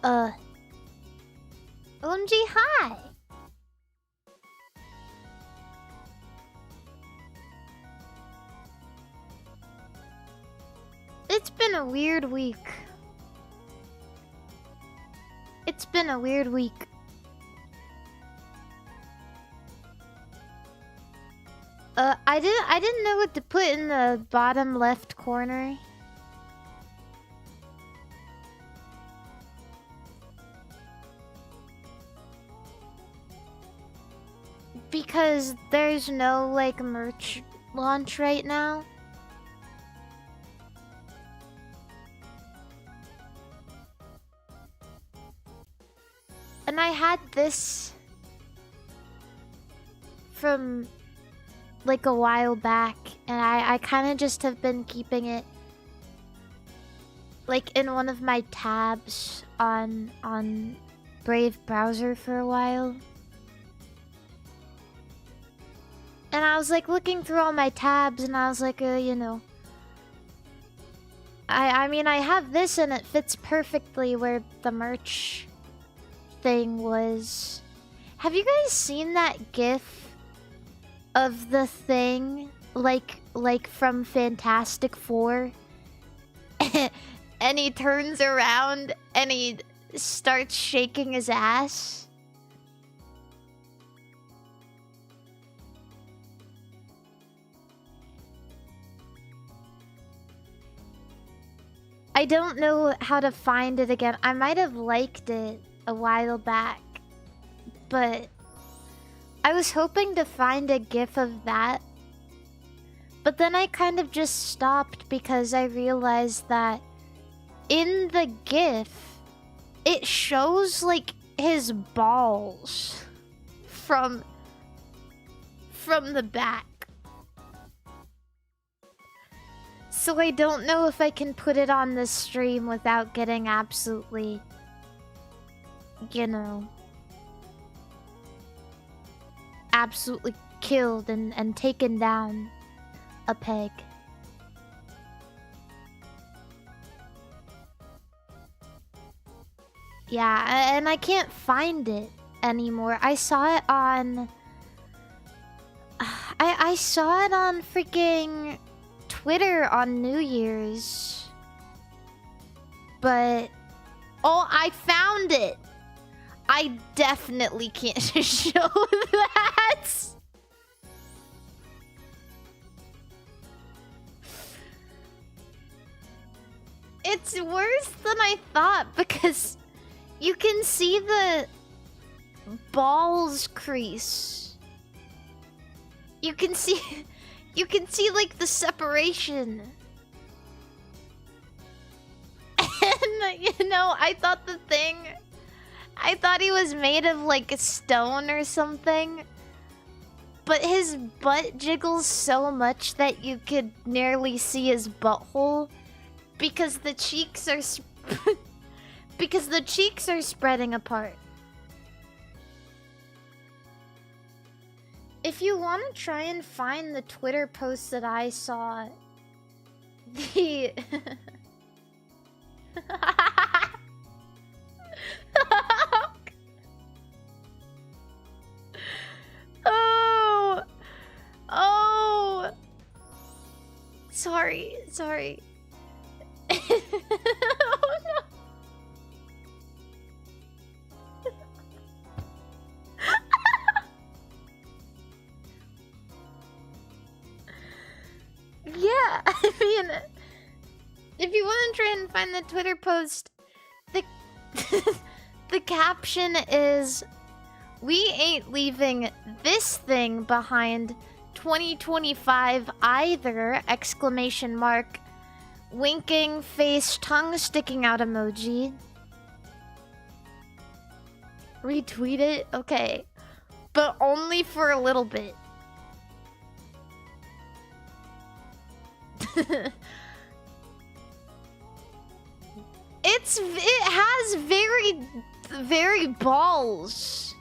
Uh. OMG, hi! It's been a weird week. It's been a weird week. I didn't know what to put in the bottom left corner. Because there's no, like, merch launch right now. And I had this from like a while back, and I kind of just have been keeping it like in one of my tabs on Brave browser for a while. And I was like looking through all my tabs, and I was like, you know, I mean, I have this and it fits perfectly where the merch thing was. Have you guys seen that GIF of the thing like from Fantastic Four? And he turns around and he starts shaking his ass? I don't know how to find it again. I might have liked it a while back, but I was hoping to find a GIF of that. But then I kind of just stopped because I realized that in the GIF, it shows like his balls from the back. So I don't know if I can put it on this stream without getting absolutely, you know, absolutely killed and taken down a peg. Yeah, and I can't find it anymore. I saw it on... I saw it on freaking Twitter on New Year's. But... oh, I found it! I definitely can't show that! It's worse than I thought because you can see the balls crease. You can see like the separation. And you know, I thought he was made of like a stone or something. But his butt jiggles so much that you could nearly see his butthole because the cheeks are spreading apart. If you want to try and find the Twitter post that I saw, the oh, sorry. Oh no. Yeah, I mean, if you want to try and find the Twitter post, the caption is, "We ain't leaving this thing behind 2025 either!" Exclamation mark. Winking face, tongue sticking out emoji. Retweet it? Okay. But only for a little bit. It has very balls.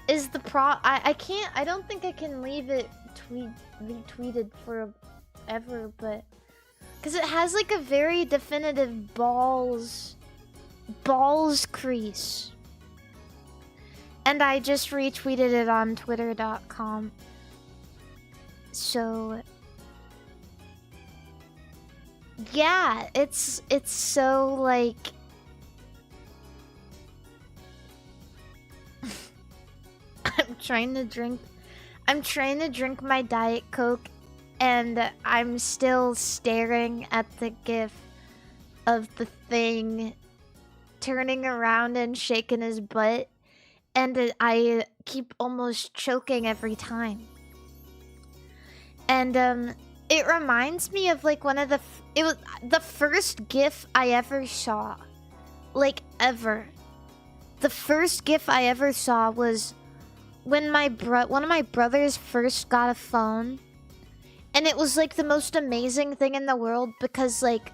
Is the I don't think I can leave it retweeted forever, but because it has like a very definitive balls balls crease. And I just retweeted it on twitter.com. So yeah, it's so like I'm trying to drink my Diet Coke and I'm still staring at the gif of the thing turning around and shaking his butt, and I keep almost choking every time. And it reminds me of like one of it was the first gif I ever saw, like ever. The first gif I ever saw was when one of my brothers first got a phone, and it was like the most amazing thing in the world because like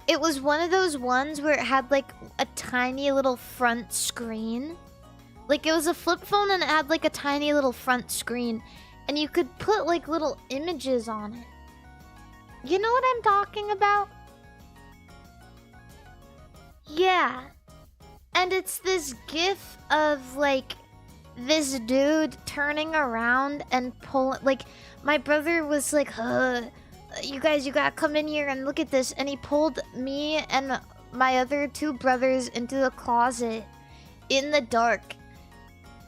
it was one of those ones where it had like a tiny little front screen. Like it was a flip phone and it had like a tiny little front screen, and you could put like little images on it. You know what I'm talking about? Yeah. And it's this gif of like this dude turning around and pulling, like my brother was like, you guys, you gotta come in here and look at this. And he pulled me and my other two brothers into the closet in the dark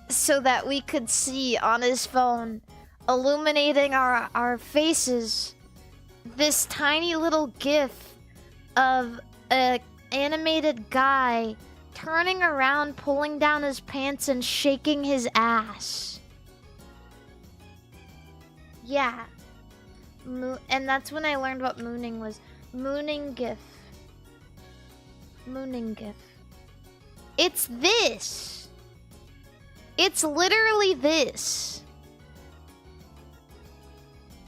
so that we could see on his phone, illuminating our faces, this tiny little gif of a animated guy turning around, pulling down his pants and shaking his ass. Yeah. And that's when I learned what mooning was. Mooning gif. Mooning gif. It's this. It's literally this.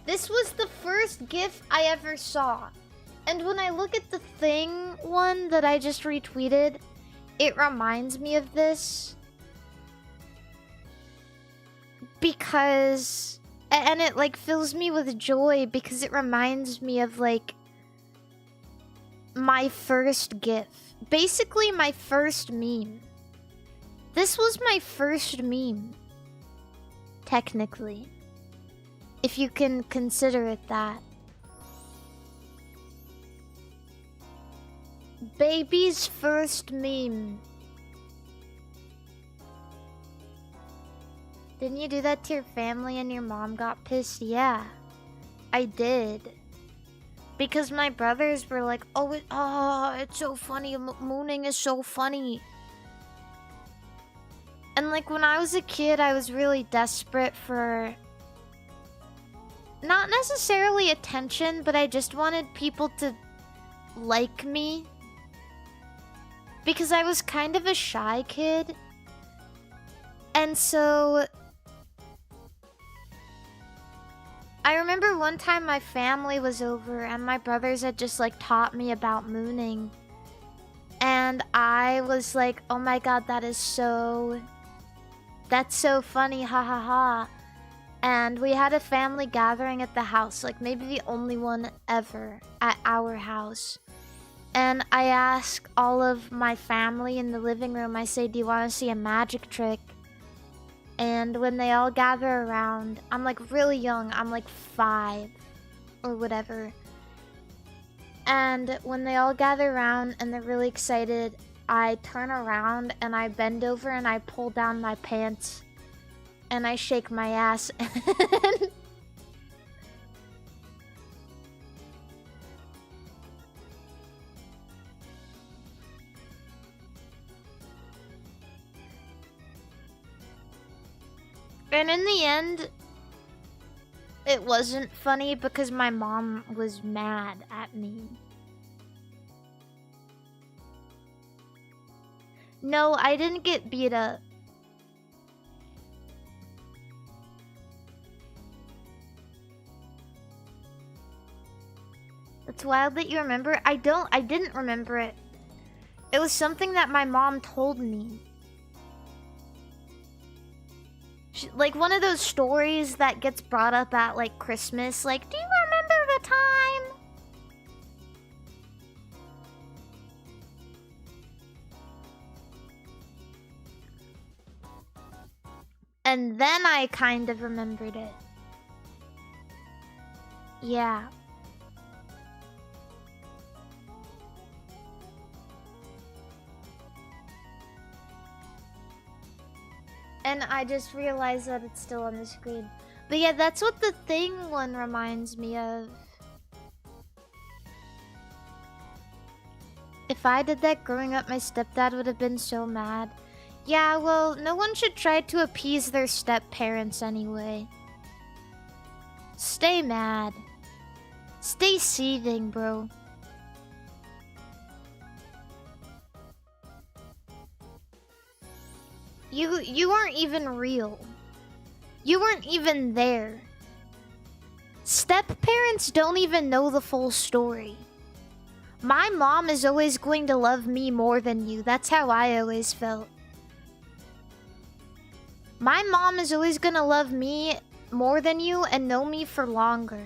This was the first gif I ever saw. And when I look at the thing one that I just retweeted, it reminds me of this. Because... and it like fills me with joy because it reminds me of like my first gif. Basically my first meme. This was my first meme. Technically. If you can consider it that. Baby's first meme. Didn't you do that to your family and your mom got pissed? Yeah, I did. Because my brothers were like, oh, it's so funny. Mooning is so funny. And like when I was a kid, I was really desperate for not necessarily attention, but I just wanted people to like me. Because I was kind of a shy kid. And so I remember one time my family was over and my brothers had just like taught me about mooning. And I was like, oh my god, that's so funny, ha ha ha. And we had a family gathering at the house, like maybe the only one ever at our house. And I asked all of my family in the living room, I say, do you want to see a magic trick? And when they all gather around, I'm like really young, I'm like 5 or whatever. And when they all gather around and they're really excited, I turn around and I bend over and I pull down my pants and I shake my ass. And in the end, it wasn't funny because my mom was mad at me. No, I didn't get beat up. It's wild that you remember. I didn't remember it. It was something that my mom told me. Like one of those stories that gets brought up at like Christmas, like, do you remember the time? And then I kind of remembered it. Yeah. And I just realized that it's still on the screen. But yeah, that's what the thing one reminds me of. If I did that growing up, my stepdad would have been so mad. Yeah, well, no one should try to appease their step-parents anyway. Stay mad. Stay seething, bro. You aren't even real. You weren't even there. Step-parents don't even know the full story. My mom is always going to love me more than you. That's how I always felt. My mom is always gonna love me more than you and know me for longer.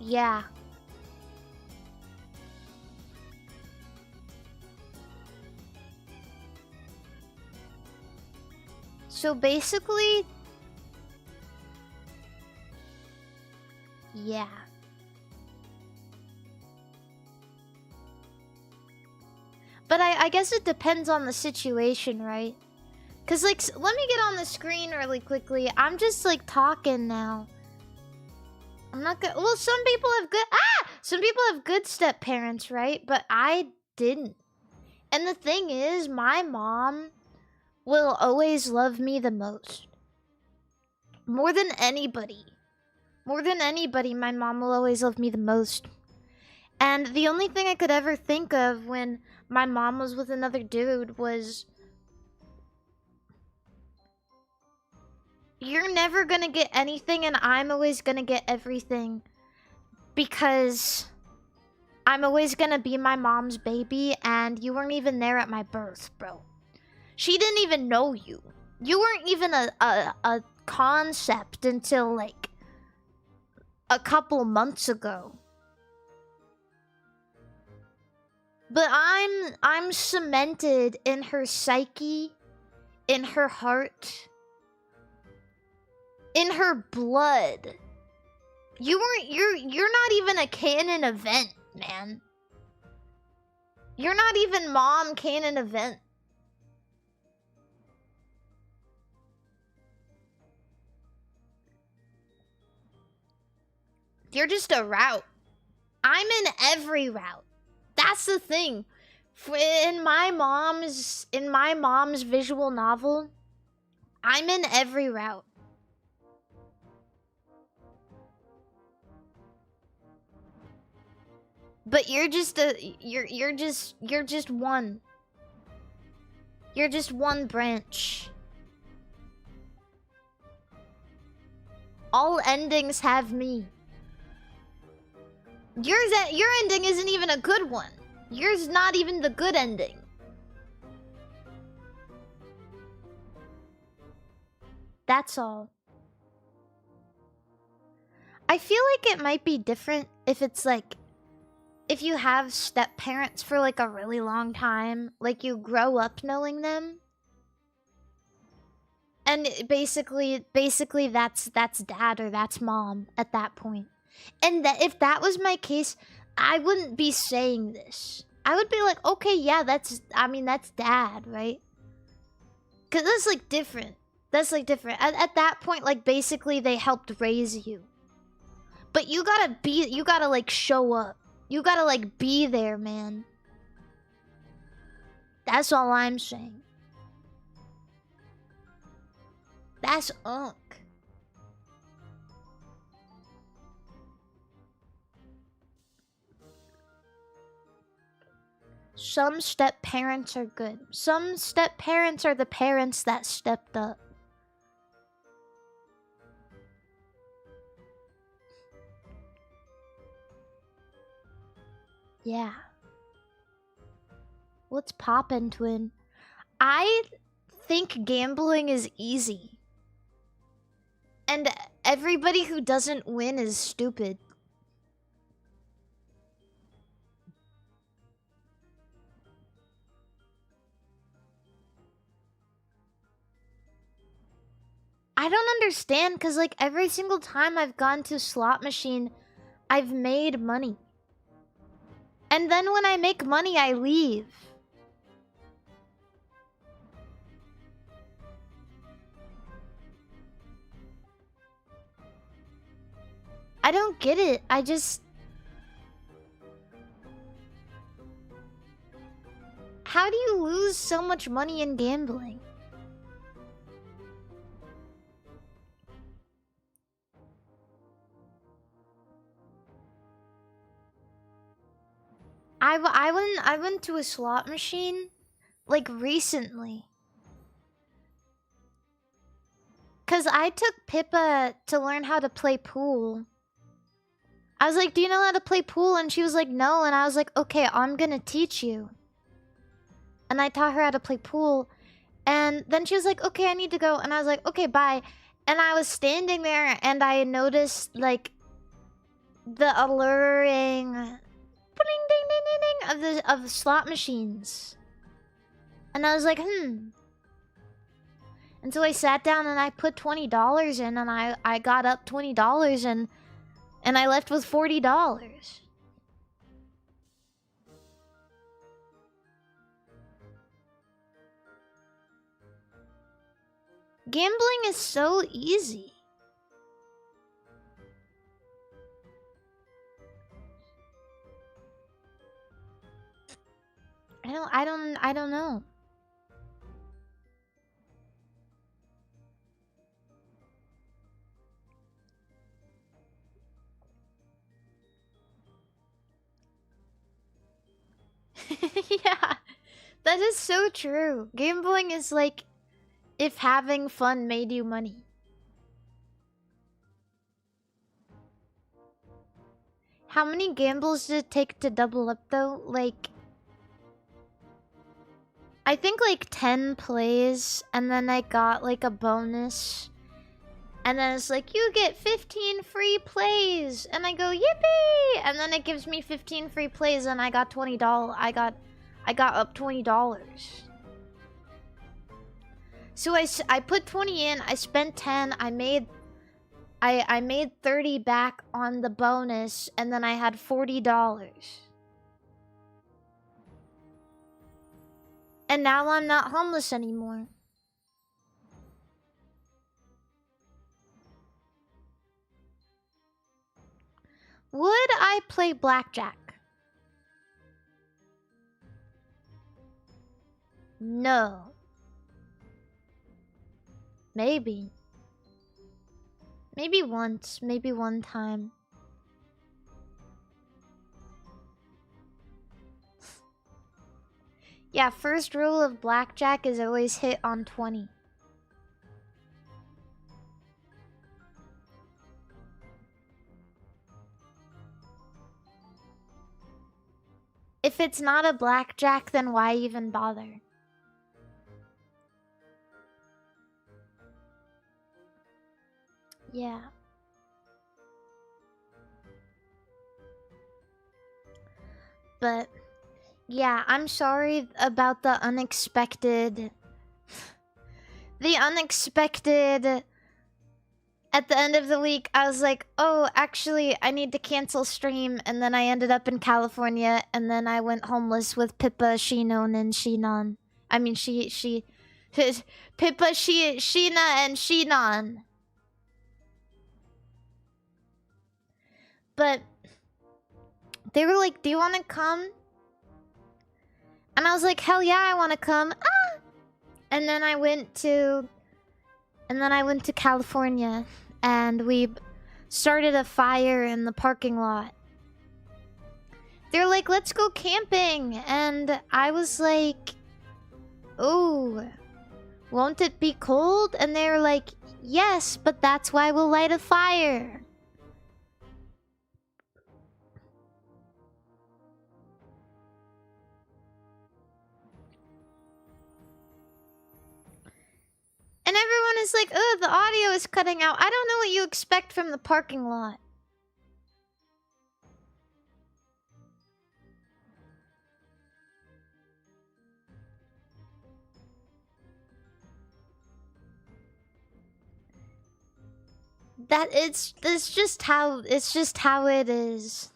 Yeah. So basically... Yeah. But I guess it depends on the situation, right? Cause like, let me get on the screen really quickly. I'm just like talking now. I'm not gonna... Well, some people have good... Some people have good step-parents, right? But I didn't. And the thing is, my mom will always love me the most. More than anybody. More than anybody, my mom will always love me the most. And the only thing I could ever think of when my mom was with another dude was... You're never gonna get anything and I'm always gonna get everything. Because I'm always gonna be my mom's baby and you weren't even there at my birth, bro. She didn't even know you. You weren't even a concept until like a couple months ago. But I'm cemented in her psyche, in her heart, in her blood. You're not even a canon event, man. You're not even mom canon event. You're just a route. I'm in every route. That's the thing. In my mom's visual novel, I'm in every route. But you're just one. You're just one branch. All endings have me. Your ending isn't even a good one. Yours not even the good ending. That's all. I feel like it might be different if it's like... If you have step-parents for like a really long time, like you grow up knowing them. And basically that's dad or that's mom at that point. And that if that was my case, I wouldn't be saying this. I would be like, okay, yeah, that's dad, right? Cause that's like different. That's like different. At that point, like basically they helped raise you. But you gotta like show up. You gotta like be there, man. That's all I'm saying. That's unk. Some step-parents are good. Some step-parents are the parents that stepped up. Yeah. What's poppin', twin? I think gambling is easy. And everybody who doesn't win is stupid. I don't understand, because, like, every single time I've gone to a slot machine, I've made money. And then when I make money, I leave. I don't get it. I just... How do you lose so much money in gambling? I went to a slot machine, like, recently. Cause I took Pippa to learn how to play pool. I was like, do you know how to play pool? And she was like, no. And I was like, okay, I'm gonna teach you. And I taught her how to play pool. And then she was like, okay, I need to go. And I was like, okay, bye. And I was standing there and I noticed, like, the alluring ding ding ding ding of the slot machines. And I was like, And so I sat down and I put $20 in, and I got up $20 and I left with $40. Gambling is so easy. I don't know. Yeah, that is so true. Gambling is like if having fun made you money. How many gambles did it take to double up though? Like, I think like 10 plays, and then I got like a bonus. And then it's like, you get 15 free plays. And I go, yippee! And then it gives me 15 free plays, and I got $20. I got up $20. So I put 20 in, I spent 10, I made 30 back on the bonus, and then I had $40. And now I'm not homeless anymore. Would I play blackjack? No. Maybe. Maybe once, maybe one time. Yeah, first rule of blackjack is always hit on 20. If it's not a blackjack, then why even bother? Yeah. But yeah, I'm sorry about the unexpected. The unexpected. At the end of the week, I was like, oh, actually, I need to cancel stream. And then I ended up in California. And then I went homeless with Pippa, Shinon, and Shinon. I mean, Pippa, Sheena, and Shinon. But they were like, do you want to come? And I was like, hell yeah, I want to come. Ah! And then I went to California, and we started a fire in the parking lot. They're like, let's go camping. And I was like, oh, won't it be cold? And they were like, yes, but that's why we'll light a fire. And everyone is like, oh, the audio is cutting out. I don't know what you expect from the parking lot. it's just how it is.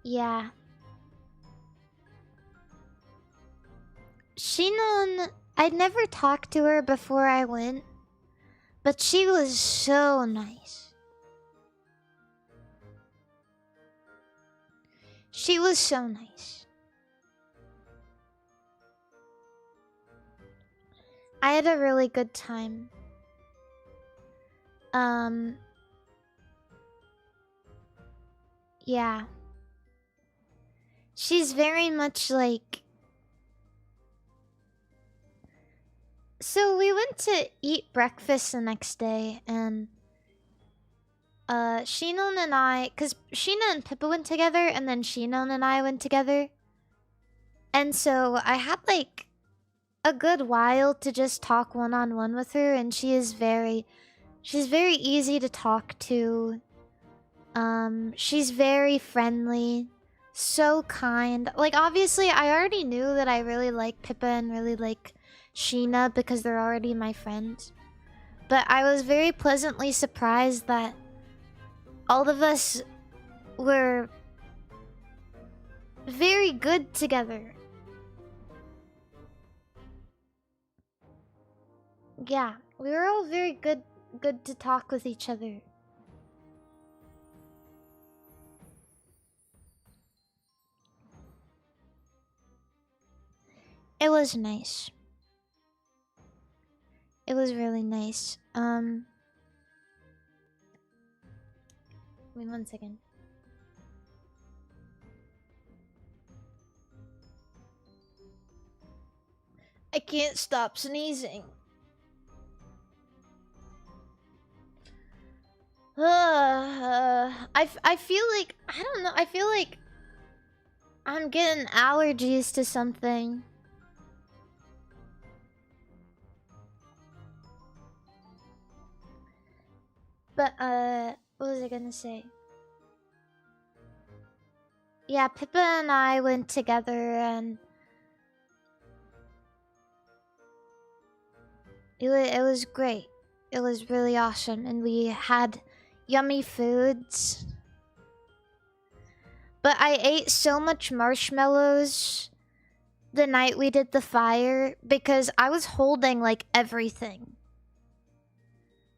Yeah. Shinon, I'd never talked to her before I went, but she was so nice. She was so nice. I had a really good time. Yeah. She's very much like... So we went to eat breakfast the next day, and... Shinon and I... Because Sheena and Pippa went together, and then Shinon and I went together. And so I had, like, a good while to just talk one-on-one with her, and she's very easy to talk to. She's very friendly, so kind. Like, obviously, I already knew that I really like Pippa and really like Sheena because they're already my friends. But I was very pleasantly surprised that all of us were very good together. Yeah, we were all very good to talk with each other. It was nice. It was really nice. Wait 1 second. I can't stop sneezing. I feel like, I don't know, I feel like I'm getting allergies to something. But, what was I gonna say? Yeah, Pippa and I went together and... It was great. It was really awesome, and we had yummy foods. But I ate so much marshmallows the night we did the fire because I was holding, like, everything.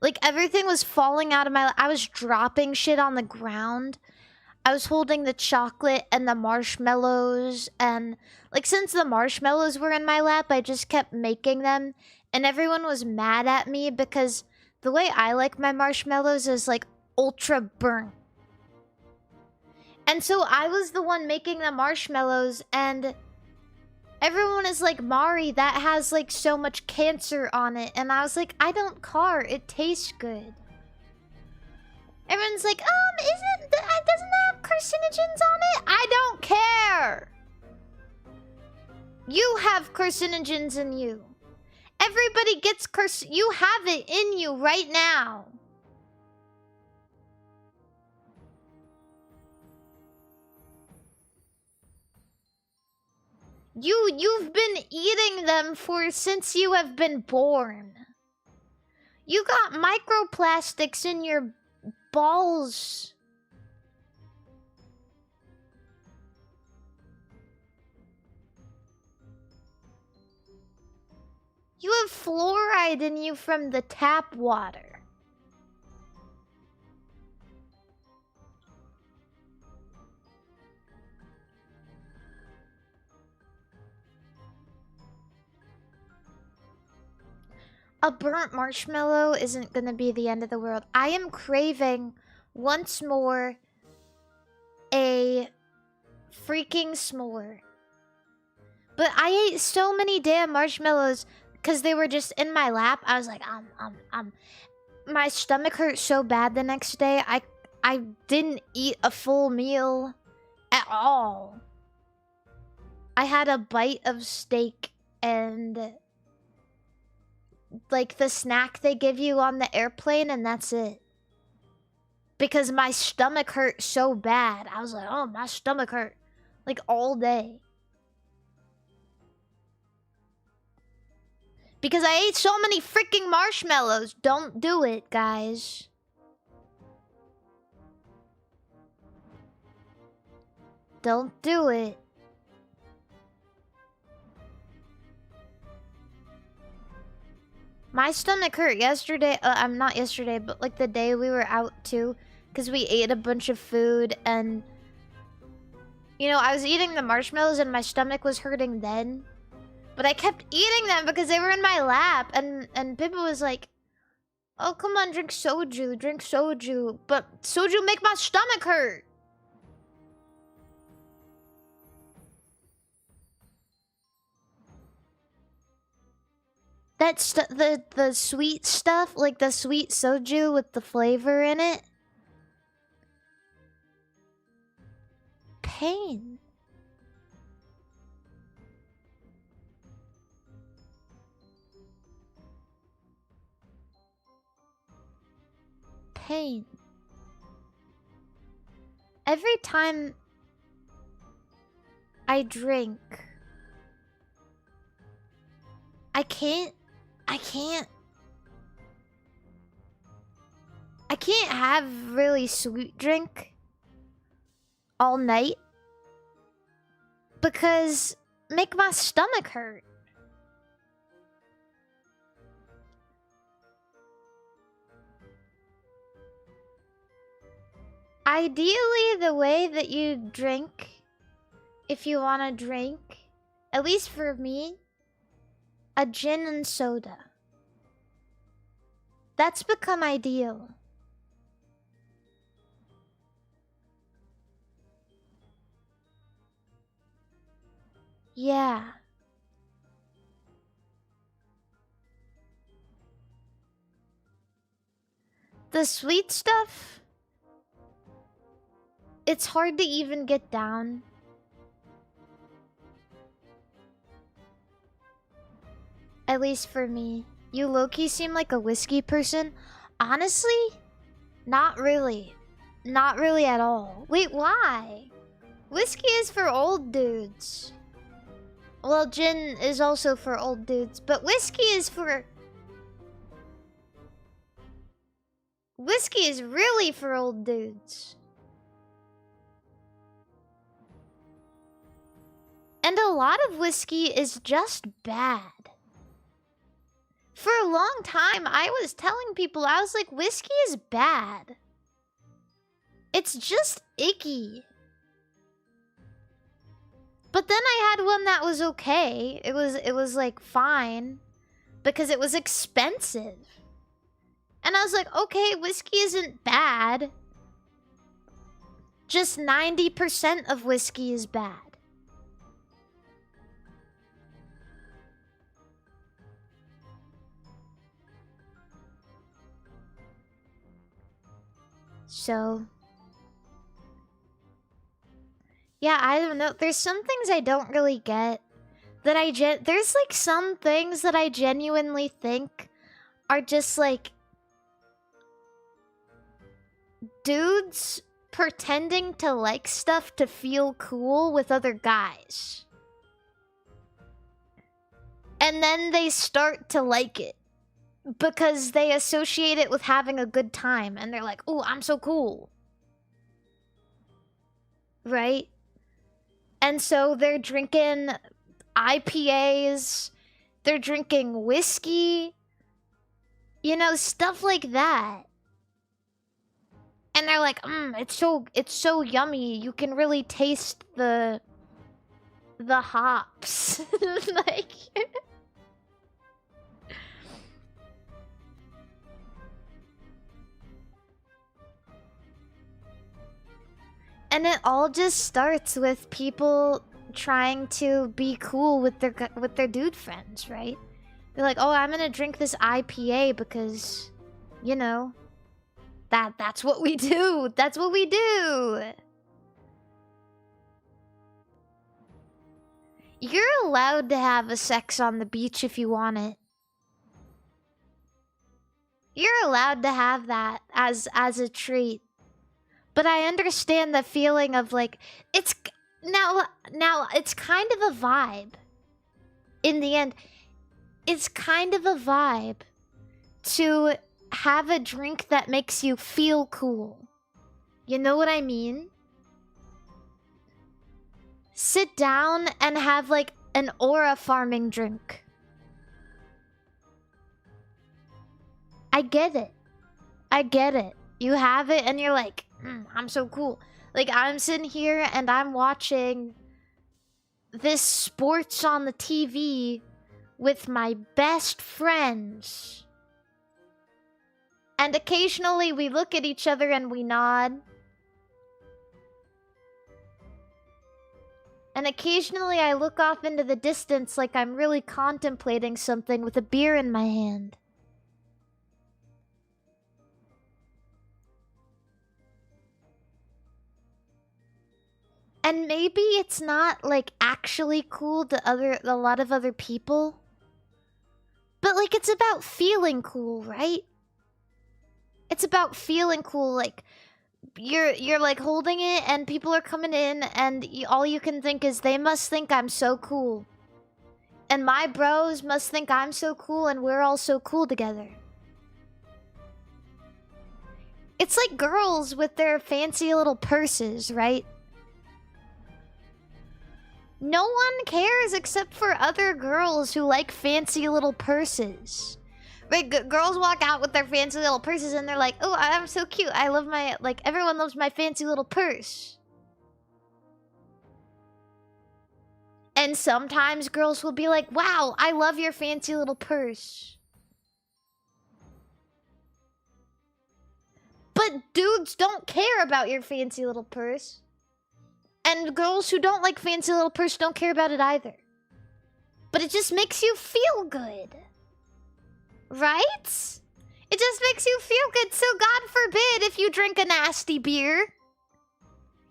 Like, everything was falling out of my lap. I was dropping shit on the ground. I was holding the chocolate and the marshmallows, and, like, since the marshmallows were in my lap, I just kept making them, and everyone was mad at me because the way I like my marshmallows is, like, ultra burnt. And so I was the one making the marshmallows, and everyone is like, Mari, that has, like, so much cancer on it. And I was like, I don't care. It tastes good. Everyone's like, doesn't that have carcinogens on it? I don't care. You have carcinogens in you. Everybody gets you have it in you right now. You've been eating them since you have been born. You got microplastics in your balls. You have fluoride in you from the tap water. A burnt marshmallow isn't gonna be the end of the world. I am craving, once more, a freaking s'more. But I ate so many damn marshmallows because they were just in my lap. I was like, my stomach hurt so bad the next day. I didn't eat a full meal at all. I had a bite of steak and, like, the snack they give you on the airplane, and that's it. Because my stomach hurt so bad. I was like, oh, my stomach hurt. Like, all day. Because I ate so many freaking marshmallows. Don't do it, guys. Don't do it. My stomach hurt yesterday. I'm not yesterday, but like the day we were out too. Because we ate a bunch of food and... You know, I was eating the marshmallows and my stomach was hurting then. But I kept eating them because they were in my lap. And Pippa was like, oh, come on, drink soju. Drink soju. But soju make my stomach hurt. That's the sweet stuff, like the sweet soju with the flavor in it. Pain. Pain. Every time I drink, I can't have really sweet drink all night because make my stomach hurt. Ideally, the way that you drink, if you want to drink, at least for me, a gin and soda. That's become ideal. Yeah. The sweet stuff, it's hard to even get down. At least for me. You low-key seem like a whiskey person. Honestly, not really. Not really at all. Wait, why? Whiskey is for old dudes. Well, gin is also for old dudes, but whiskey is for... Whiskey is really for old dudes. And a lot of whiskey is just bad. For a long time, I was telling people, I was like, whiskey is bad. It's just icky. But then I had one that was okay. It was like fine because it was expensive. And I was like, okay, whiskey isn't bad. Just 90% of whiskey is bad. So, yeah, I don't know. There's some things I don't really get. That there's like some things that I genuinely think are just like dudes pretending to like stuff to feel cool with other guys. And then they start to like it. Because they associate it with having a good time. And they're like, oh, I'm so cool. Right? And so they're drinking IPAs. They're drinking whiskey. You know, stuff like that. And they're like, it's so yummy. You can really taste the hops. Like... And it all just starts with people trying to be cool with their dude friends, right? They're like, oh, I'm gonna drink this IPA because, you know, that's what we do. That's what we do. You're allowed to have a sex on the beach if you want it. You're allowed to have that as a treat. But I understand the feeling of like, Now, it's kind of a vibe. In the end, it's kind of a vibe to have a drink that makes you feel cool. You know what I mean? Sit down and have like an aura farming drink. I get it. I get it. You have it and you're like, I'm so cool. Like, I'm sitting here and I'm watching this sports on the TV with my best friends. And occasionally we look at each other and we nod. And occasionally I look off into the distance like I'm really contemplating something with a beer in my hand. And maybe it's not like actually cool to a lot of other people. But like it's about feeling cool, right? It's about feeling cool. Like you're like holding it and people are coming in and all you can think is they must think I'm so cool. And my bros must think I'm so cool and we're all so cool together. It's like girls with their fancy little purses, right? No one cares except for other girls who like fancy little purses. Right, girls walk out with their fancy little purses and they're like, oh, I'm so cute. I love my, like, everyone loves my fancy little purse. And sometimes girls will be like, wow, I love your fancy little purse. But dudes don't care about your fancy little purse. And girls who don't like fancy little purse don't care about it either. But it just makes you feel good. Right? It just makes you feel good, so God forbid if you drink a nasty beer.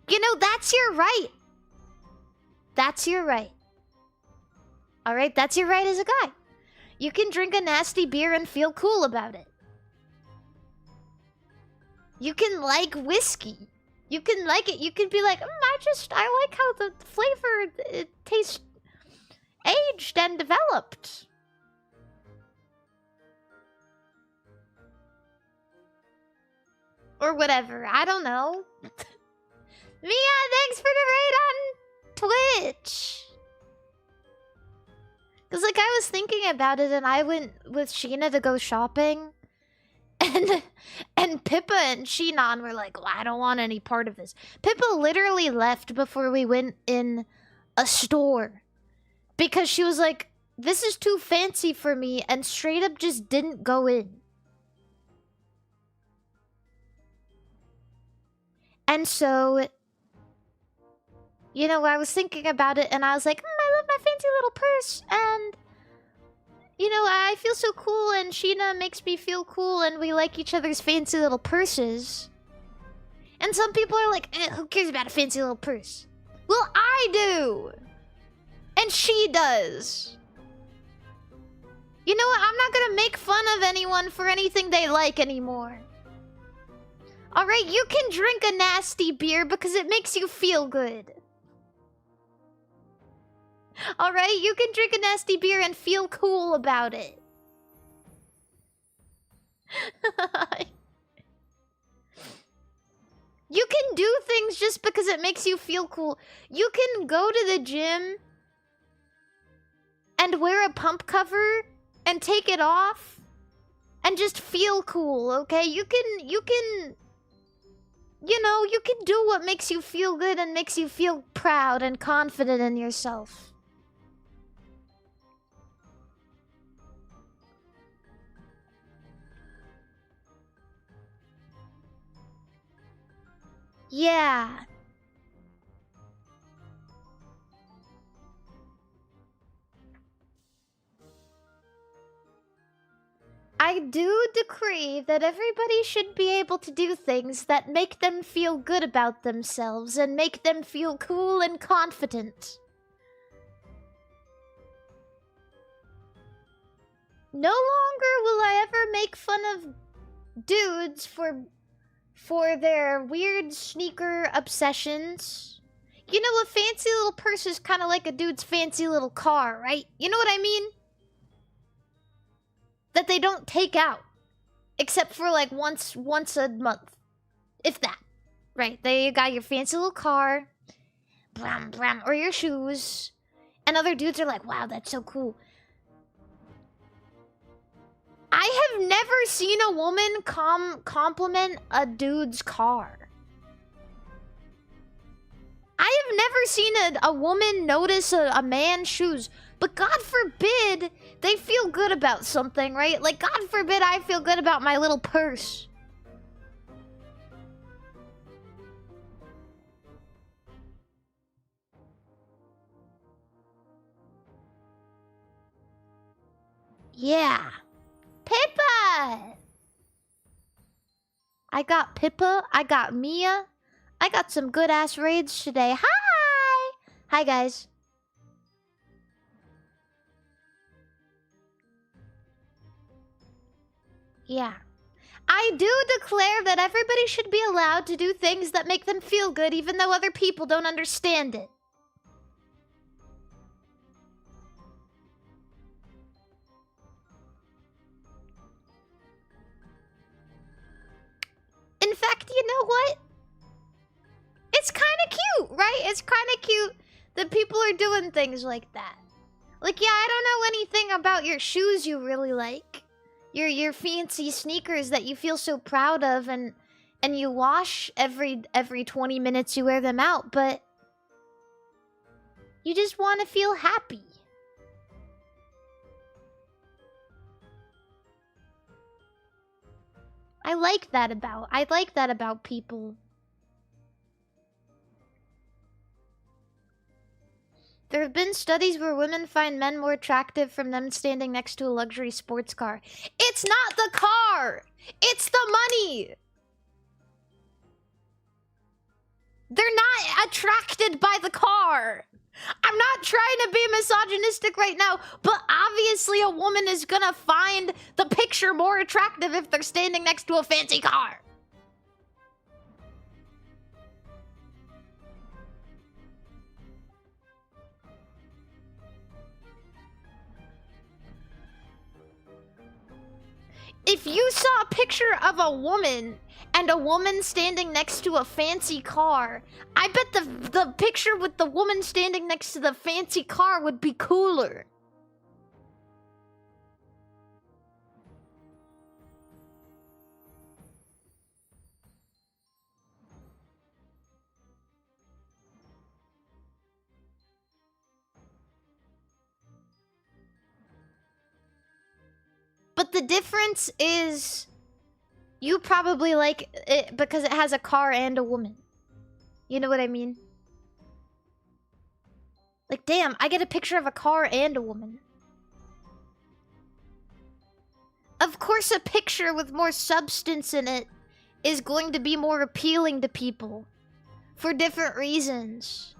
You know, that's your right. That's your right. Alright, that's your right as a guy. You can drink a nasty beer and feel cool about it. You can like whiskey. You can like it. You can be like, I like how the flavor it tastes aged and developed. Or whatever. I don't know. Mia, thanks for the raid on Twitch. Because, like, I was thinking about it and I went with Sheena to go shopping. And Pippa and Sheenan were like, well, I don't want any part of this. Pippa literally left before we went in a store. Because she was like, this is too fancy for me, and straight up just didn't go in. And so, you know, I was thinking about it and I was like, I love my fancy little purse, and you know, I feel so cool and Sheena makes me feel cool and we like each other's fancy little purses. And some people are like, who cares about a fancy little purse? Well, I do! And she does. You know what? I'm not gonna make fun of anyone for anything they like anymore. Alright, you can drink a nasty beer because it makes you feel good. Alright, you can drink a nasty beer and feel cool about it. You can do things just because it makes you feel cool. You can go to the gym and wear a pump cover and take it off and just feel cool, okay? You can, you know, you can do what makes you feel good and makes you feel proud and confident in yourself. Yeah. I do decree that everybody should be able to do things that make them feel good about themselves and make them feel cool and confident. No longer will I ever make fun of dudes for their weird sneaker obsessions. You know, a fancy little purse is kind of like a dude's fancy little car, right? You know what I mean? That they don't take out. Except for like once a month. If that. Right, there you got your fancy little car. Blam, blam, or your shoes. And other dudes are like, wow, that's so cool. I have never seen a woman compliment a dude's car. I have never seen a woman notice a man's shoes. But God forbid they feel good about something, right? Like, God forbid I feel good about my little purse. Yeah. Pippa! I got Pippa. I got Mia. I got some good-ass raids today. Hi! Hi, guys. Yeah. I do declare that everybody should be allowed to do things that make them feel good, even though other people don't understand it. In fact, you know what? It's kind of cute, right? It's kind of cute that people are doing things like that. Like, yeah, I don't know anything about your shoes you really like. Your fancy sneakers that you feel so proud of and you wash every 20 minutes you wear them out, but you just want to feel happy. I like that about people. There have been studies where women find men more attractive from them standing next to a luxury sports car. It's not the car! It's the money! They're not attracted by the car! I'm not trying to be misogynistic right now, but obviously a woman is gonna find the picture more attractive if they're standing next to a fancy car. If you saw a picture of a woman and a woman standing next to a fancy car, I bet the picture with the woman standing next to the fancy car would be cooler. But the difference is you probably like it because it has a car and a woman. You know what I mean? Like, damn, I get a picture of a car and a woman. Of course, a picture with more substance in it is going to be more appealing to people for different reasons.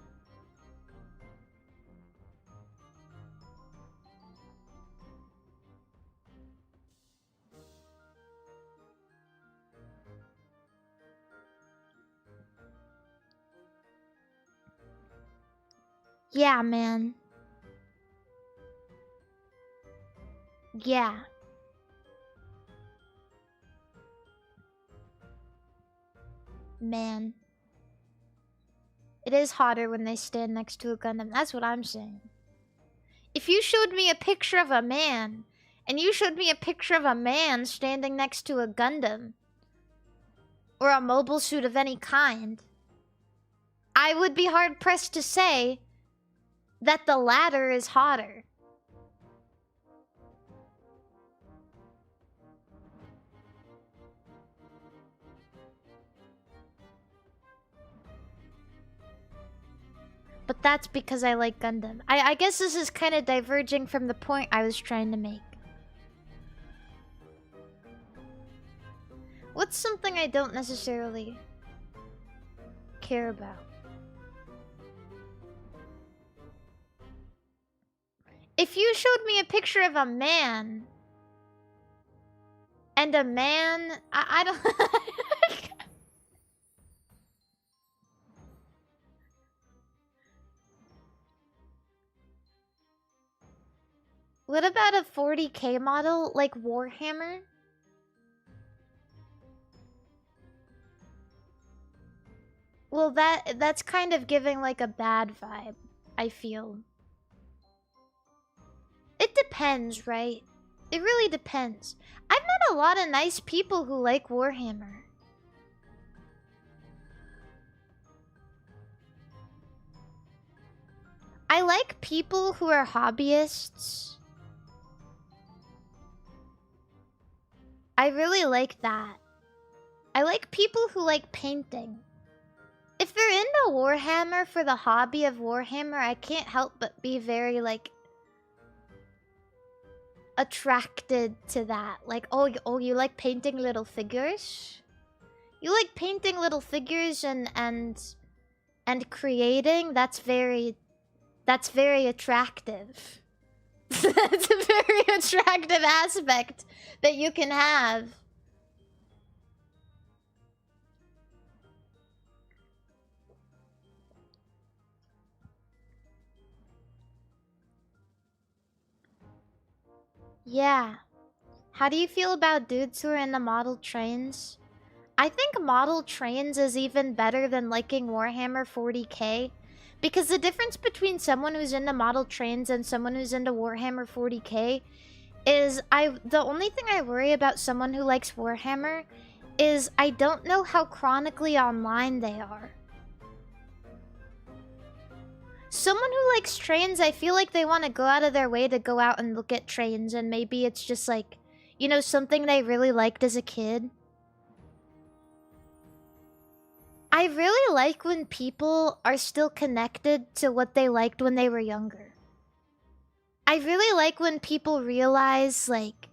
Yeah, man. Yeah. Man. It is hotter when they stand next to a Gundam. That's what I'm saying. If you showed me a picture of a man, and you showed me a picture of a man standing next to a Gundam, or a mobile suit of any kind, I would be hard-pressed to say that the latter is hotter. But that's because I like Gundam. I guess this is kind of diverging from the point I was trying to make. What's something I don't necessarily care about? If you showed me a picture of a man, and a man... I don't... What about a 40k model like Warhammer? Well, that's kind of giving like a bad vibe, I feel. It depends, right? It really depends. I've met a lot of nice people who like Warhammer. I like people who are hobbyists. I really like that. I like people who like painting. If they're into Warhammer for the hobby of Warhammer, I can't help but be very, like, attracted to that. Like, oh, you like painting little figures? You like painting little figures and creating? That's very attractive. That's a very attractive aspect that you can have. Yeah. How do you feel about dudes who are into model trains? I think model trains is even better than liking Warhammer 40k. Because the difference between someone who's into model trains and someone who's into Warhammer 40k is the only thing I worry about someone who likes Warhammer is I don't know how chronically online they are. Someone who likes trains, I feel like they want to go out of their way to go out and look at trains, and maybe it's just like, you know, something they really liked as a kid. I really like when people are still connected to what they liked when they were younger. I really like when people realize, like,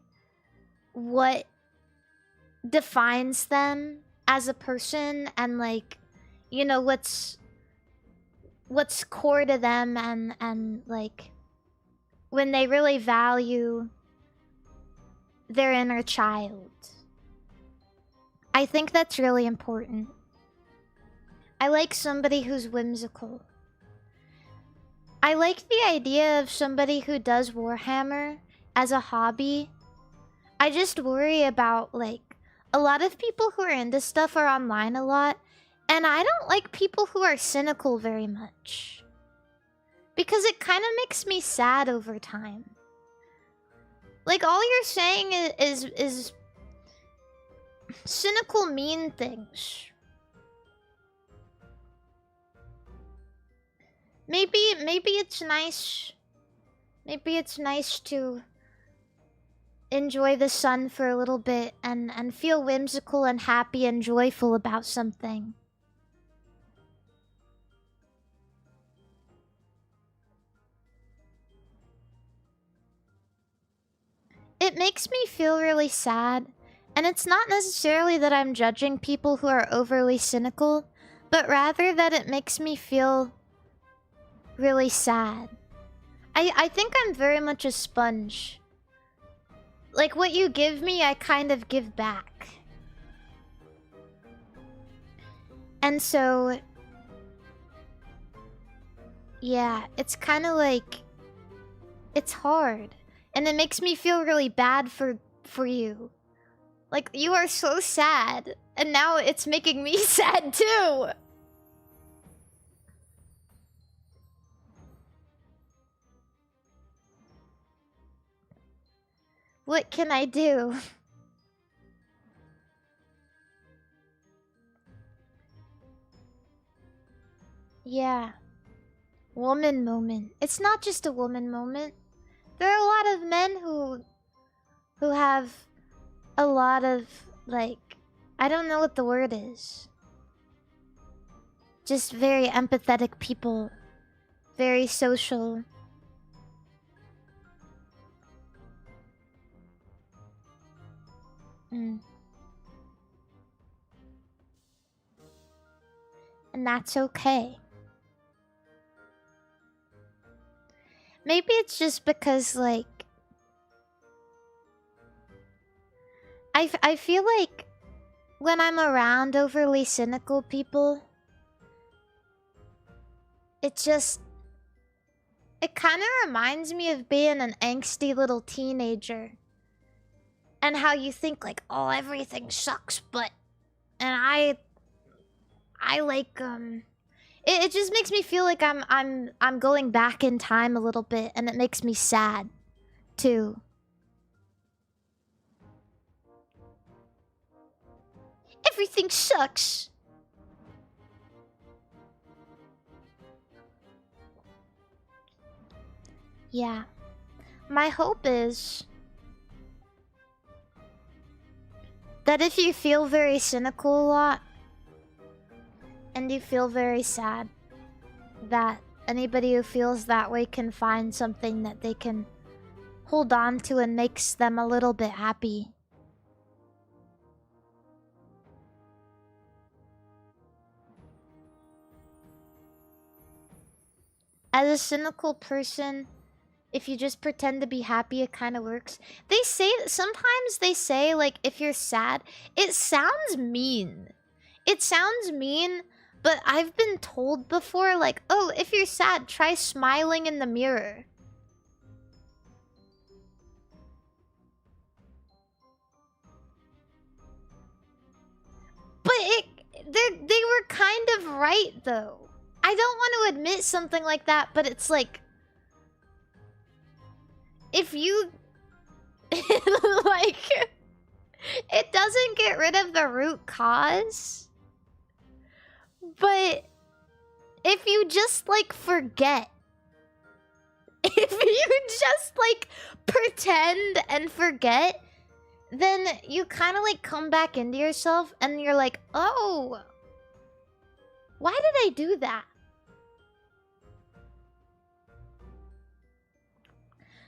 what defines them as a person and, like, you know, what's core to them and like when they really value their inner child. I think that's really important. I like somebody who's whimsical. I like the idea of somebody who does Warhammer as a hobby. I just worry about, like, a lot of people who are into stuff are online a lot. And I don't like people who are cynical very much. Because it kind of makes me sad over time. Like, all you're saying is cynical, mean things. Maybe it's nice. Maybe it's nice to enjoy the sun for a little bit and feel whimsical and happy and joyful about something. It makes me feel really sad, and it's not necessarily that I'm judging people who are overly cynical, but rather that it makes me feel really sad. I think I'm very much a sponge. Like, what you give me, I kind of give back. And so, yeah, it's kind of like, it's hard. And it makes me feel really bad for you. Like, you are so sad. And now it's making me sad too. What can I do? Yeah. Woman moment. It's not just a woman moment. There are a lot of men who have a lot of, like, I don't know what the word is. Just very empathetic people. Very social. And that's okay. Maybe it's just because, like, I feel like when I'm around overly cynical people, it just, It kind of reminds me of being an angsty little teenager. And how you think like, oh, everything sucks, but... And I like, It just makes me feel like I'm going back in time a little bit, and it makes me sad, too. Everything sucks. Yeah. My hope is that if you feel very cynical a lot, and you feel very sad, that anybody who feels that way can find something that they can hold on to and makes them a little bit happy. As a cynical person, if you just pretend to be happy, it kind of works. They say, sometimes they say, like, if you're sad, it sounds mean. It sounds mean, but I've been told before, like, oh, if you're sad, try smiling in the mirror. But they were kind of right, though. I don't want to admit something like that, but it's like... If you... like... It doesn't get rid of the root cause. But... If you just, like, forget... If you just, like, pretend and forget... Then you kind of, like, come back into yourself and you're like, oh... Why did I do that?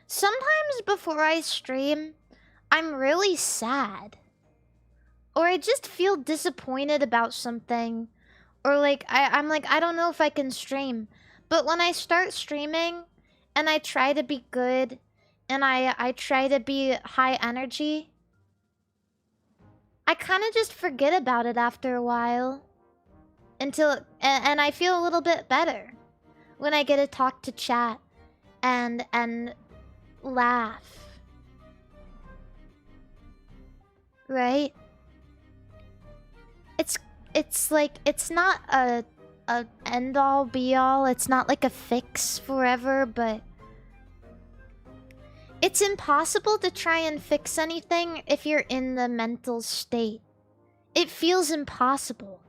Sometimes before I stream, I'm really sad. Or I just feel disappointed about something. Or like, I'm like, I don't know if I can stream. But when I start streaming, and I try to be good, and I try to be high energy, I kind of just forget about it after a while. And I feel a little bit better. When I get to talk to chat, and laugh. Right? It's like, it's not a end all be all. It's not like a fix forever, but it's impossible to try and fix anything if you're in the mental state. It feels impossible,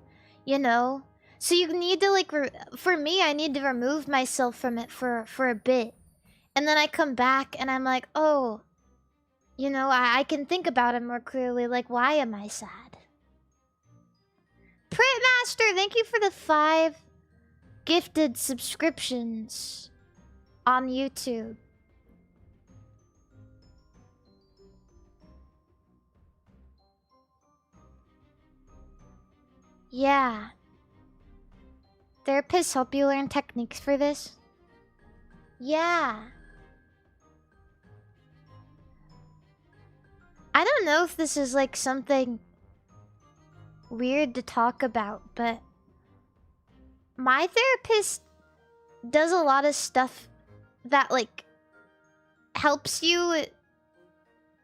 you know? So you need to like, for me, I need to remove myself from it for a bit. And then I come back and I'm like, oh, you know, I can think about it more clearly. Like, why am I sad? Printmaster, thank you for the 5 gifted subscriptions on YouTube. Yeah. Therapists help you learn techniques for this? Yeah. I don't know if this is like something weird to talk about, but my therapist does a lot of stuff that like helps you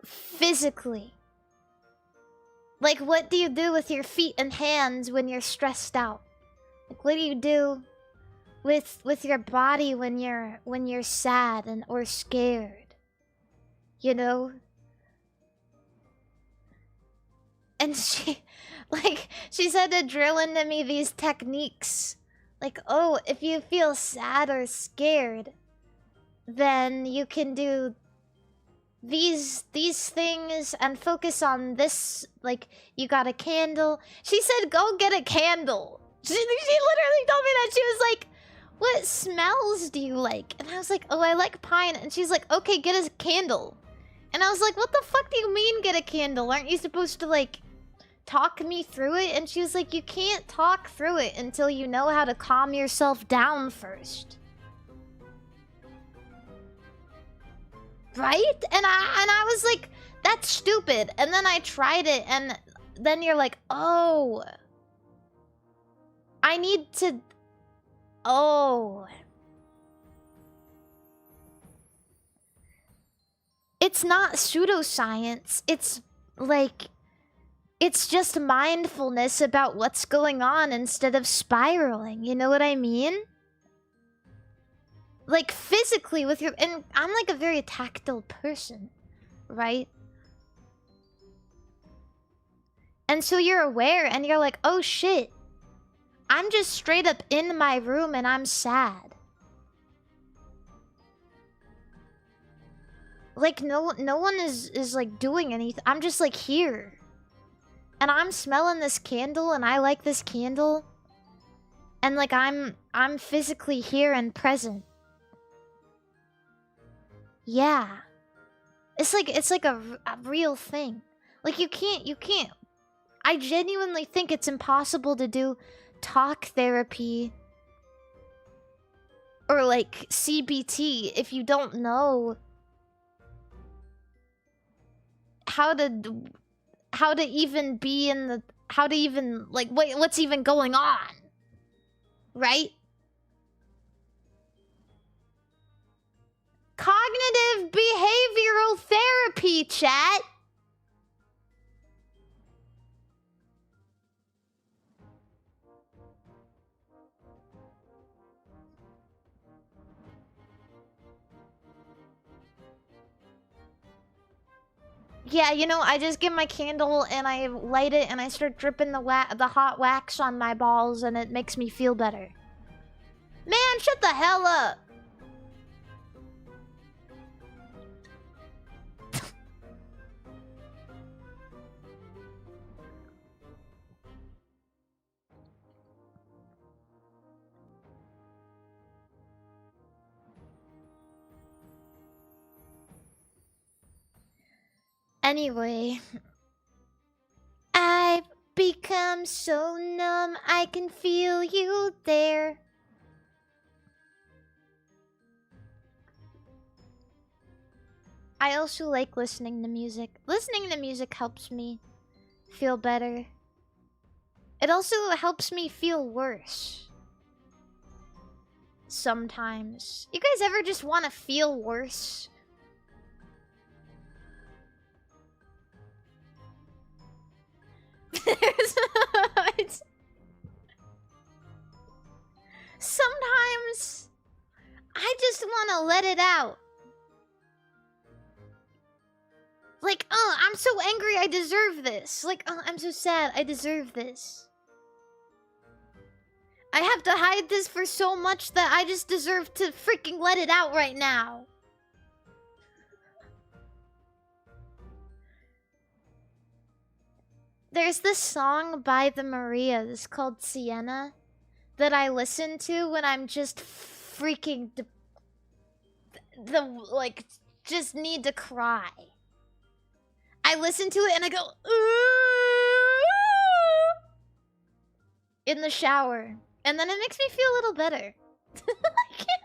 physically. Like, what do you do with your feet and hands when you're stressed out? Like, what do you do with your body when you're sad and or scared? You know? And she said to drill into me these techniques. Like, oh, if you feel sad or scared, then you can do these things and focus on this. Like, you got a candle. She said, go get a candle. She literally told me that. She was like, what smells do you like? And I was like, oh, I like pine. And she's like, okay, get a candle. And I was like, what the fuck do you mean get a candle? Aren't you supposed to, like, talk me through it? And she was like, you can't talk through it until you know how to calm yourself down first. Right? And I was like, that's stupid. And then I tried it, and then you're like, oh, I need to... Oh. It's not pseudoscience. It's like, it's just mindfulness about what's going on instead of spiraling. You know what I mean? Like physically with your, and I'm like a very tactile person, right? And so you're aware and you're like, oh shit, I'm just straight up in my room and I'm sad. Like no one is like doing anything. I'm just like here. And I'm smelling this candle and I like this candle. And like I'm physically here and present. Yeah. It's like a real thing. Like you can't. I genuinely think it's impossible to do talk therapy or like CBT if you don't know how to even be in the, how to even like what's even going on, right? Cognitive behavioral therapy, chat. Yeah, you know, I just get my candle and I light it and I start dripping the hot wax on my balls and it makes me feel better. Man, shut the hell up! Anyway, I've become so numb, I can feel you there. I also like listening to music. Listening to music helps me feel better. It also helps me feel worse. Sometimes. You guys ever just want to feel worse? Sometimes I just want to let it out. Like, oh, I'm so angry, I deserve this. Like, oh, I'm so sad, I deserve this. I have to hide this for so much that I just deserve to freaking let it out right now. There's this song by the Marias called Sienna that I listen to when I'm just freaking like just need to cry. I listen to it and I go in the shower, and then it makes me feel a little better. I can't.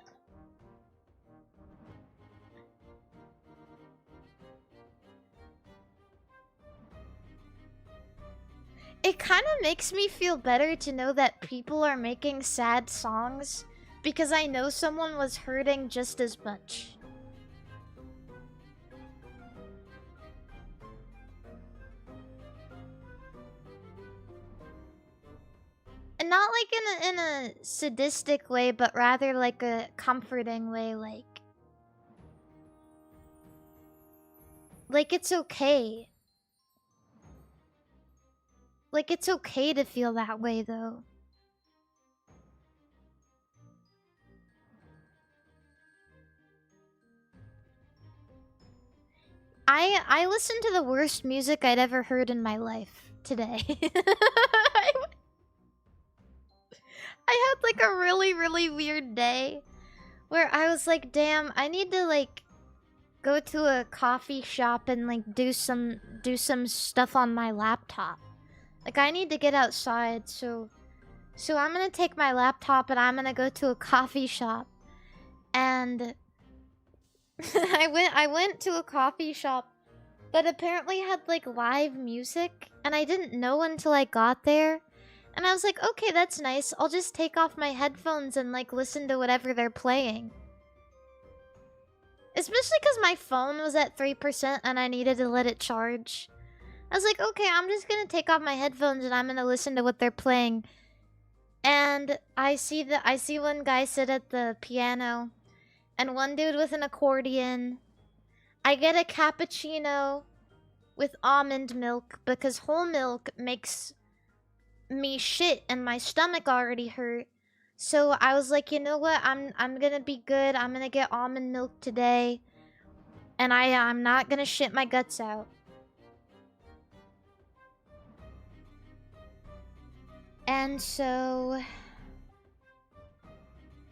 It kind of makes me feel better to know that people are making sad songs because I know someone was hurting just as much. And not like in a sadistic way, but rather like a comforting way, like it's okay. Like, it's okay to feel that way, though. I listened to the worst music I'd ever heard in my life today. I had, like, a really, really weird day where I was like, damn, I need to, like, go to a coffee shop and, like, do some stuff on my laptop. Like, I need to get outside, so I'm gonna take my laptop and I'm gonna go to a coffee shop. And I went to a coffee shop that apparently had, like, live music, and I didn't know until I got there. And I was like, okay, that's nice. I'll just take off my headphones and, like, listen to whatever they're playing. Especially because my phone was at 3% and I needed to let it charge. I was like, okay, I'm just gonna take off my headphones and I'm gonna listen to what they're playing. And I see one guy sit at the piano and one dude with an accordion. I get a cappuccino with almond milk because whole milk makes me shit and my stomach already hurt. So I was like, you know what? I'm gonna be good. I'm gonna get almond milk today. And I'm not gonna shit my guts out. And so...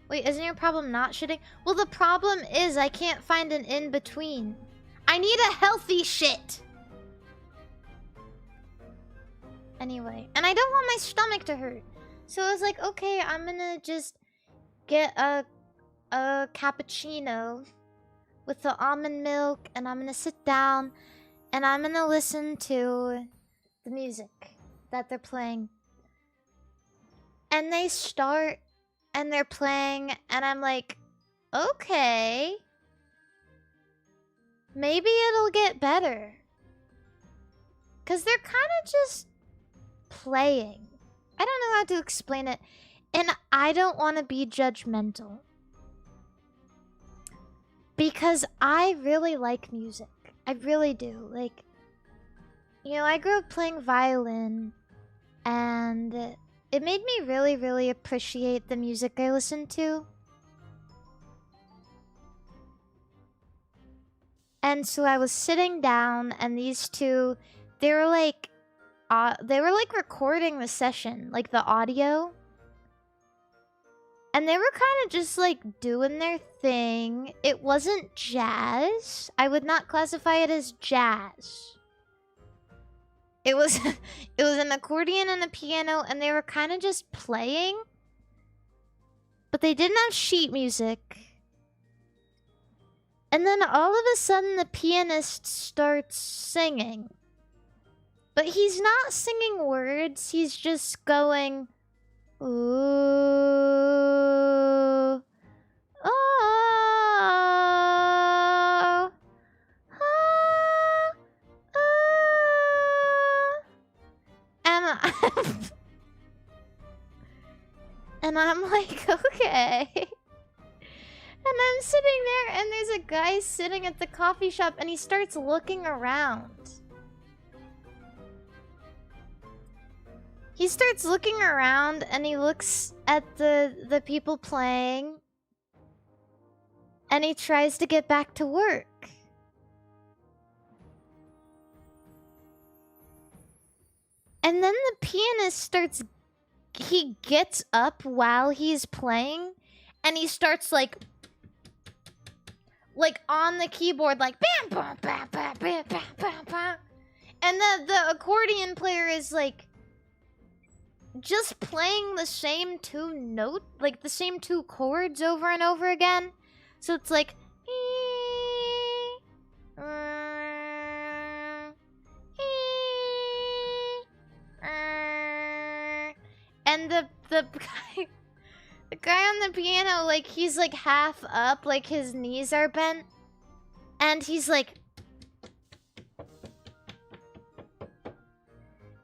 Wait, isn't your problem not shitting? Well, the problem is I can't find an in-between. I need a healthy shit! Anyway, and I don't want my stomach to hurt. So I was like, okay, I'm gonna just get a cappuccino with the almond milk, and I'm gonna sit down, and I'm gonna listen to the music that they're playing. And they start, and they're playing, and I'm like, okay. Maybe it'll get better. 'Cause they're kind of just playing. I don't know how to explain it. And I don't want to be judgmental. Because I really like music. I really do. Like, you know, I grew up playing violin. And it made me really, really appreciate the music I listened to. And so I was sitting down, and these two, they were like recording the session, like the audio. And they were kind of just like doing their thing. It wasn't jazz. I would not classify it as jazz. It was it was an accordion and a piano, and they were kind of just playing. But they didn't have sheet music. And then all of a sudden the pianist starts singing. But he's not singing words, he's just going, ooh, oh, and and I'm like, okay. And I'm sitting there, and there's a guy sitting at the coffee shop, and he starts looking around. He starts looking around, and he looks at the people playing. And he tries to get back to work. And then the pianist starts... He gets up while he's playing, and he starts like on the keyboard, like bam, bam, bam, bam, bam, bam, bam, bam. And the accordion player is like just playing the same two notes, like the same two chords over and over again. So it's like and the guy on the piano, like, he's like half up, like his knees are bent, and he's like,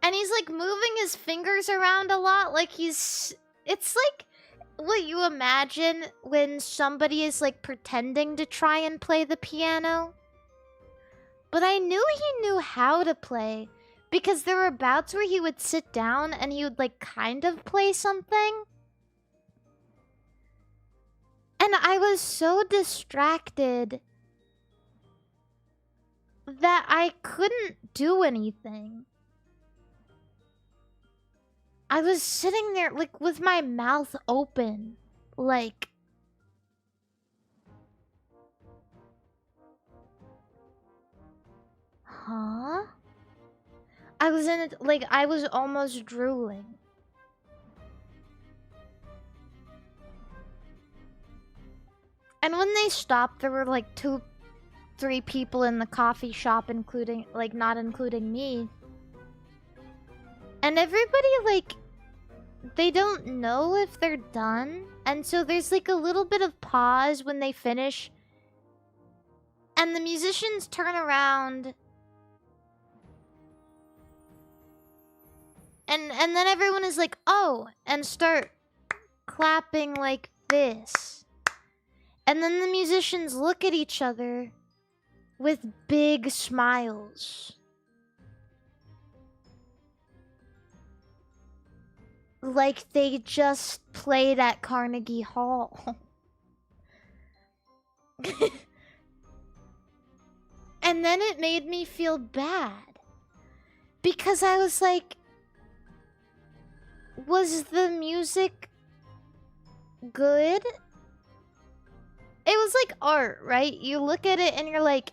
and he's like moving his fingers around a lot, like it's like what you imagine when somebody is like pretending to try and play the piano. But I knew he knew how to play, because there were bouts where he would sit down and he would like kind of play something. And I was so distracted that I couldn't do anything. I was sitting there like with my mouth open, like... Huh? I was in it, like, I was almost drooling. And when they stopped, there were like 2-3 people in the coffee shop, including, like, not including me. And everybody, like, they don't know if they're done. And so there's like a little bit of pause when they finish. And the musicians turn around. And then everyone is like, oh, and start clapping like this. And then the musicians look at each other with big smiles. Like they just played at Carnegie Hall. And then it made me feel bad. Because I was like, was the music good? It was like art, right? You look at it and you're like,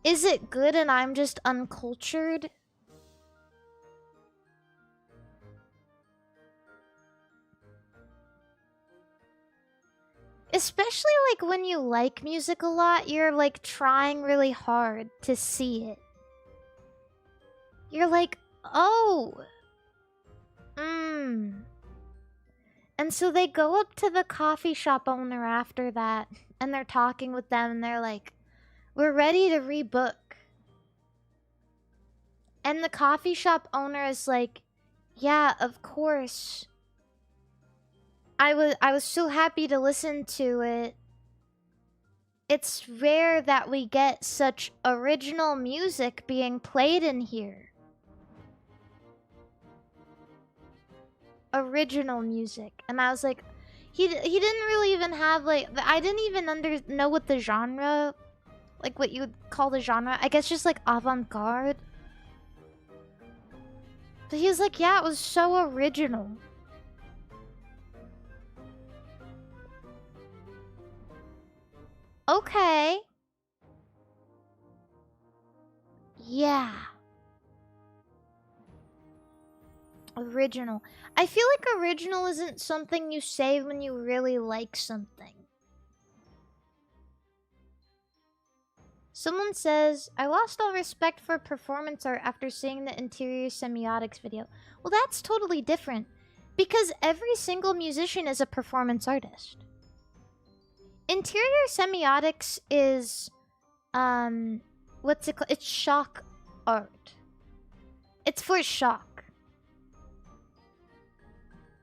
is it good and I'm just uncultured? Especially like when you like music a lot, you're like trying really hard to see it. You're like, oh. And so they go up to the coffee shop owner after that, and they're talking with them, and they're like, we're ready to rebook. And the coffee shop owner is like, yeah, of course. I was so happy to listen to it. It's rare that we get such original music being played in here. Original music. And I was like, he didn't really even have like, I didn't even know what the genre, like what you would call the genre. I guess just like avant-garde. But he was like, yeah, it was so original. Okay. Yeah. Original. I feel like original isn't something you say when you really like something. Someone says, I lost all respect for performance art after seeing the interior semiotics video. Well, that's totally different. Because every single musician is a performance artist. Interior semiotics is, what's it called? It's shock art. It's for shock.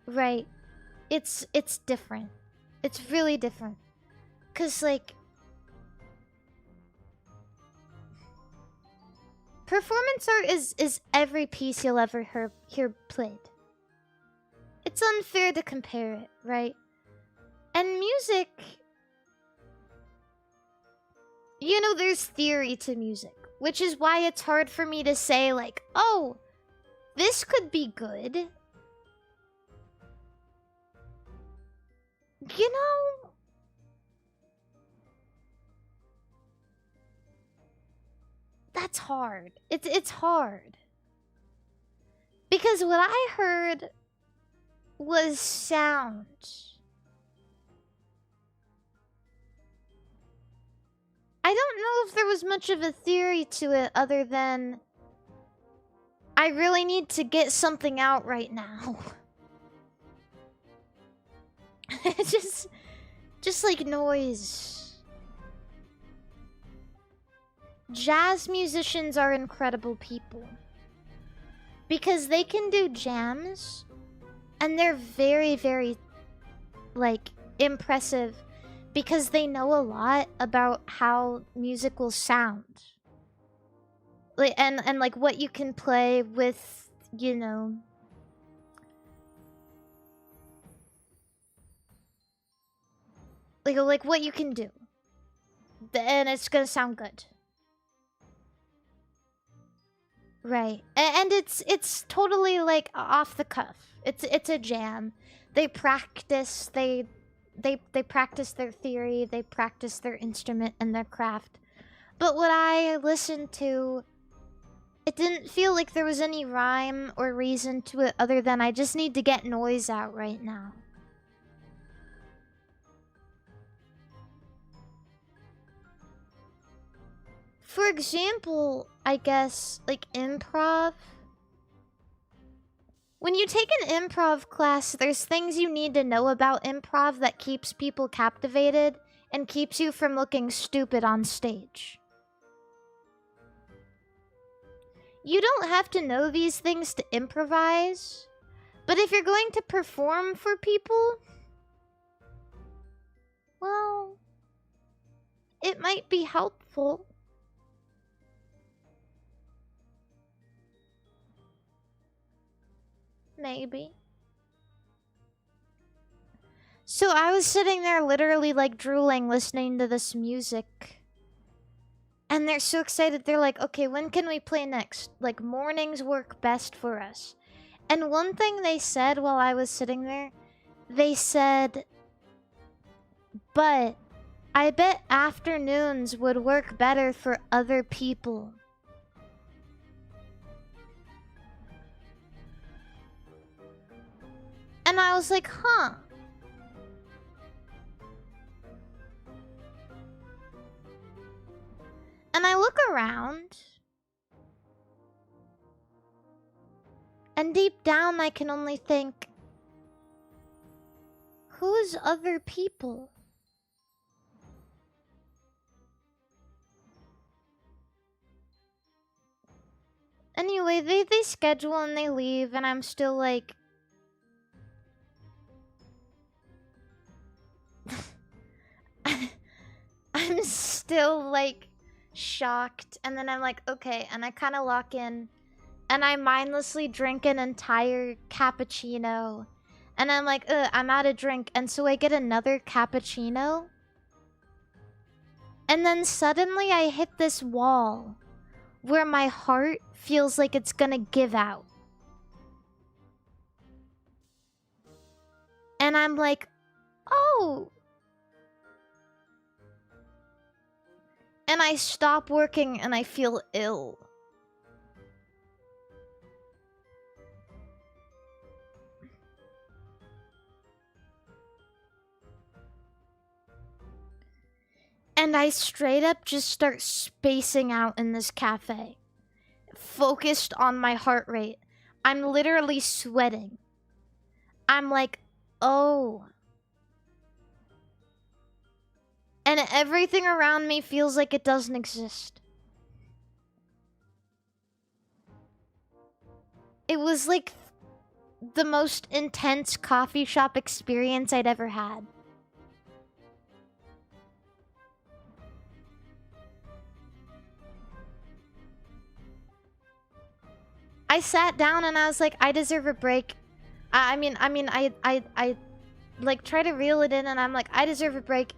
Right. It's different. It's really different. 'Cause, like, performance art is every piece you'll ever hear played. It's unfair to compare it, right? And music, you know, there's theory to music, which is why it's hard for me to say, like, oh, this could be good. You know, that's hard. It's hard. Because what I heard was sound. I don't know if there was much of a theory to it other than I really need to get something out right now. just like noise. Jazz musicians are incredible people. Because they can do jams and they're very, very, like, impressive because they know a lot about how music will sound. Like, and like what you can play with, you know, like what you can do. And it's gonna sound good. Right. And it's totally like off the cuff. It's a jam. They practice, they practice their theory, they practice their instrument and their craft. But what I listened to, it didn't feel like there was any rhyme or reason to it other than I just need to get noise out right now. For example, I guess, like improv. When you take an improv class, there's things you need to know about improv that keeps people captivated and keeps you from looking stupid on stage. You don't have to know these things to improvise, but if you're going to perform for people, well, it might be helpful. Maybe. So I was sitting there literally like drooling, listening to this music. And they're so excited. They're like, okay, when can we play next? Like, mornings work best for us. And one thing they said while I was sitting there, they said, but I bet afternoons would work better for other people. And I was like, huh. And I look around, and deep down I can only think, who's other people? Anyway, they schedule and they leave, and I'm still like... I'm still like shocked, and then I'm like, okay, and I kind of lock in, and I mindlessly drink an entire cappuccino, and I'm like, I'm out of drink, and so I get another cappuccino, and then suddenly I hit this wall where my heart feels like it's gonna give out. And I'm like, oh. And I stop working and I feel ill. And I straight up just start spacing out in this cafe, focused on my heart rate. I'm literally sweating. I'm like, oh. And everything around me feels like it doesn't exist. It was like the most intense coffee shop experience I'd ever had. I sat down and I was like, I deserve a break. I mean, I like try to reel it in and I'm like, I deserve a break.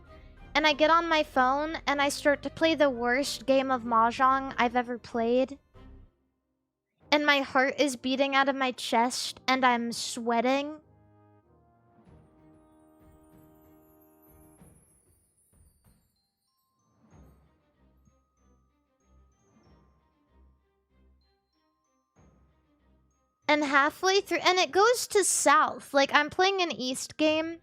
And I get on my phone and I start to play the worst game of Mahjong I've ever played. And my heart is beating out of my chest and I'm sweating. And halfway through, and it goes to south. Like, I'm playing an east game.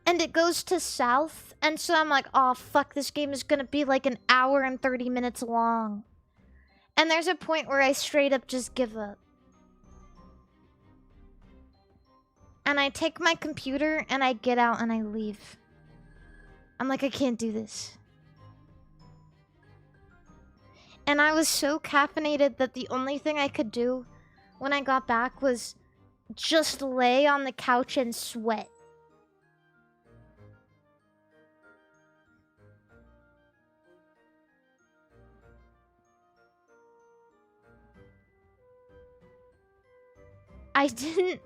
And it goes to south. And so I'm like, oh, fuck, this game is gonna be like an hour and 30 minutes long. And there's a point where I straight up just give up. And I take my computer and I get out and I leave. I'm like, I can't do this. And I was so caffeinated that the only thing I could do when I got back was just lay on the couch and sweat. I didn't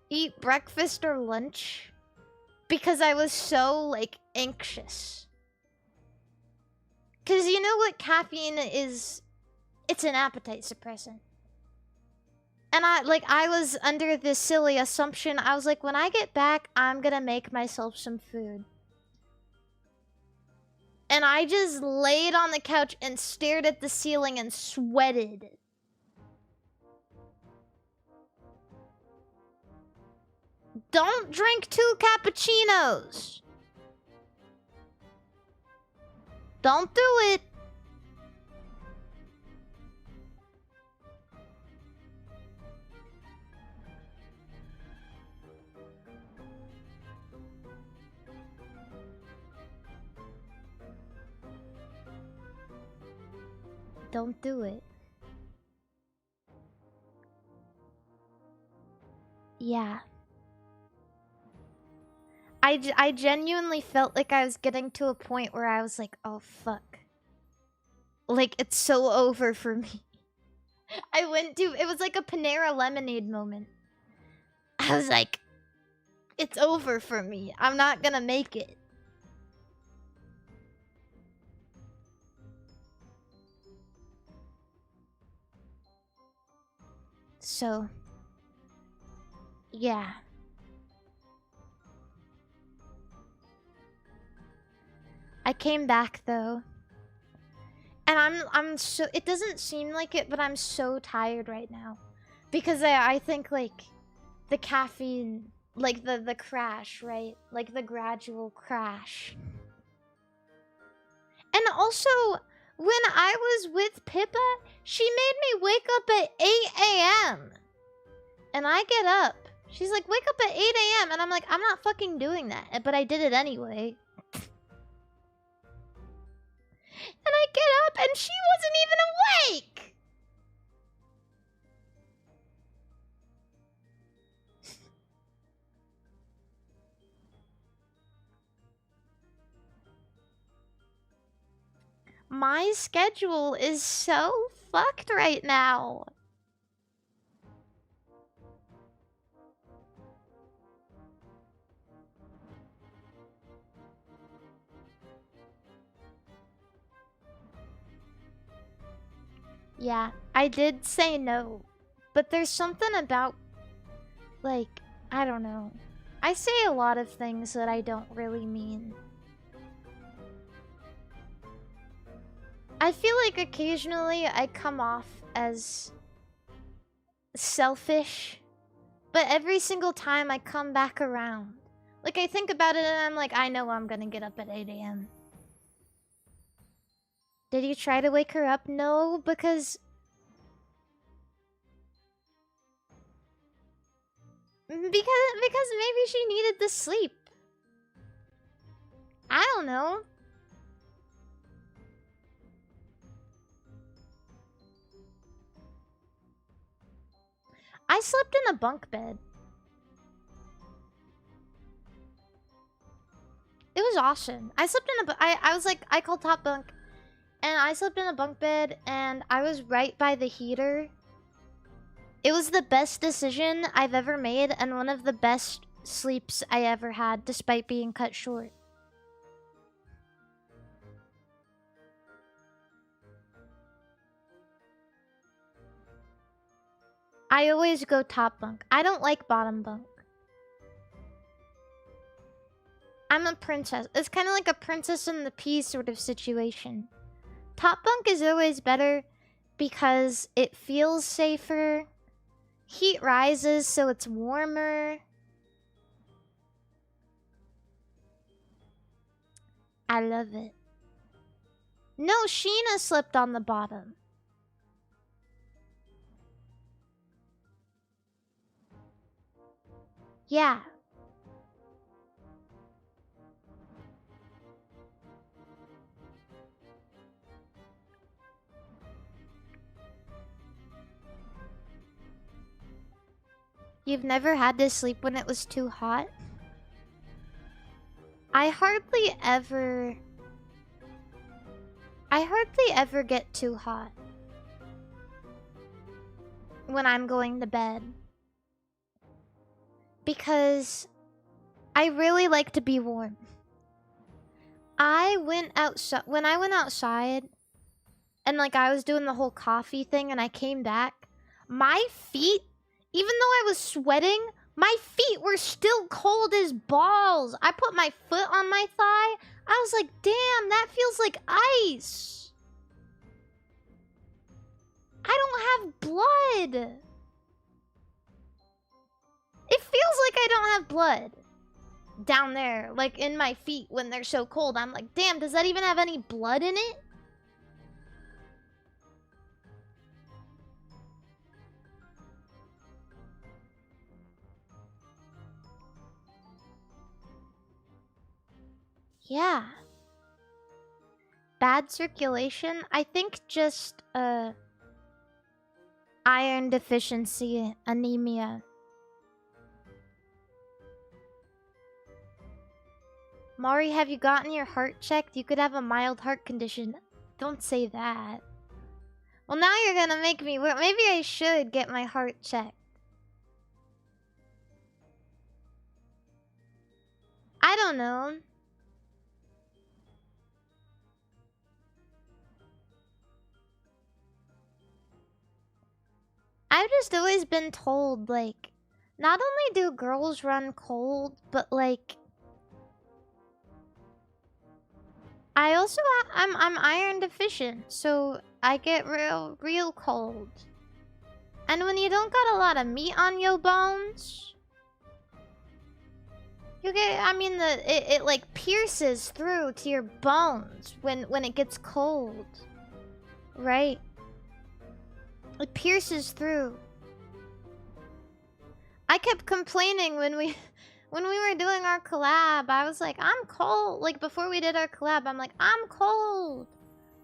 eat breakfast or lunch because I was so, like, anxious. Because you know what caffeine is? It's an appetite suppressant. And I was under this silly assumption. I was like, when I get back, I'm gonna make myself some food. And I just laid on the couch and stared at the ceiling and sweated. Don't drink 2 cappuccinos. Don't do it. don't do it. Yeah. I genuinely felt like I was getting to a point where I was like, oh fuck. Like, it's so over for me. It was like a Panera Lemonade moment. I was like, it's over for me. I'm not gonna make it. So, yeah. I came back though. And I'm so, it doesn't seem like it, but I'm so tired right now. Because I think like the caffeine, like the crash, right? Like the gradual crash. And also, when I was with Pippa, she made me wake up at 8 a.m. And I get up. She's like, wake up at 8 a.m. And I'm like, I'm not fucking doing that. But I did it anyway. And I get up and she wasn't even awake! My schedule is so fucked right now. Yeah, I did say no. But there's something about, like, I don't know. I say a lot of things that I don't really mean. I feel like occasionally I come off as selfish, but every single time I come back around. Like, I think about it and I'm like, I know I'm gonna get up at 8 a.m. Did you try to wake her up? No, because maybe she needed the sleep. I don't know. I slept in a bunk bed. It was awesome. I slept in a I was like, I called top bunk, and I slept in a bunk bed, and I was right by the heater. It was the best decision I've ever made, and one of the best sleeps I ever had, despite being cut short. I always go top bunk. I don't like bottom bunk. I'm a princess. It's kind of like a princess and the pea sort of situation. Top bunk is always better because it feels safer. Heat rises, so it's warmer. I love it. No, Sheena slept on the bottom. Yeah. You've never had to sleep when it was too hot? I hardly ever get too hot when I'm going to bed. Because I really like to be warm. When I went outside and like I was doing the whole coffee thing and I came back, my feet, even though I was sweating, my feet were still cold as balls. I put my foot on my thigh. I was like, damn, that feels like ice. I don't have blood. It feels like I don't have blood down there, like in my feet when they're so cold. I'm like, damn, does that even have any blood in it? Yeah. Bad circulation? I think just, iron deficiency, anemia. Mari, have you gotten your heart checked? You could have a mild heart condition. Don't say that. Well, now you're gonna make me work. Maybe I should get my heart checked. I don't know. I've just always been told, like, not only do girls run cold, but like, I also I'm iron deficient, so I get real cold. And when you don't got a lot of meat on your bones, you get, I mean, it like pierces through to your bones when it gets cold, right? It pierces through. I kept complaining when we were doing our collab. I was like, I'm cold. Like, before we did our collab, I'm like, I'm cold.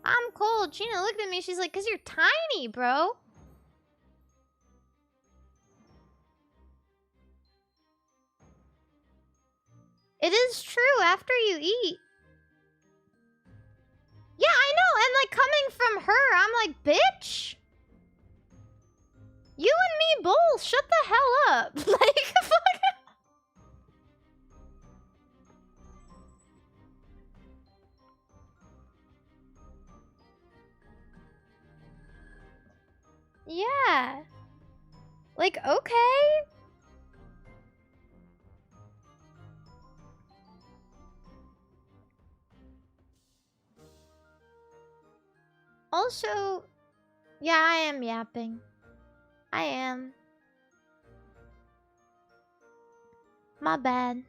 I'm cold. Gina looked at me. She's like, 'cause you're tiny, bro. It is true after you eat. Yeah, I know. And like, coming from her, I'm like, bitch. You and me both. Shut the hell up. Like, fuck. Yeah. Like, okay. Also, yeah, I am yapping. I am. My bad.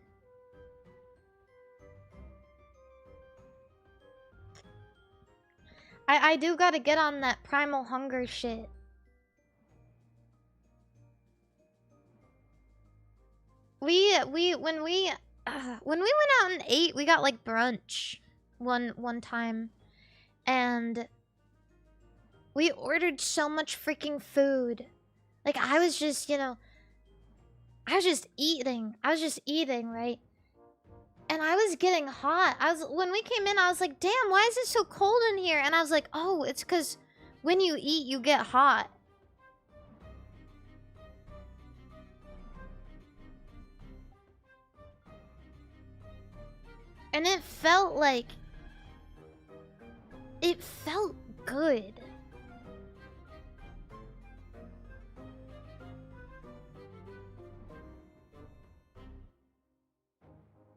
I do gotta get on that primal hunger shit. When we went out and ate, we got like brunch one time, and we ordered so much freaking food. Like, I was just, you know, I was just eating, right? And I was getting hot. When we came in, I was like, damn, why is it so cold in here? And I was like, oh, it's because when you eat, you get hot. And it felt like... It felt good.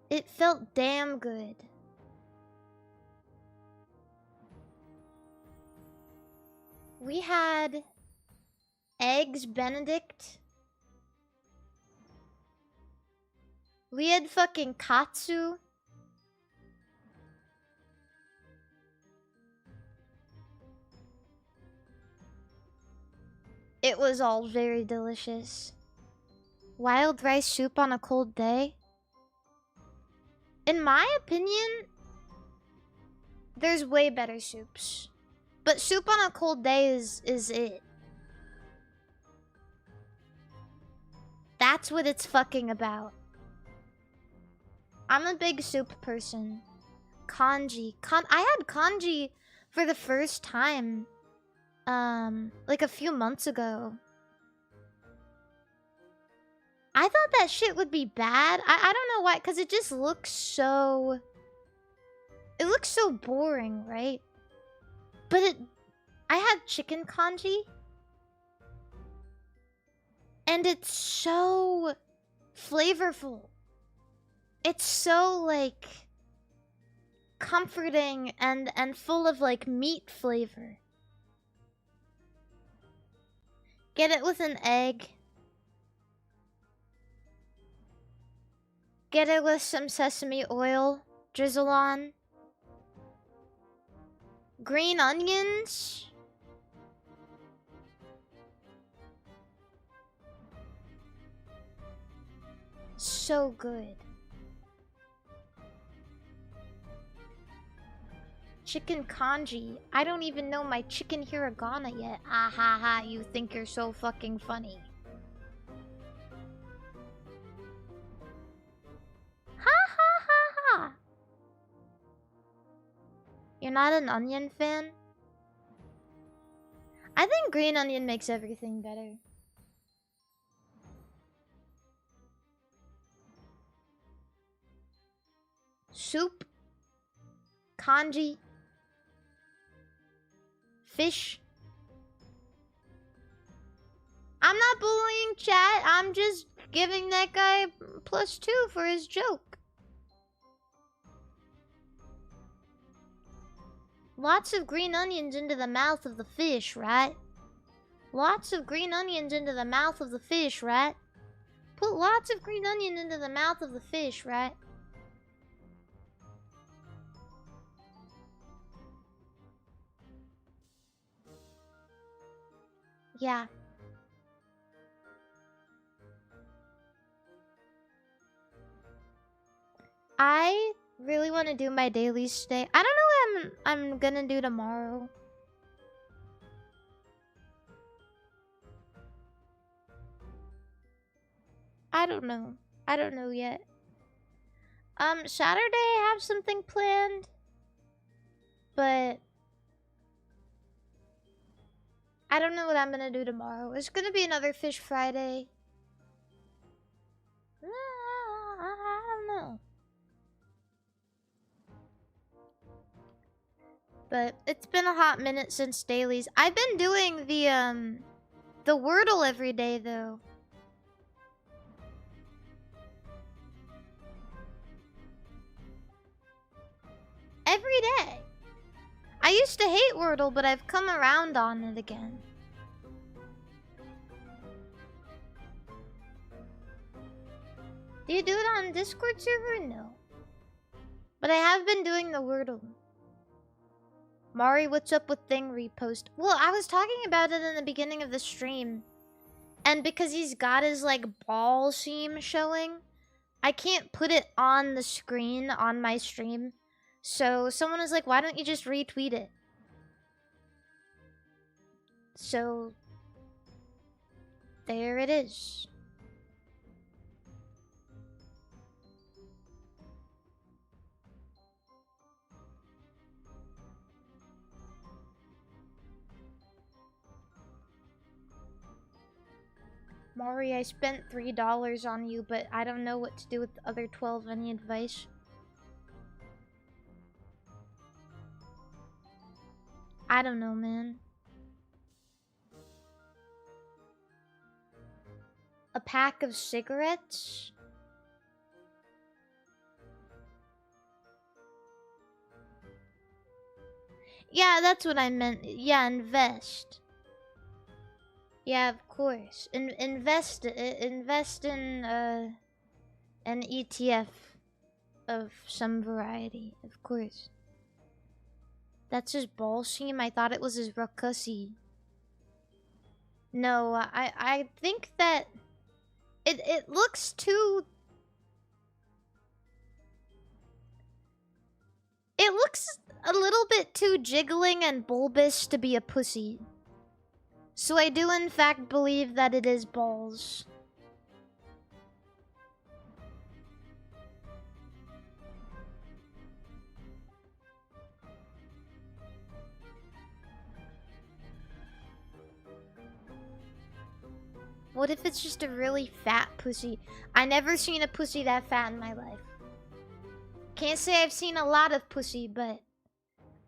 It felt damn good. We had eggs Benedict. We had fucking katsu. It was all very delicious. Wild rice soup on a cold day? In my opinion, there's way better soups. But soup on a cold day is it. That's what it's fucking about. I'm a big soup person. Kanji. I had kanji for the first time, like a few months ago. I thought that shit would be bad. I don't know why, because it just looks so... It looks so boring, right? But I had chicken kanji. And it's so flavorful. It's so, like, comforting and full of, like, meat flavor. Get it with an egg. Get it with some sesame oil. Drizzle on. Green onions. So good. chicken kanji. I don't even know my chicken hiragana yet. Ah ha ha, you think you're so fucking funny. Ha ha ha ha. You're not an onion fan? I think green onion makes everything better. Soup. Kanji. Fish. I'm not bullying chat. I'm just giving that guy +2 for his joke. Lots of green onions into the mouth of the fish, right? Lots of green onions into the mouth of the fish, right? Put lots of green onion into the mouth of the fish, right? Yeah. I really want to do my dailies today. I don't know what I'm gonna do tomorrow. I don't know. I don't know yet. Saturday I have something planned. But I don't know what I'm gonna do tomorrow. It's gonna be another Fish Friday. I don't know. But it's been a hot minute since dailies. I've been doing the Wordle every day though. Every day. I used to hate Wordle, but I've come around on it again. Do you do it on Discord server? No. But I have been doing the Wordle. Mari, what's up with thing repost? Well, I was talking about it in the beginning of the stream. And because he's got his, like, ball seam showing, I can't put it on the screen on my stream. So someone was like, why don't you just retweet it? So there it is. Mari, I spent $3 on you, but I don't know what to do with the other 12. Any advice? I don't know, man. A pack of cigarettes? Yeah, that's what I meant. Yeah, invest. Yeah, of course. Invest in an ETF of some variety, of course. That's his ball seam? I thought it was his rakusi. No, I think that it looks too... It looks a little bit too jiggling and bulbous to be a pussy. So I do in fact believe that it is balls. What if it's just a really fat pussy? I never seen a pussy that fat in my life. Can't say I've seen a lot of pussy, but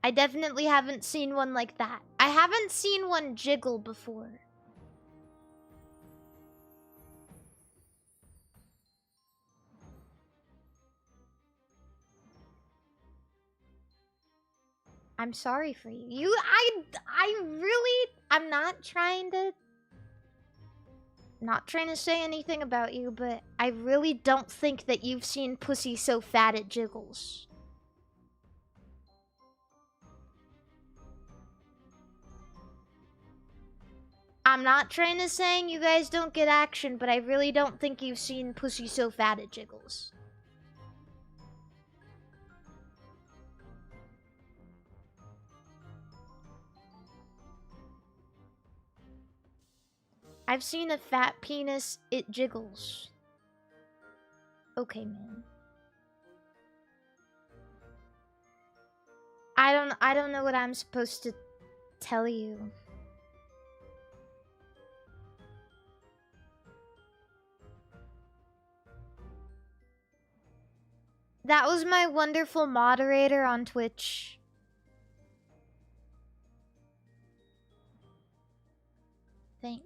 I definitely haven't seen one like that. I haven't seen one jiggle before. I'm sorry for you. I'm not trying to say anything about you, but I really don't think that you've seen pussy so fat it jiggles. I'm not trying to say you guys don't get action, but I really don't think you've seen pussy so fat it jiggles. I've seen a fat penis, it jiggles. Okay, man. I don't know what I'm supposed to tell you. That was my wonderful moderator on Twitch. Thanks.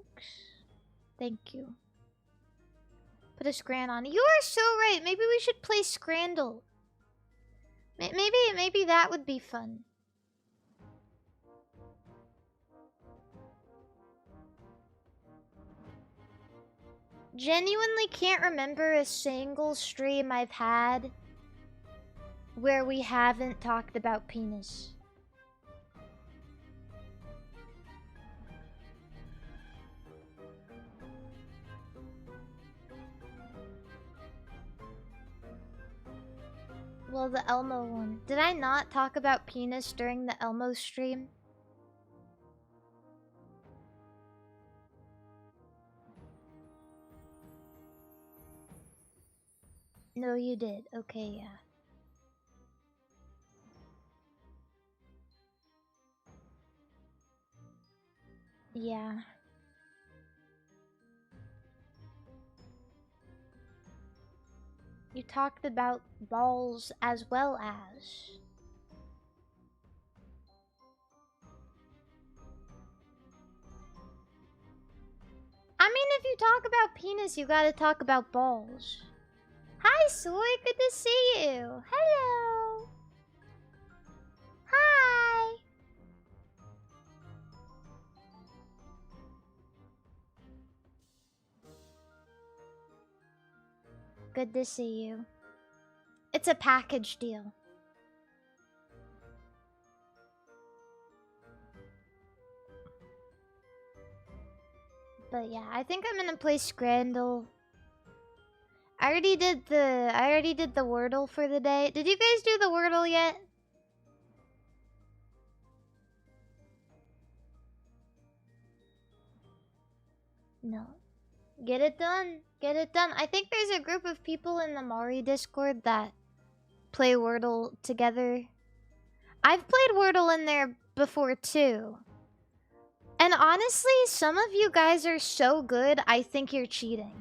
Thank you. Put a scran on. You are so right. Maybe we should play Scrandle. Maybe that would be fun. Genuinely can't remember a single stream I've had where we haven't talked about penis. Well, the Elmo one. Did I not talk about penis during the Elmo stream? No, you did. Okay, yeah. Yeah. You talked about balls as well as... I mean, if you talk about penis, you gotta talk about balls. Hi, Soy. Good to see you. Hello. Hi. Good to see you. It's a package deal. But yeah, I think I'm gonna play Scrandle. I already did the Wordle for the day. Did you guys do the Wordle yet? No. Get it done. Get it done. I think there's a group of people in the Mari Discord that play Wordle together. I've played Wordle in there before too. And honestly, some of you guys are so good, I think you're cheating.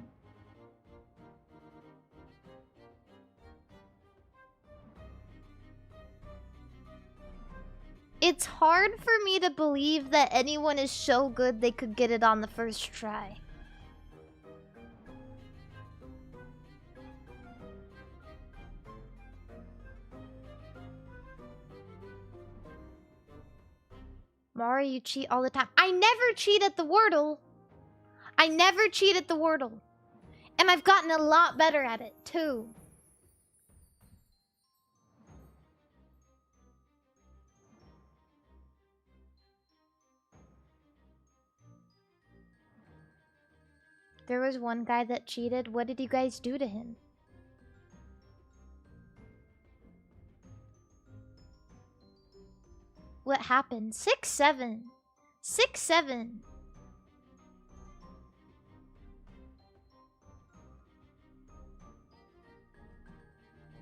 It's hard for me to believe that anyone is so good they could get it on the first try. Mari, you cheat all the time. I never cheat at the Wordle. I never cheat at the Wordle. And I've gotten a lot better at it, too. There was one guy that cheated. What did you guys do to him? What happened? 6-7. 6-7.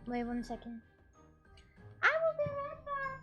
Wait 1 second. I will be right back.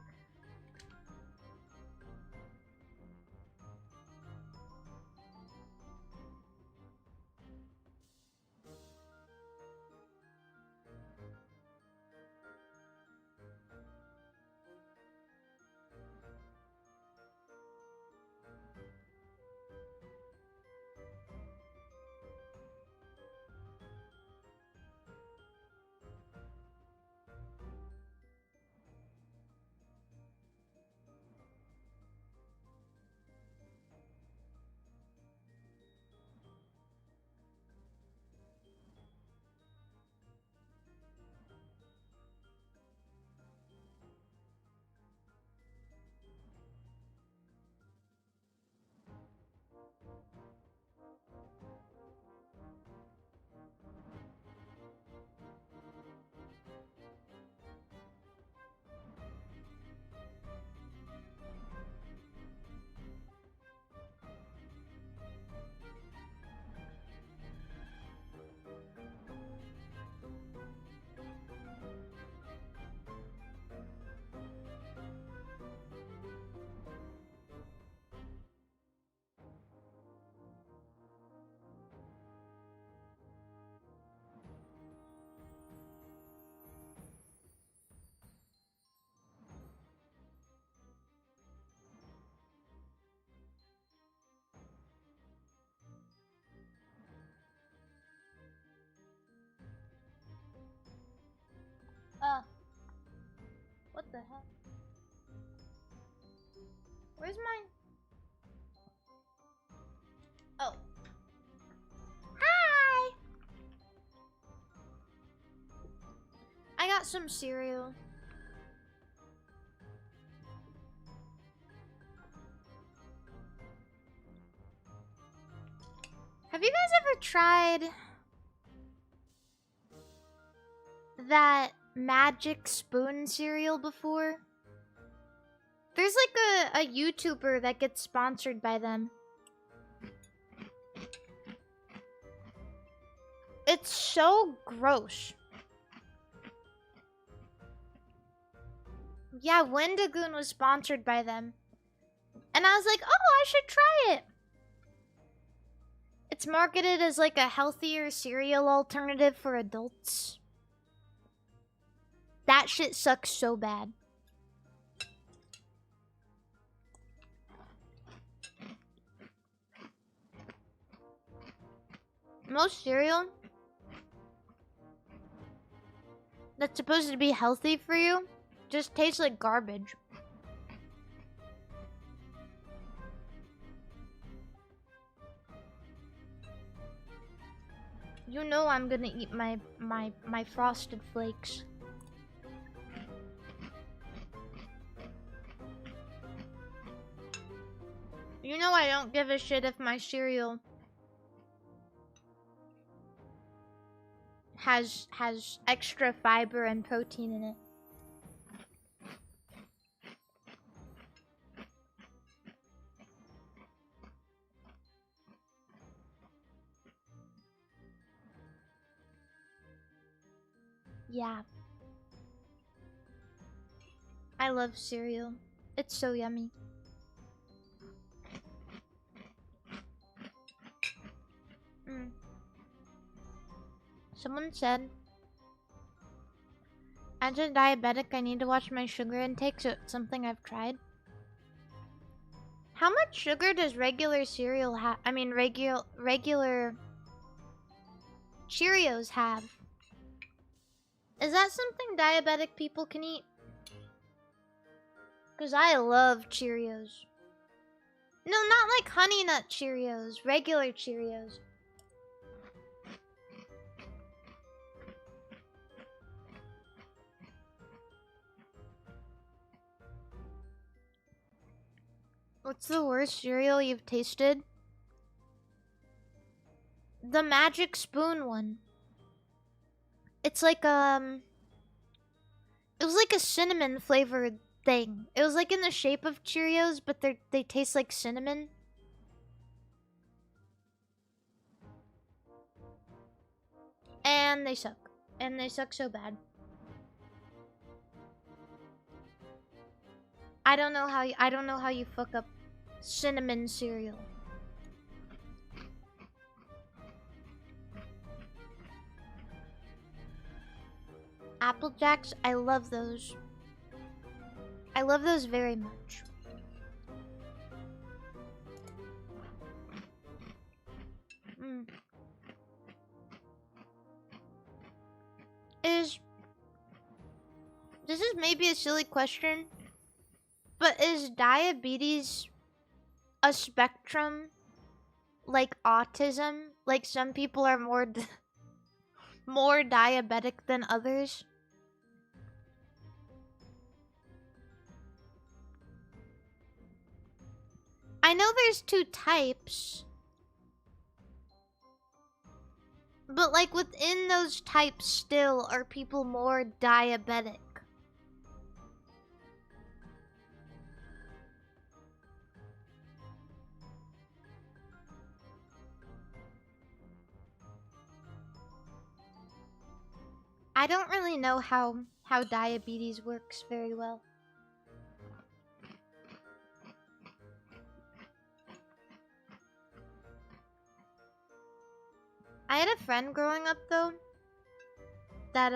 Where's my... Oh. Hi! I got some cereal. Have you guys ever tried that magic spoon cereal before? There's like a YouTuber that gets sponsored by them. It's so gross. Yeah, Wendigoon was sponsored by them. And I was like, oh, I should try it. It's marketed as like a healthier cereal alternative for adults. That shit sucks so bad. Most cereal that's supposed to be healthy for you just tastes like garbage. You know I'm gonna eat my Frosted Flakes. You know I don't give a shit if my cereal has extra fiber and protein in it. Yeah. I love cereal. It's so yummy. Someone said, as a diabetic, I need to watch my sugar intake, so it's something I've tried. How much sugar does regular cereal have? I mean, regular Cheerios have? Is that something diabetic people can eat? Because I love Cheerios. No, not like Honey Nut Cheerios. Regular Cheerios. What's the worst cereal you've tasted? The Magic Spoon one. It's like, it was like a cinnamon flavored thing. It was like in the shape of Cheerios, but they taste like cinnamon. And they suck. And they suck so bad. I don't know how you fuck up cinnamon cereal. Apple Jacks, I love those. I love those very much. This is maybe a silly question, but is diabetes a spectrum like autism? Like some people are more diabetic than others? I know there's two types. But like within those types still are people more diabetic? I don't really know how diabetes works very well. I had a friend growing up though that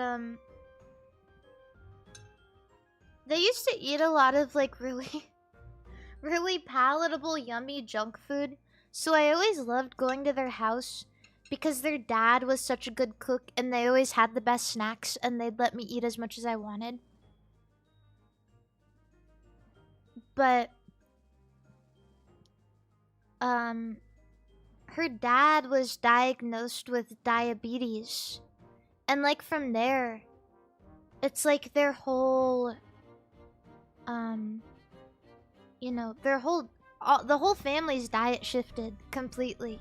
they used to eat a lot of like really palatable yummy junk food. So I always loved going to their house because their dad was such a good cook and they always had the best snacks and they'd let me eat as much as I wanted. But her dad was diagnosed with diabetes. And like from there, it's like their whole, you know, the whole family's diet shifted completely.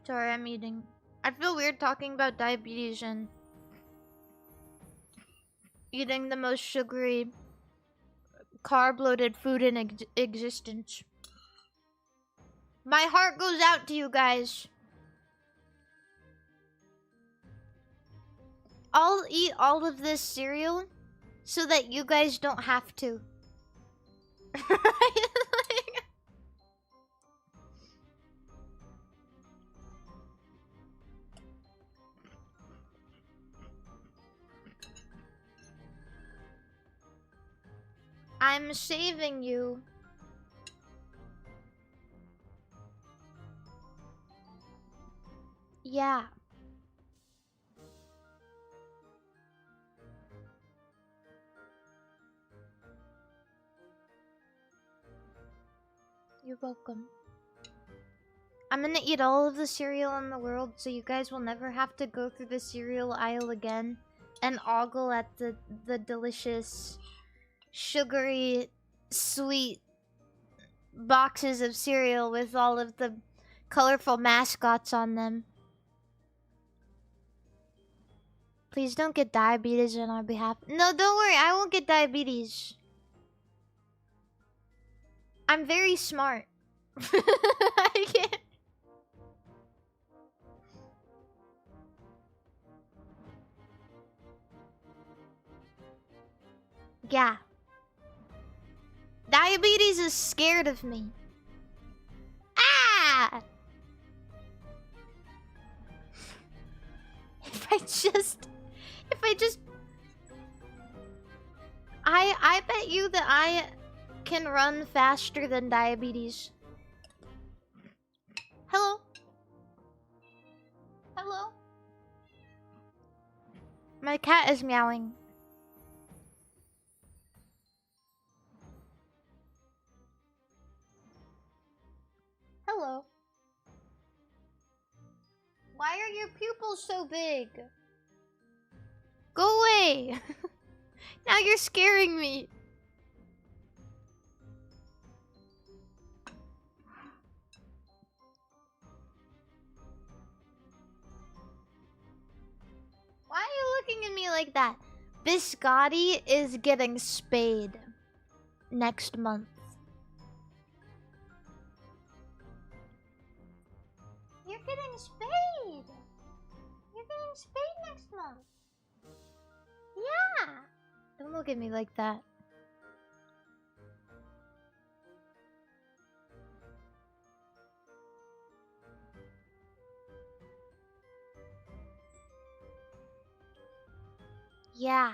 Sorry, I'm eating. I feel weird talking about diabetes and eating the most sugary, carb-loaded food in existence. My heart goes out to you guys. I'll eat all of this cereal so that you guys don't have to. I'm saving you. Yeah. You're welcome. I'm gonna eat all of the cereal in the world so you guys will never have to go through the cereal aisle again and ogle at the delicious, sugary, sweet boxes of cereal with all of the colorful mascots on them. Please don't get diabetes on our behalf. No, don't worry, I won't get diabetes. I'm very smart. I can't. Yeah. Diabetes is scared of me. Ah! If I just... I bet you that I can run faster than diabetes. Hello? Hello? My cat is meowing. Hello. Why are your pupils so big? Go away! Now you're scaring me. Why are you looking at me like that? Biscotti is getting spayed next month. You're getting spayed! You're getting spayed next month. Yeah! Don't look at me like that. Yeah.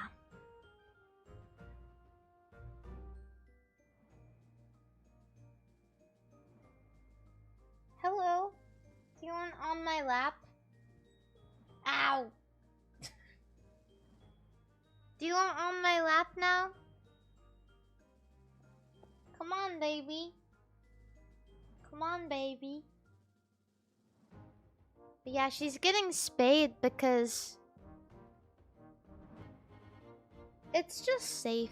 Hello? Do you want on my lap? Ow! Do you want on my lap now? Come on, baby. Come on, baby. But yeah, she's getting spayed because it's just safe.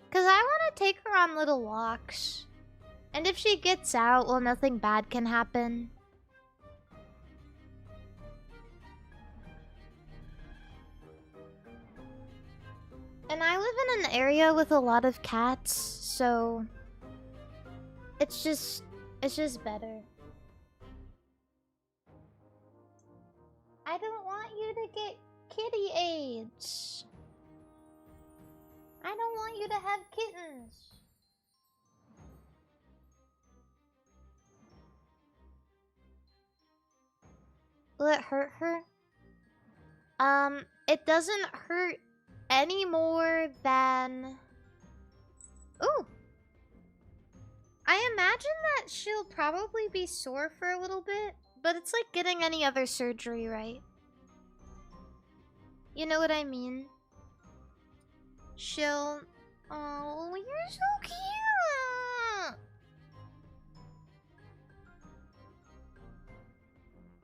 Because I want to take her on little walks. And if she gets out, well, nothing bad can happen. And I live in an area with a lot of cats, so it's just better. I don't want you to get kitty AIDS. I don't want you to have kittens. Will it hurt her? It doesn't hurt any more than Ooh! I imagine that she'll probably be sore for a little bit, but it's like getting any other surgery, right? You know what I mean? She'll... Oh, you're so cute!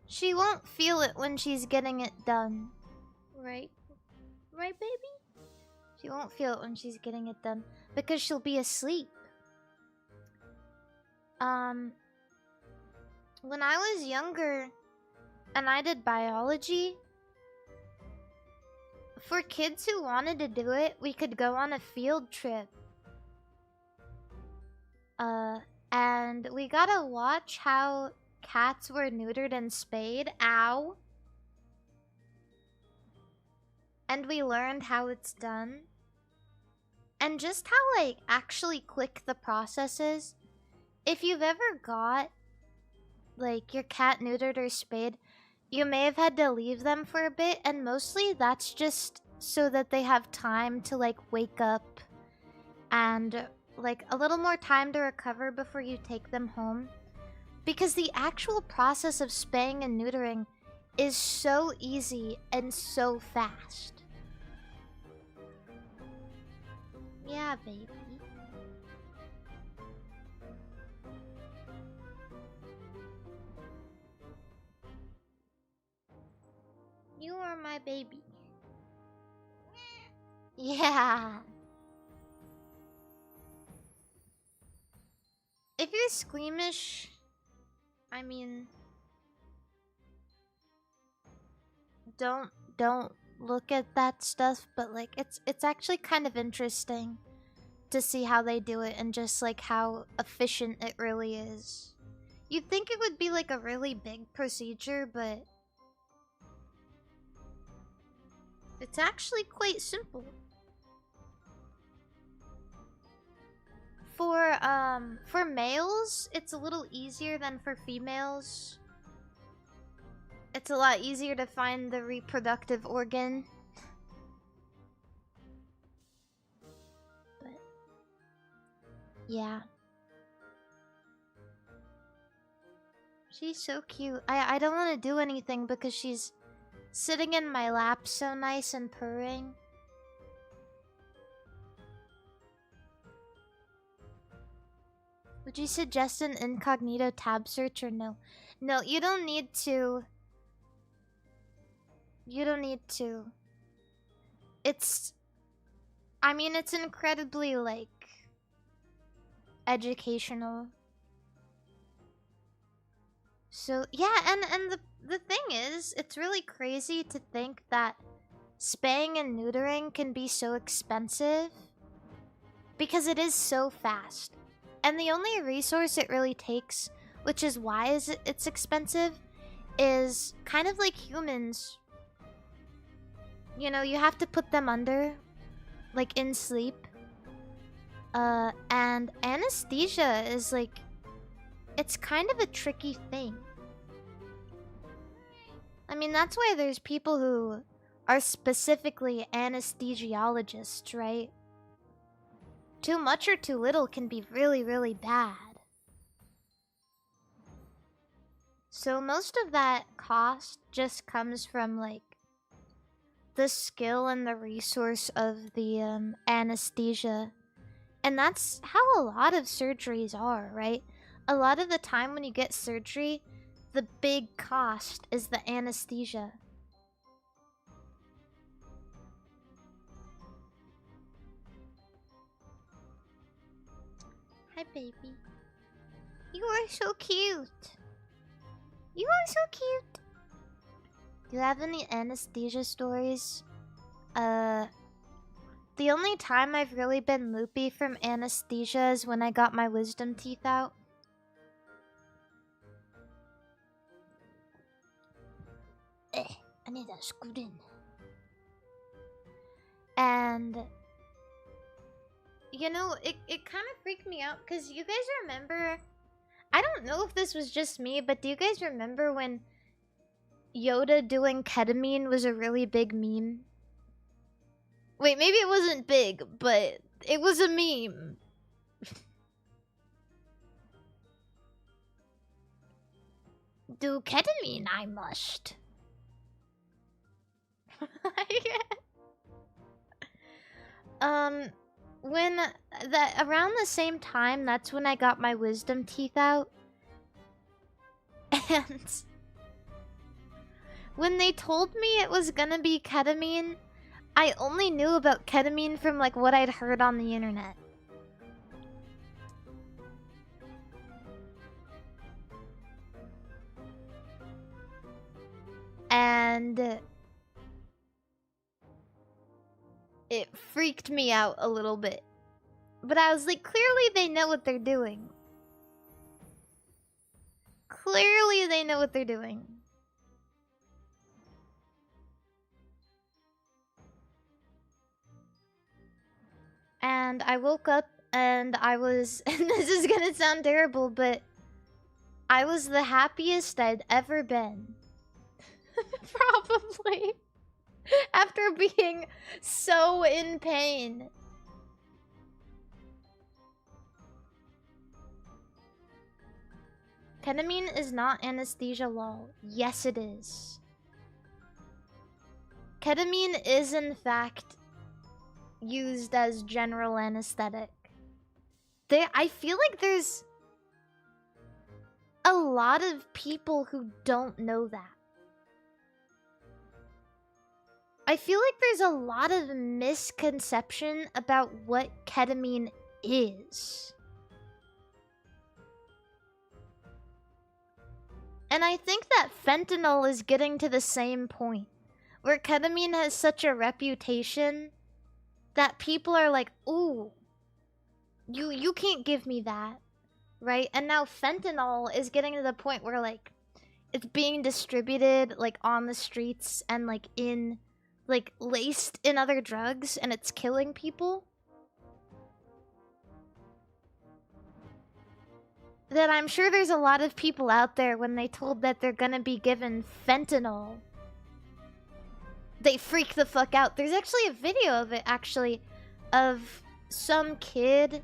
She won't feel it when she's getting it done. Right? Right, baby? She won't feel it when she's getting it done. Because she'll be asleep. When I was younger, and I did biology, for kids who wanted to do it, we could go on a field trip. And we gotta watch how cats were neutered and spayed. Ow. And we learned how it's done. And just how, like, actually quick the process is. If you've ever got, like, your cat neutered or spayed, you may have had to leave them for a bit, and mostly that's just so that they have time to, like, wake up and, like, a little more time to recover before you take them home. Because the actual process of spaying and neutering is so easy and so fast. Yeah, baby. You are my baby. Yeah. If you're squeamish, I mean, don't look at that stuff, but like it's actually kind of interesting to see how they do it and just like how efficient it really is. You'd think it would be like a really big procedure, but it's actually quite simple. For males, it's a little easier than for females. It's a lot easier to find the reproductive organ. But yeah. She's so cute. I don't want to do anything because she's sitting in my lap so nice and purring. Would you suggest an incognito tab search or no? No, you don't need to. You don't need to. I mean, it's incredibly, like, educational. So, yeah, and the thing is, it's really crazy to think that spaying and neutering can be so expensive. Because it is so fast. And the only resource it really takes, which is why it's expensive, is kind of like humans. You know, you have to put them under, like in sleep. And anesthesia is like, it's kind of a tricky thing. I mean, that's why there's people who are specifically anesthesiologists, right? Too much or too little can be really, really bad. So most of that cost just comes from, like, the skill and the resource of the anesthesia. And that's how a lot of surgeries are, right? A lot of the time when you get surgery, the big cost is the anesthesia. Hi, baby. You are so cute. You are so cute. Do you have any anesthesia stories? The only time I've really been loopy from anesthesia is when I got my wisdom teeth out. I need to scoot in. And you know, it kind of freaked me out because you guys remember, I don't know if this was just me, but do you guys remember when Yoda doing ketamine was a really big meme? Wait, maybe it wasn't big, but it was a meme. do ketamine, I must. When around the same time, that's when I got my wisdom teeth out. And when they told me it was gonna be ketamine, I only knew about ketamine from like what I'd heard on the internet. And it freaked me out a little bit. But I was like, clearly they know what they're doing. Clearly they know what they're doing. And I woke up and I was, and this is gonna sound terrible, but I was the happiest I'd ever been. Probably. After being so in pain. Ketamine is not anesthesia, lol. Yes, it is. Ketamine is, in fact, used as general anesthetic. I feel like there's a lot of people who don't know that. I feel like there's a lot of misconception about what ketamine is. And I think that fentanyl is getting to the same point, where ketamine has such a reputation that people are like, ooh, you can't give me that, right? And now fentanyl is getting to the point where like it's being distributed like on the streets and like in like laced in other drugs, and it's killing people. That I'm sure there's a lot of people out there when they told that they're gonna be given fentanyl, they freak the fuck out. There's actually a video of it, actually, of some kid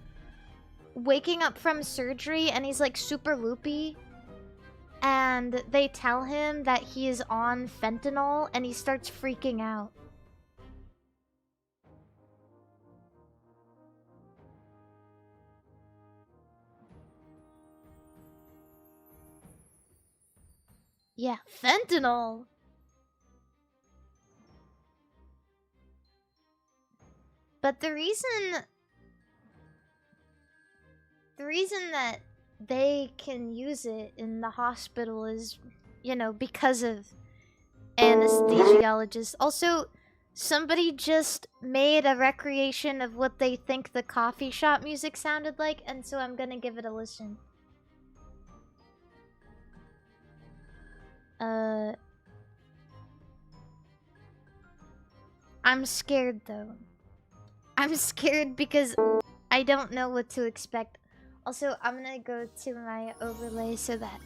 waking up from surgery and he's like super loopy. And they tell him that he is on fentanyl and he starts freaking out. Yeah, fentanyl. But the reason that they can use it in the hospital is, you know, because of anesthesiologists. Also, somebody just made a recreation of what they think the coffee shop music sounded like, and so I'm gonna give it a listen. I'm scared though. I'm scared because I don't know what to expect. Also, I'm gonna go to my overlay so that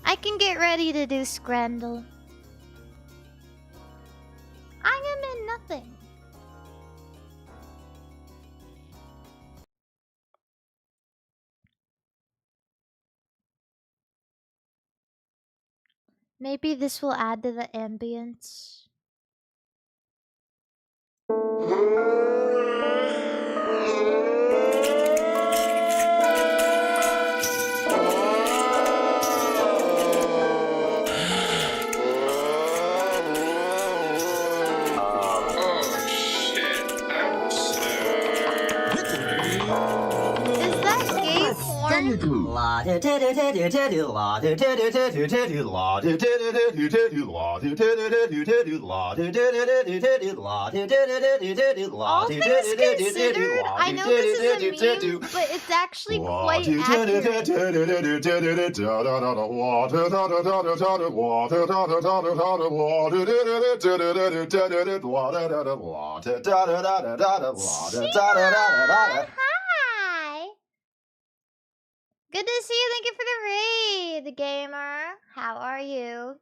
I can get ready to do Scrandle. I am in nothing. Maybe this will add to the ambience. All things considered, I know this is a meme, but it's actually quite accurate. Hi! Good to see you. Thank you for the raid, gamer. How are you?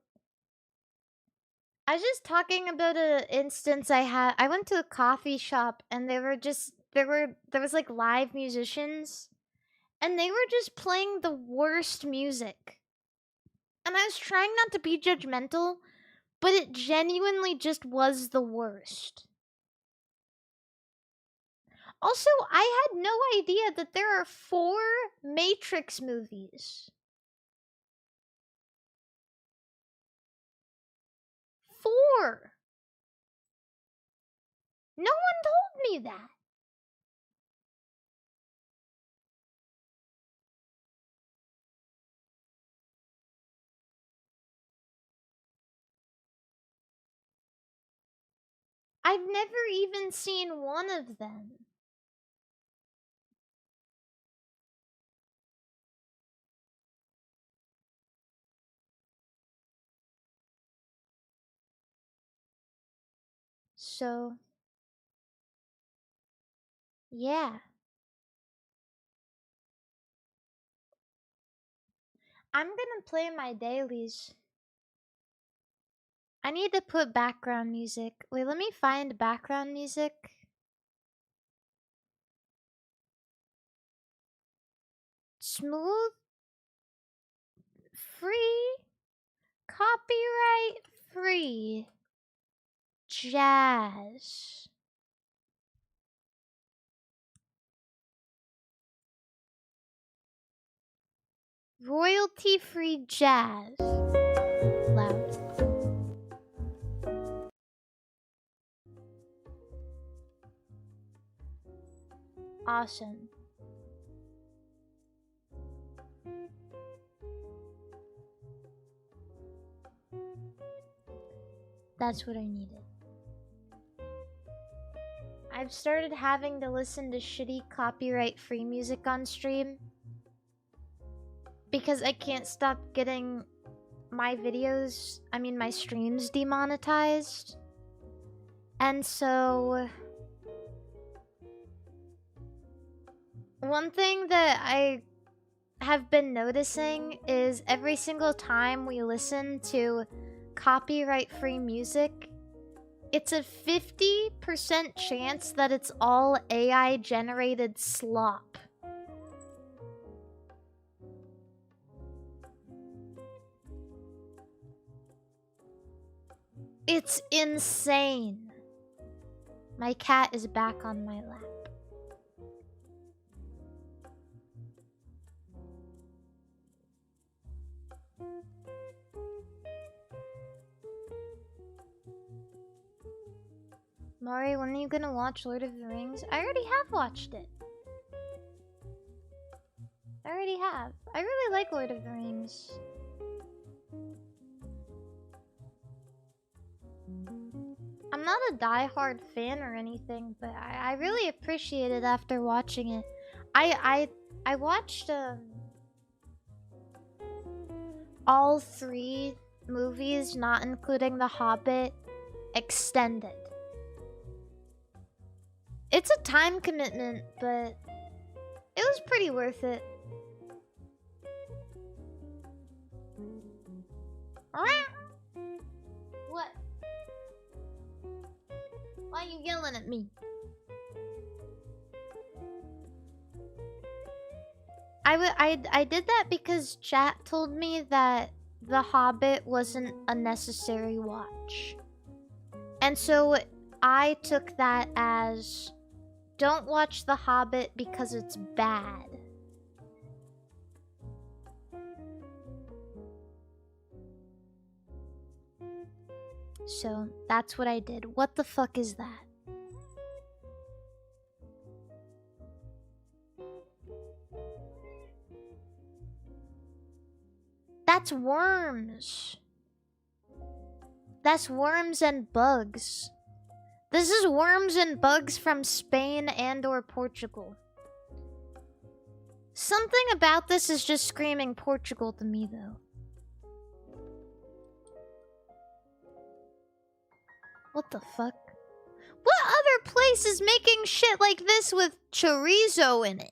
I was just talking about an instance I had. I went to a coffee shop and they were just there was like live musicians and they were just playing the worst music. And I was trying not to be judgmental, but it genuinely just was the worst. Also, I had no idea that there are 4 Matrix movies. 4! No one told me that. I've never even seen one of them. So, yeah. I'm gonna play my dailies. I need to put background music. Wait, let me find background music. Smooth, free, copyright free, jazz. Royalty free jazz. Loud. Awesome. That's what I needed. I've started having to listen to shitty copyright-free music on stream because I can't stop getting my videos, my streams demonetized. And so one thing that I have been noticing is every single time we listen to copyright-free music, it's a 50% chance that it's all AI-generated slop. It's insane. My cat is back on my lap. Mari, when are you gonna watch Lord of the Rings? I already have watched it. I already have. I really like Lord of the Rings. I'm not a die-hard fan or anything, but I really appreciate it after watching it. I watched all 3 movies, not including The Hobbit, extended. It's a time commitment, but it was pretty worth it. What? Why are you yelling at me? I did that because chat told me that The Hobbit wasn't a necessary watch. And so I took that as, don't watch The Hobbit because it's bad. So that's what I did. What the fuck is that? That's worms. That's worms and bugs. This is worms and bugs from Spain and or Portugal. Something about this is just screaming Portugal to me, though. What the fuck? What other place is making shit like this with chorizo in it?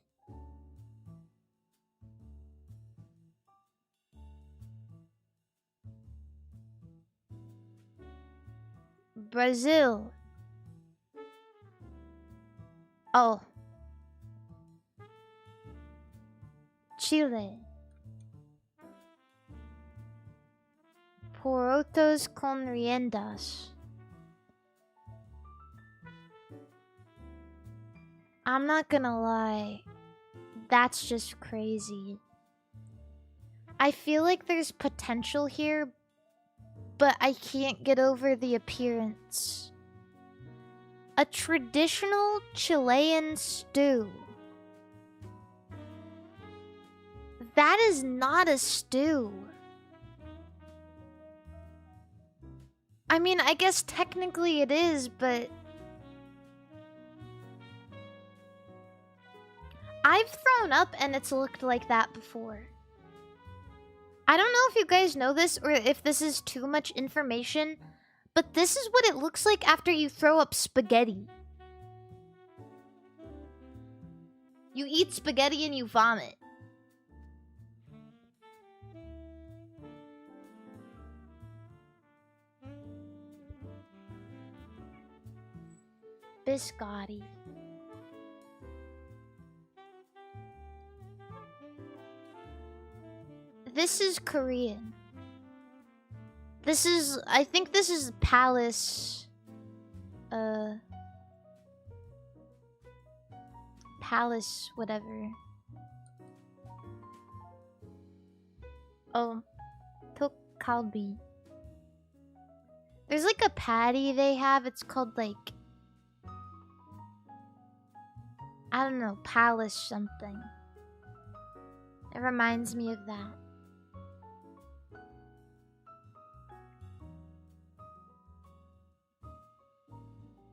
Brazil. Oh. Chile. Porotos con riendas. I'm not gonna lie. That's just crazy. I feel like there's potential here, but I can't get over the appearance. A traditional Chilean stew. That is not a stew. I mean, I guess technically it is, but I've thrown up and it's looked like that before. I don't know if you guys know this or if this is too much information, but this is what it looks like after you throw up spaghetti. You eat spaghetti and you vomit. Biscotti. This is Korean. This is, I think this is Palace. Palace, whatever. Oh, Tokkalbi. There's like a patty they have. It's called like, I don't know, Palace something. It reminds me of that.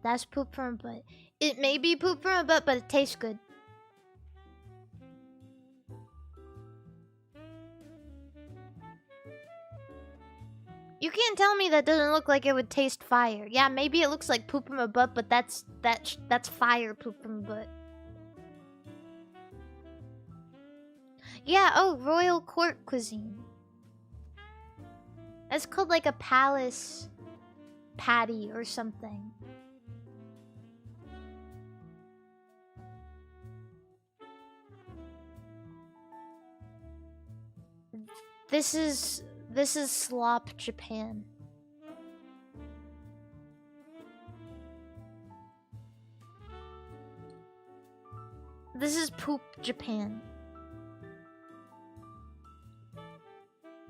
That's poop from a butt. It may be poop from a butt, but it tastes good. You can't tell me that doesn't look like it would taste fire. Yeah, maybe it looks like poop from a butt, but that's fire poop from a butt. Yeah, oh, royal court cuisine. It's called like a palace patty or something. This is slop Japan. This is poop Japan.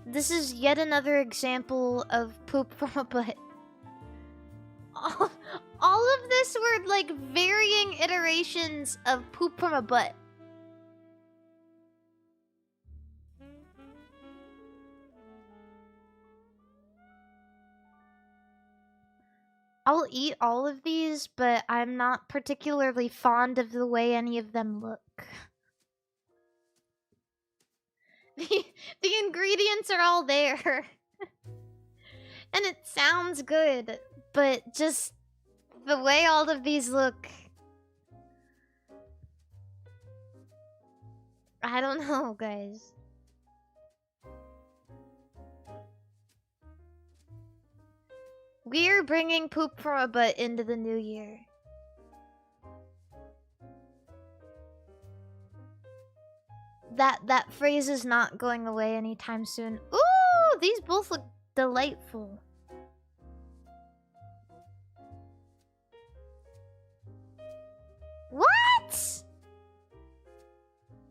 This is yet another example of poop from a butt. All of this were like varying iterations of poop from a butt. I'll eat all of these, but I'm not particularly fond of the way any of them look. The ingredients are all there. And it sounds good, but just the way all of these look, I don't know, guys. We're bringing poop from a butt into the new year. That phrase is not going away anytime soon. Ooh, these both look delightful. What?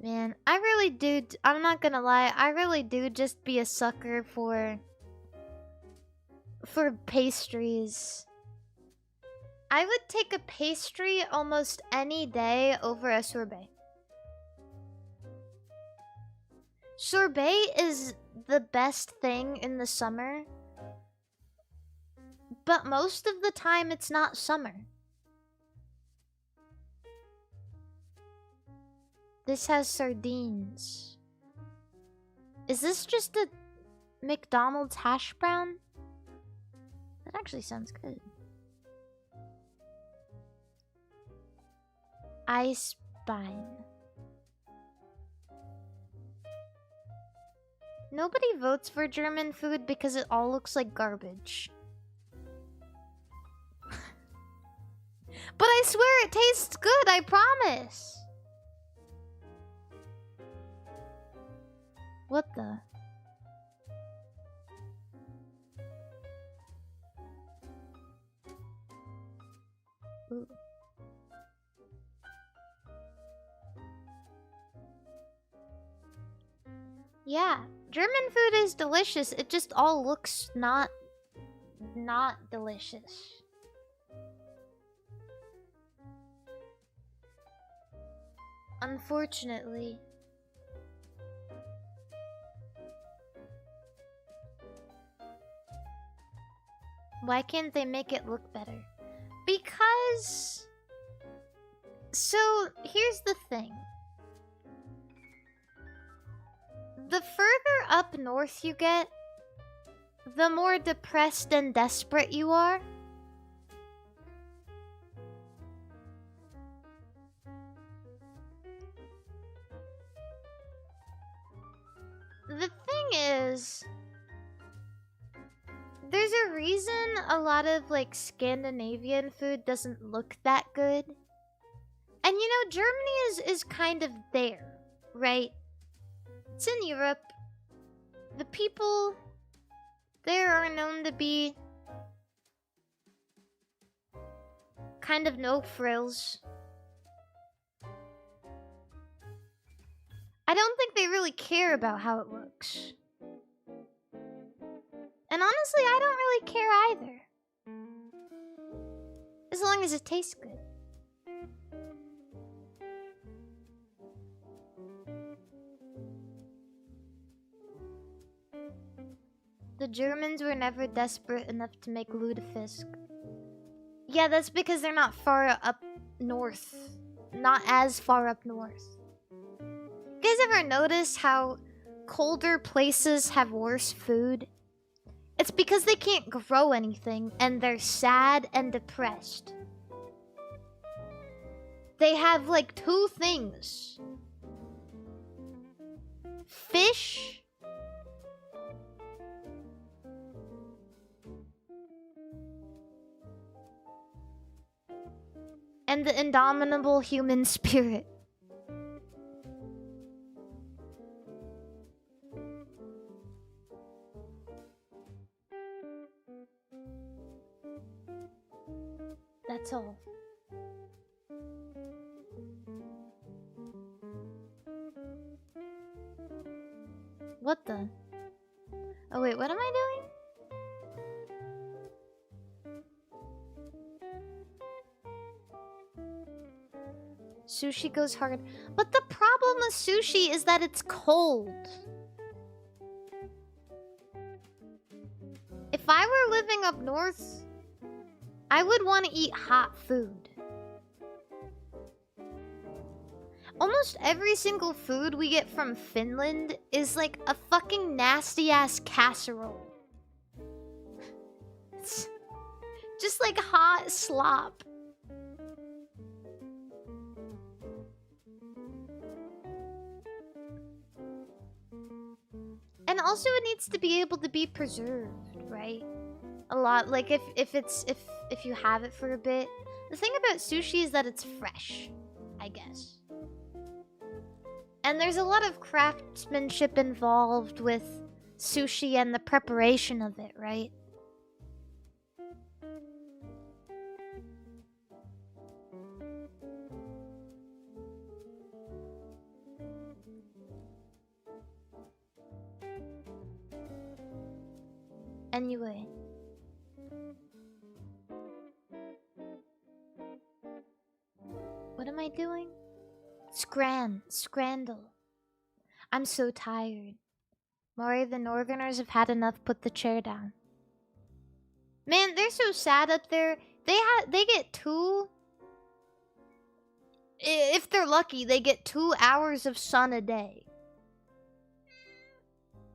Man, I really do. I'm not gonna lie. I really do just be a sucker for pastries. I would take a pastry almost any day over a sorbet. Sorbet is the best thing in the summer, but most of the time it's not summer. This has sardines. Is this just a McDonald's hash brown? That actually sounds good. Ice Bein. Nobody votes for German food because it all looks like garbage. But I swear it tastes good, I promise. What the? Ooh. Yeah, German food is delicious. It just all looks not delicious. Unfortunately. Why can't they make it look better? Because... So, here's the thing. The further up north you get, the more depressed and desperate you are. The thing is, there's a reason a lot of like Scandinavian food doesn't look that good. And you know, Germany is kind of there, right? It's in Europe. The people there are known to be kind of no frills. I don't think they really care about how it looks. And honestly, I don't really care either. As long as it tastes good. The Germans were never desperate enough to make lutefisk. Yeah, that's because they're not far up north. Not as far up north. You guys ever notice how colder places have worse food? It's because they can't grow anything and they're sad and depressed. They have like two things. Fish and the indomitable human spirit. That's all. What the? Oh wait, what am I doing? Sushi goes hard. But the problem with sushi is that it's cold. If I were living up north, I would want to eat hot food. Almost every single food we get from Finland is like a fucking nasty ass casserole. It's just like hot slop. And also it needs to be able to be preserved, right? A lot, like if you have it for a bit. The thing about sushi is that it's fresh, I guess. And there's a lot of craftsmanship involved with sushi and the preparation of it, right? Anyway. What am I doing? Scrandle. I'm so tired. Mari, the Northerners have had enough. Put the chair down. Man, they're so sad up there. They get if they're lucky, they get 2 hours of sun a day.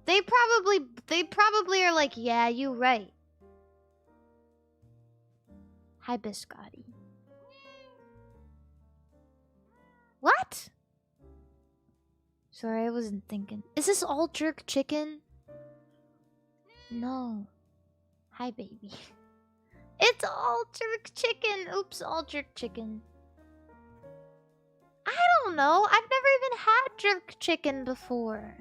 They probably are like, yeah, you right. Hi, Biscotti. What? Sorry, I wasn't thinking. Is this all jerk chicken? No. Hi, baby. It's all jerk chicken. Oops, all jerk chicken. I don't know. I've never even had jerk chicken before.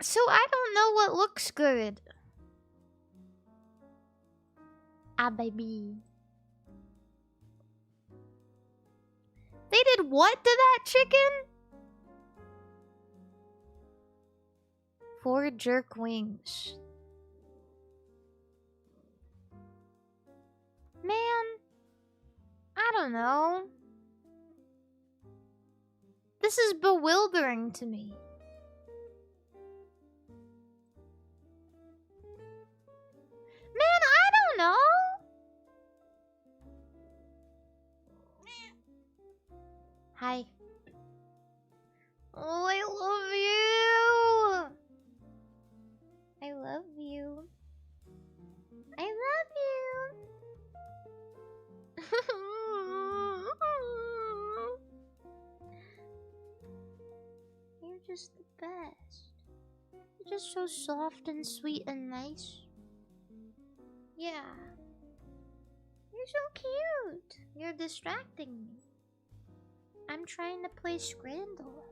So I don't know what looks good. Ah, baby. They did what to that chicken? 4 jerk wings. Man, I don't know. This is bewildering to me. Man, I don't know. Hi. Oh, I love you. I love you. I love you. You're just the best. You're just so soft and sweet and nice. Yeah. You're so cute. You're distracting me. I'm trying to play Scrandle.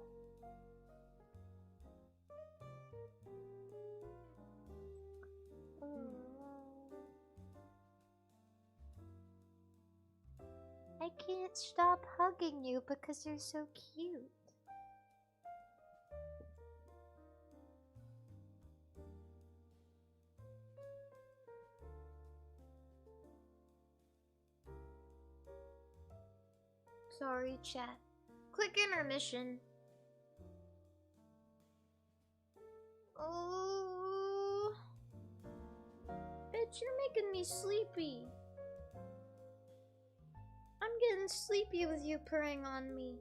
I can't stop hugging you because you're so cute. Sorry, chat. Quick intermission. Oh, bitch, you're making me sleepy. I'm getting sleepy with you purring on me.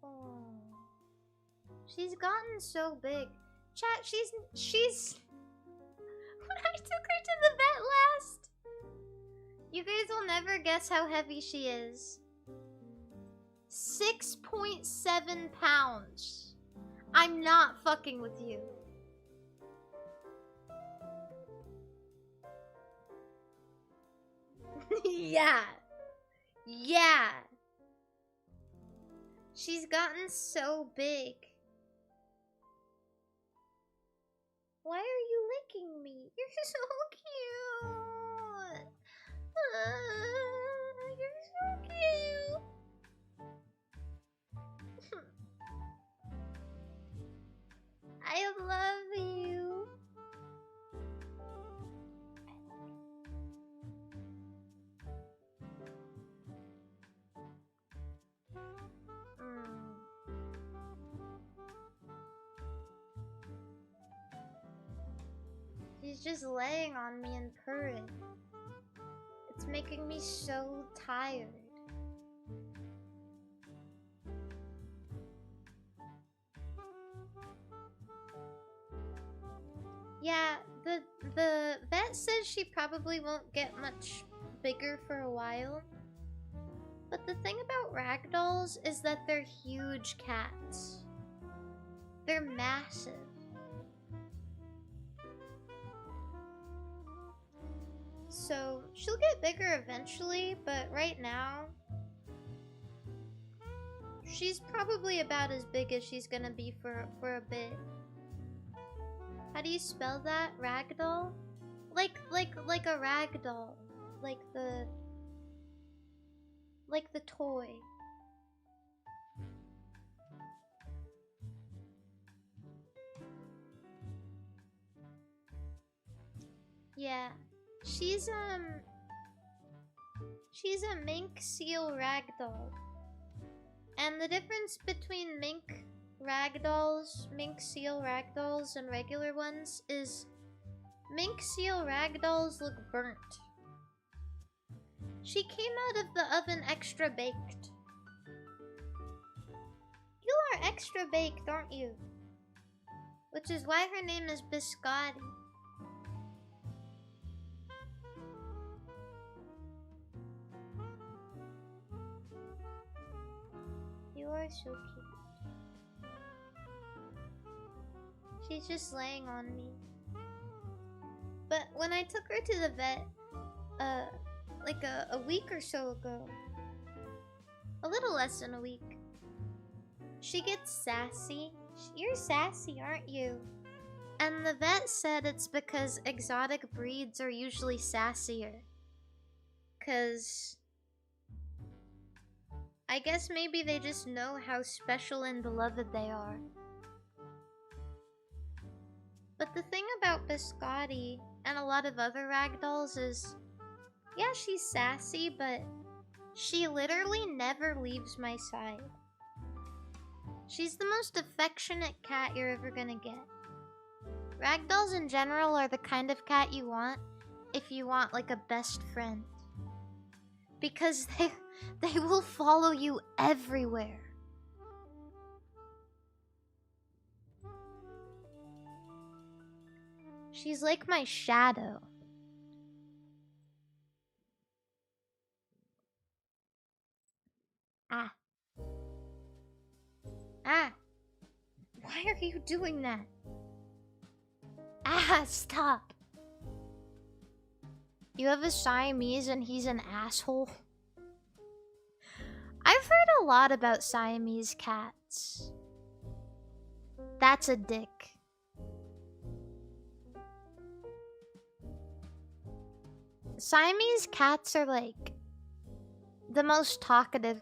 Oh, she's gotten so big. Chat, she's. When I took her to the vet last, you guys will never guess how heavy she is. 6.7 pounds. I'm not fucking with you. Yeah. Yeah. She's gotten so big. Why are you licking me? You're so cute. You're so cute. I love you. She's just laying on me and purring. It's making me so tired. Yeah, the vet says she probably won't get much bigger for a while. But the thing about ragdolls is that they're huge cats. They're massive. So she'll get bigger eventually, but right now she's probably about as big as she's gonna be for a bit. How do you spell that? Ragdoll? Like a ragdoll. Like the toy. Yeah. She's a mink seal ragdoll. And the difference between mink seal ragdolls and regular ones is mink seal ragdolls look burnt. She came out of the oven extra baked. You are extra baked, aren't you? Which is why her name is Biscotti. You are so cute. She's just laying on me. But when I took her to the vet, like a week or so ago, A little less than a week. She gets sassy. You're sassy, aren't you? And the vet said it's because exotic breeds are usually sassier. 'Cause I guess maybe they just know how special and beloved they are. But the thing about Biscotti and a lot of other ragdolls is, yeah, she's sassy, but she literally never leaves my side. She's the most affectionate cat you're ever gonna get. Ragdolls in general are the kind of cat you want if you want like a best friend. Because they will follow you everywhere. She's like my shadow. Ah. Ah. Why are you doing that? Ah, stop. You have a Siamese and he's an asshole? I've heard a lot about Siamese cats. That's a dick. Siamese cats are like the most talkative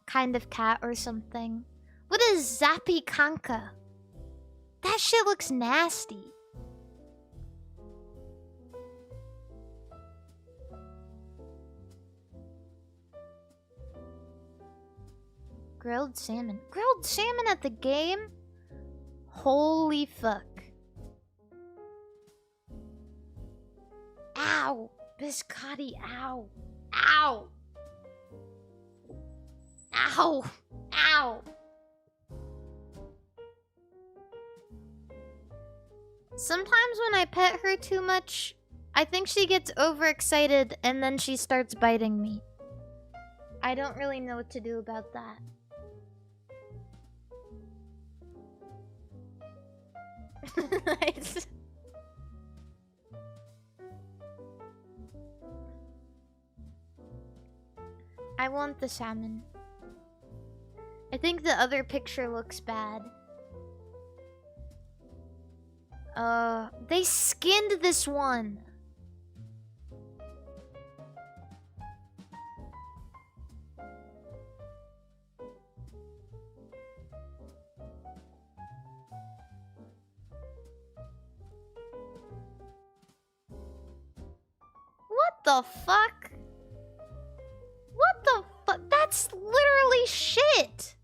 kind of cat or something. What is Zappy Kanka? That shit looks nasty. Grilled salmon. Grilled salmon at the game? Holy fuck. Ow. Biscotti, ow. Ow. Ow. Ow. Sometimes when I pet her too much, I think she gets overexcited and then she starts biting me. I don't really know what to do about that. I want the salmon. I think the other picture looks bad. They skinned this one. What the fuck? What the fuck? That's literally shit.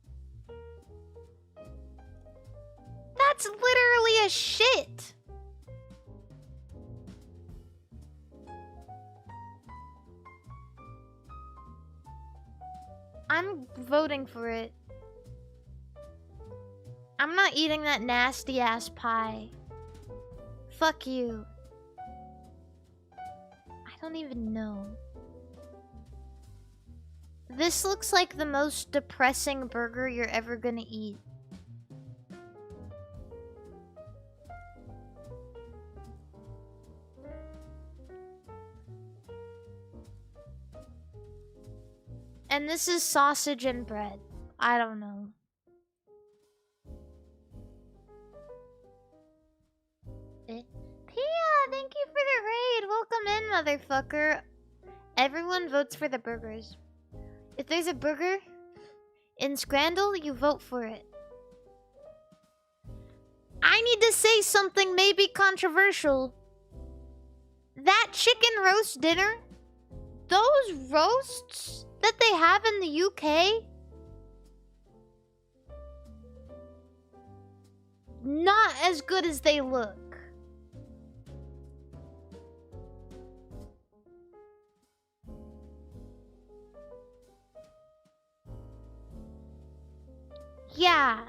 That's literally a shit. I'm voting for it. I'm not eating that nasty ass pie. Fuck you. I don't even know. This looks like the most depressing burger you're ever gonna eat. And this is sausage and bread. I don't know. Pia, thank you for the raid. Welcome in, motherfucker. Everyone votes for the burgers. If there's a burger in Scrandle, you vote for it. I need to say something maybe controversial. That chicken roast dinner, those roasts that they have in the UK, not as good as they look. Yeah.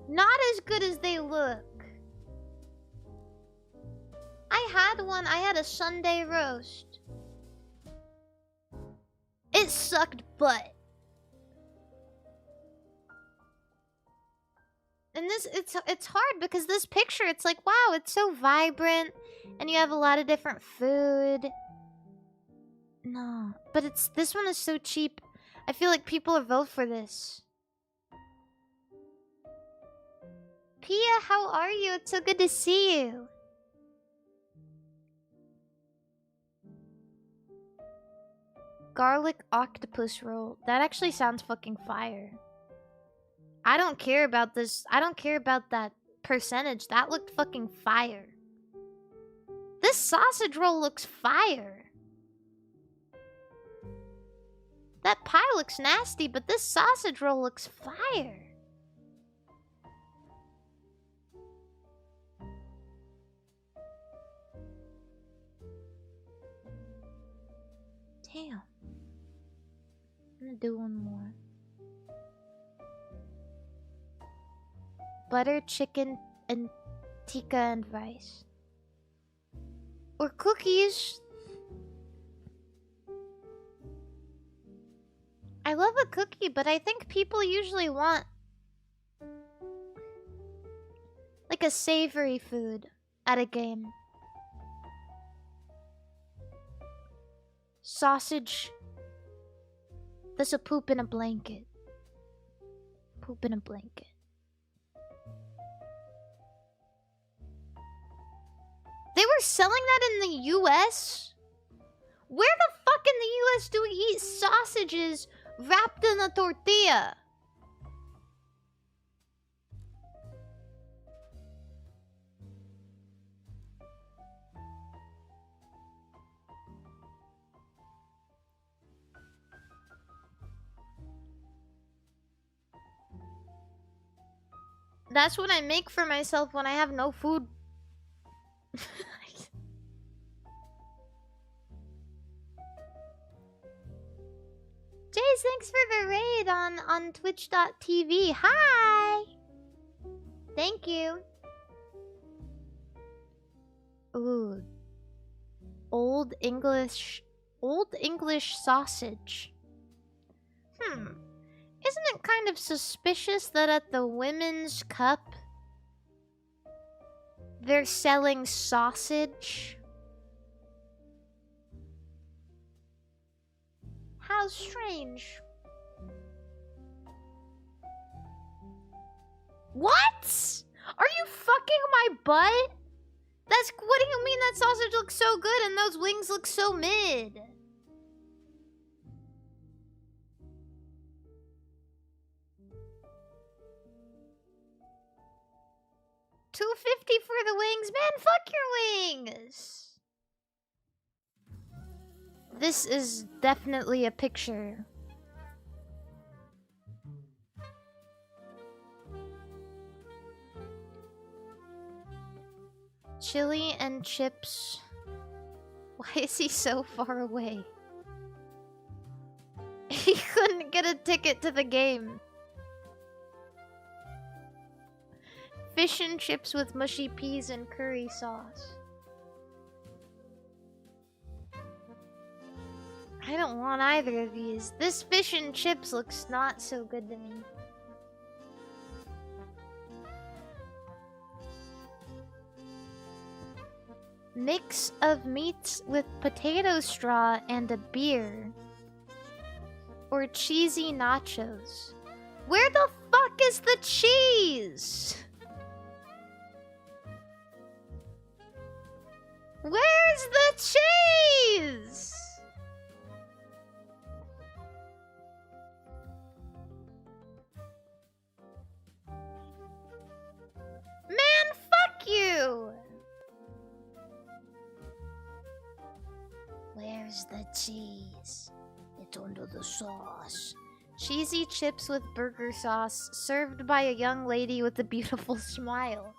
Not as good as they look. I had one. I had a Sunday roast. It sucked butt. And this, it's hard because this picture, it's like, wow, it's so vibrant. And you have a lot of different food. No, but this one is so cheap. I feel like people will vote for this. Pia, how are you? It's so good to see you. Garlic octopus roll. That actually sounds fucking fire. I don't care about this. I don't care about that percentage. That looked fucking fire. This sausage roll looks fire. That pie looks nasty, but this sausage roll looks fire. Damn. I'm gonna do one more. Butter, chicken, and tikka and rice. Or cookies. I love a cookie, but I think people usually want like a savory food at a game. Sausage. There's a poop in a blanket. Poop in a blanket. They were selling that in the US? Where the fuck in the US do we eat sausages wrapped in a tortilla? That's what I make for myself when I have no food. Jace, thanks for the raid on twitch.tv. Hi! Thank you. Ooh. Old English sausage. Isn't it kind of suspicious that at the Women's Cup they're selling sausage? How strange. What? Are you fucking my butt? What do you mean that sausage looks so good and those wings look so mid? $2.50 for the wings? Man, fuck your wings! This is definitely a picture. Chili and chips. Why is he so far away? He couldn't get a ticket to the game. Fish and chips with mushy peas and curry sauce. I don't want either of these. This fish and chips looks not so good to me. Mix of meats with potato straw and a beer. Or cheesy nachos. Where the fuck is the cheese? Where's the cheese? Man, fuck you! Where's the cheese? It's under the sauce. Cheesy chips with burger sauce, served by a young lady with a beautiful smile.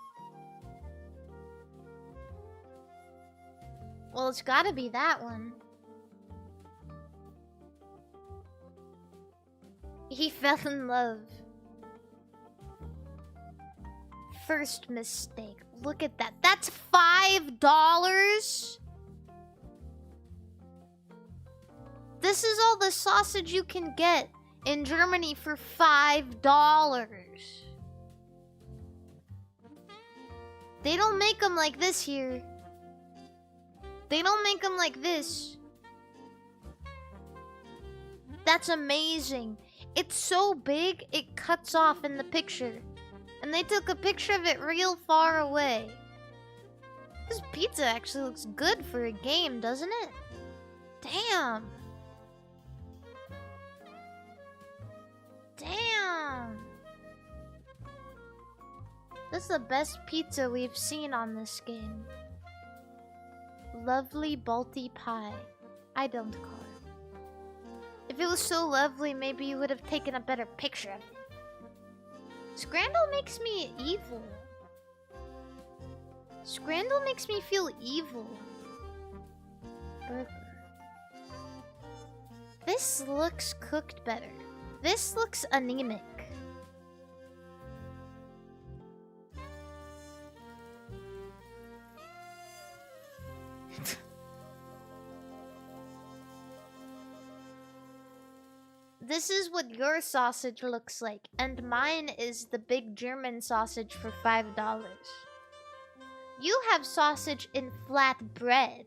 Well, it's gotta be that one. He fell in love. First mistake. Look at that. That's $5? This is all the sausage you can get in Germany for $5. They don't make them like this here. They don't make them like this. That's amazing. It's so big, it cuts off in the picture. And they took a picture of it real far away. This pizza actually looks good for a game, doesn't it? Damn. Damn. This is the best pizza we've seen on this game. Lovely Balti pie. I don't call it. If it was so lovely, maybe you would have taken a better picture of it. Scrandle makes me evil. Scrandle makes me feel evil. Burger. This looks cooked better. This looks anemic. This is what your sausage looks like, and mine is the big German sausage for $5. You have sausage in flat bread.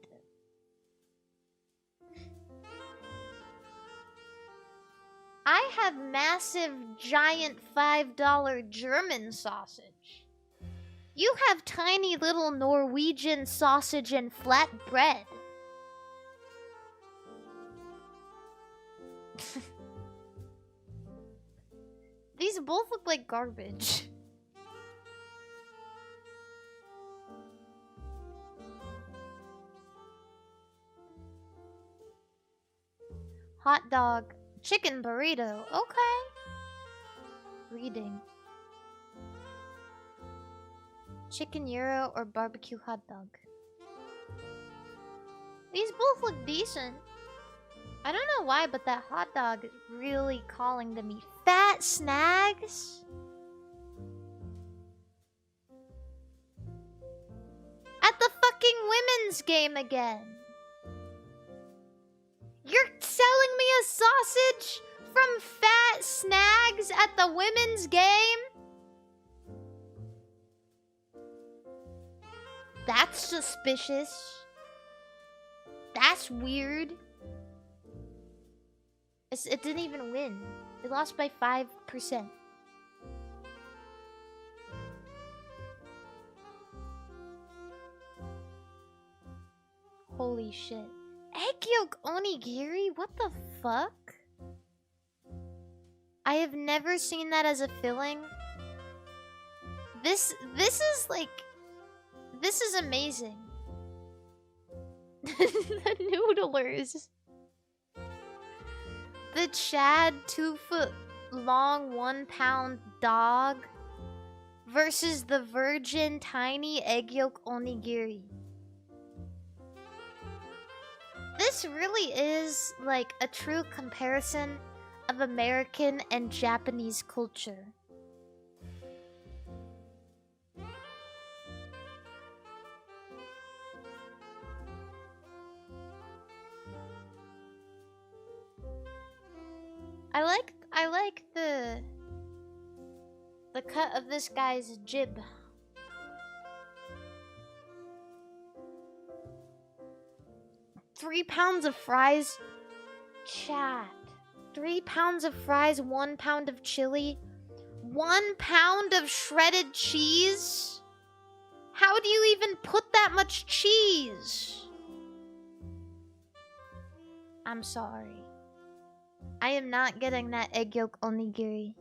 I have massive, giant $5 German sausage. You have tiny little Norwegian sausage and flat bread. These both look like garbage. Hot dog. Chicken burrito. Okay. Reading. Chicken gyro or barbecue hot dog. These both look decent. I don't know why, but that hot dog is really calling to me. Fat snags? At the fucking women's game again. You're selling me a sausage from Fat Snags at the women's game? That's suspicious. That's weird. It didn't even win. It lost by 5%. Holy shit. Egg yolk onigiri? What the fuck? I have never seen that as a filling. This is like... This is amazing. The noodlers. The Chad 2-foot long 1-pound dog versus the virgin tiny egg yolk onigiri. This really is like a true comparison of American and Japanese culture. I like the cut of this guy's jib. £3 of fries? Chat. 3 pounds of fries, 1 pound of chili, 1 pound of shredded cheese? How do you even put that much cheese? I'm sorry. I am not getting that egg yolk onigiri.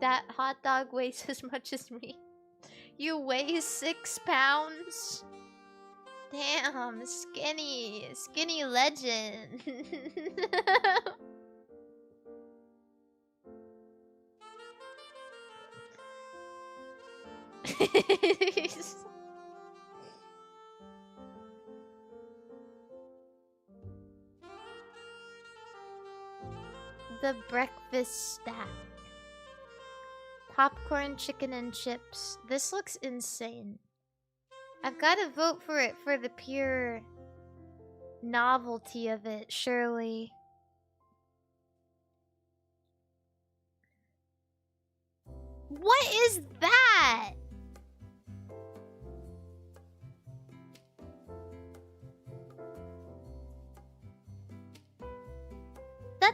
That hot dog weighs as much as me. You weigh 6 pounds? Damn, skinny legend. The breakfast stack. Popcorn, chicken, and chips. This looks insane. I've got to vote for it for the pure novelty of it, surely. What is that?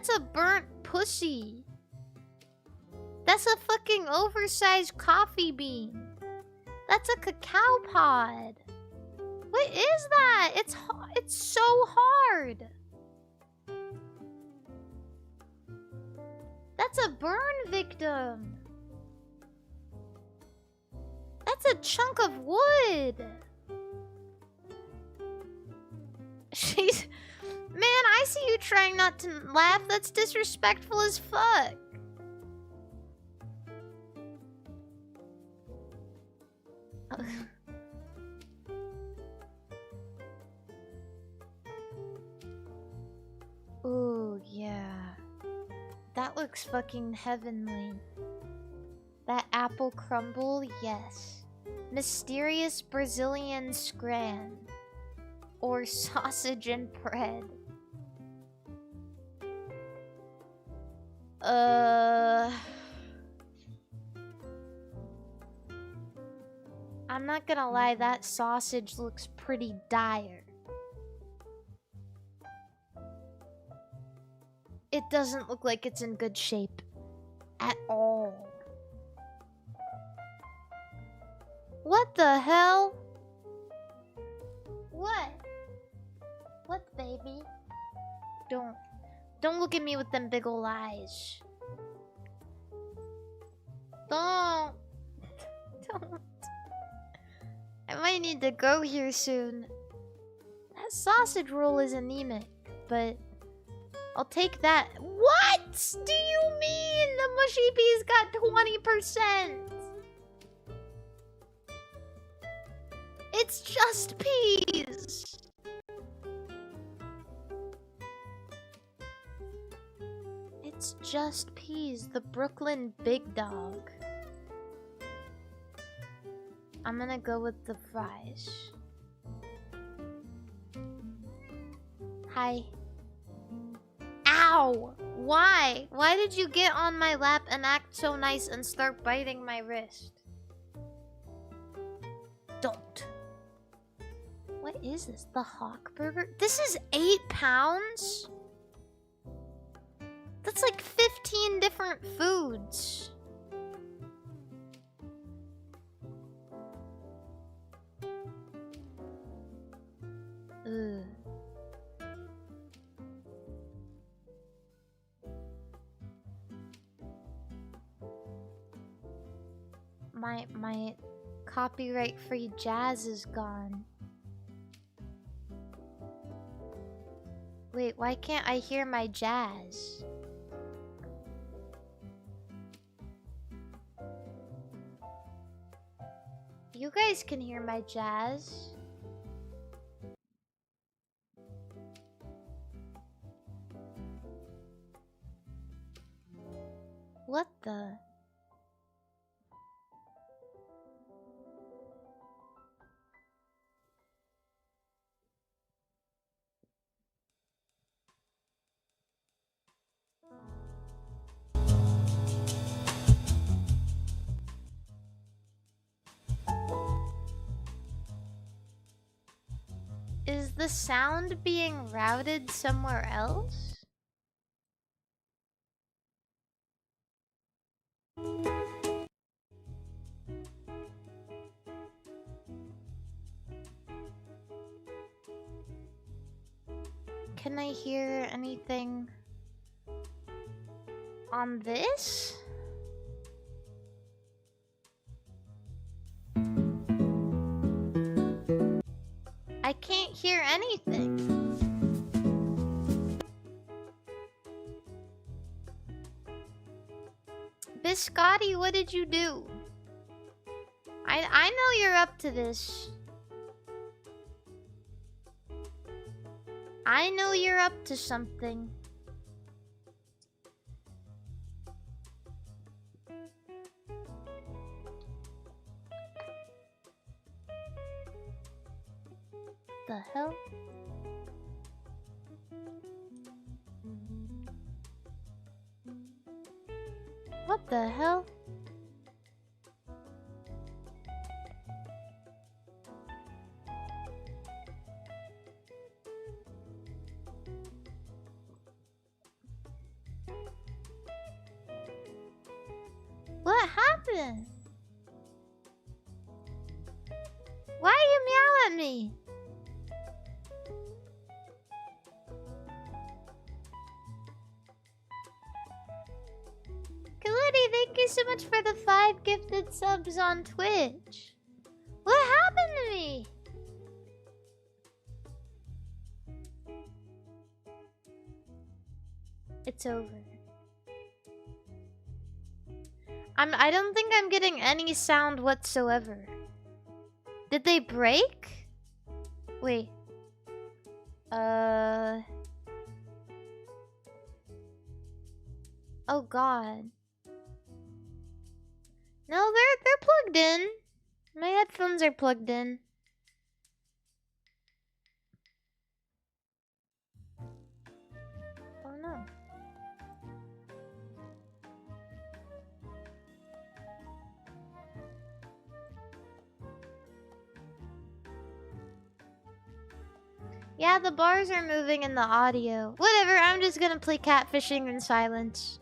That's a burnt pussy. That's a fucking oversized coffee bean. That's a cacao pod. What is that? It's so hard. That's a burn victim. That's a chunk of wood. She's... Man, I see you trying not to laugh. That's disrespectful as fuck. Ooh, yeah. That looks fucking heavenly. That apple crumble, yes. Mysterious Brazilian scran. Or sausage and bread. I'm not gonna lie, that sausage looks pretty dire. It doesn't look like it's in good shape. At all. What the hell? What? What, baby? Don't look at me with them big ol' eyes. Don't. I might need to go here soon. That sausage roll is anemic, but I'll take that. What do you mean the mushy peas got 20%? It's just peas. It's just peas, the Brooklyn Big Dog. I'm gonna go with the fries. Hi. Ow! Why? Why did you get on my lap and act so nice and start biting my wrist? Don't. What is this? The Hawk Burger? This is 8 pounds? That's like 15 different foods. Ugh. My copyright-free jazz is gone. Wait, why can't I hear my jazz? You guys can hear my jazz. What the? Is the sound being routed somewhere else? Can I hear anything on this? I can't hear anything. Biscotti, what did you do? I know you're up to this. I know you're up to something. The hell? What the hell? happened? Why you meow at me? Kaludi, thank you so much for the 5 gifted subs on Twitch. What happened to me? It's over. I don't think I'm getting any sound whatsoever. Did they break? Wait. Oh god. No, they're plugged in. My headphones are plugged in. Oh no. Yeah, the bars are moving in the audio. Whatever, I'm just gonna play catfishing in silence.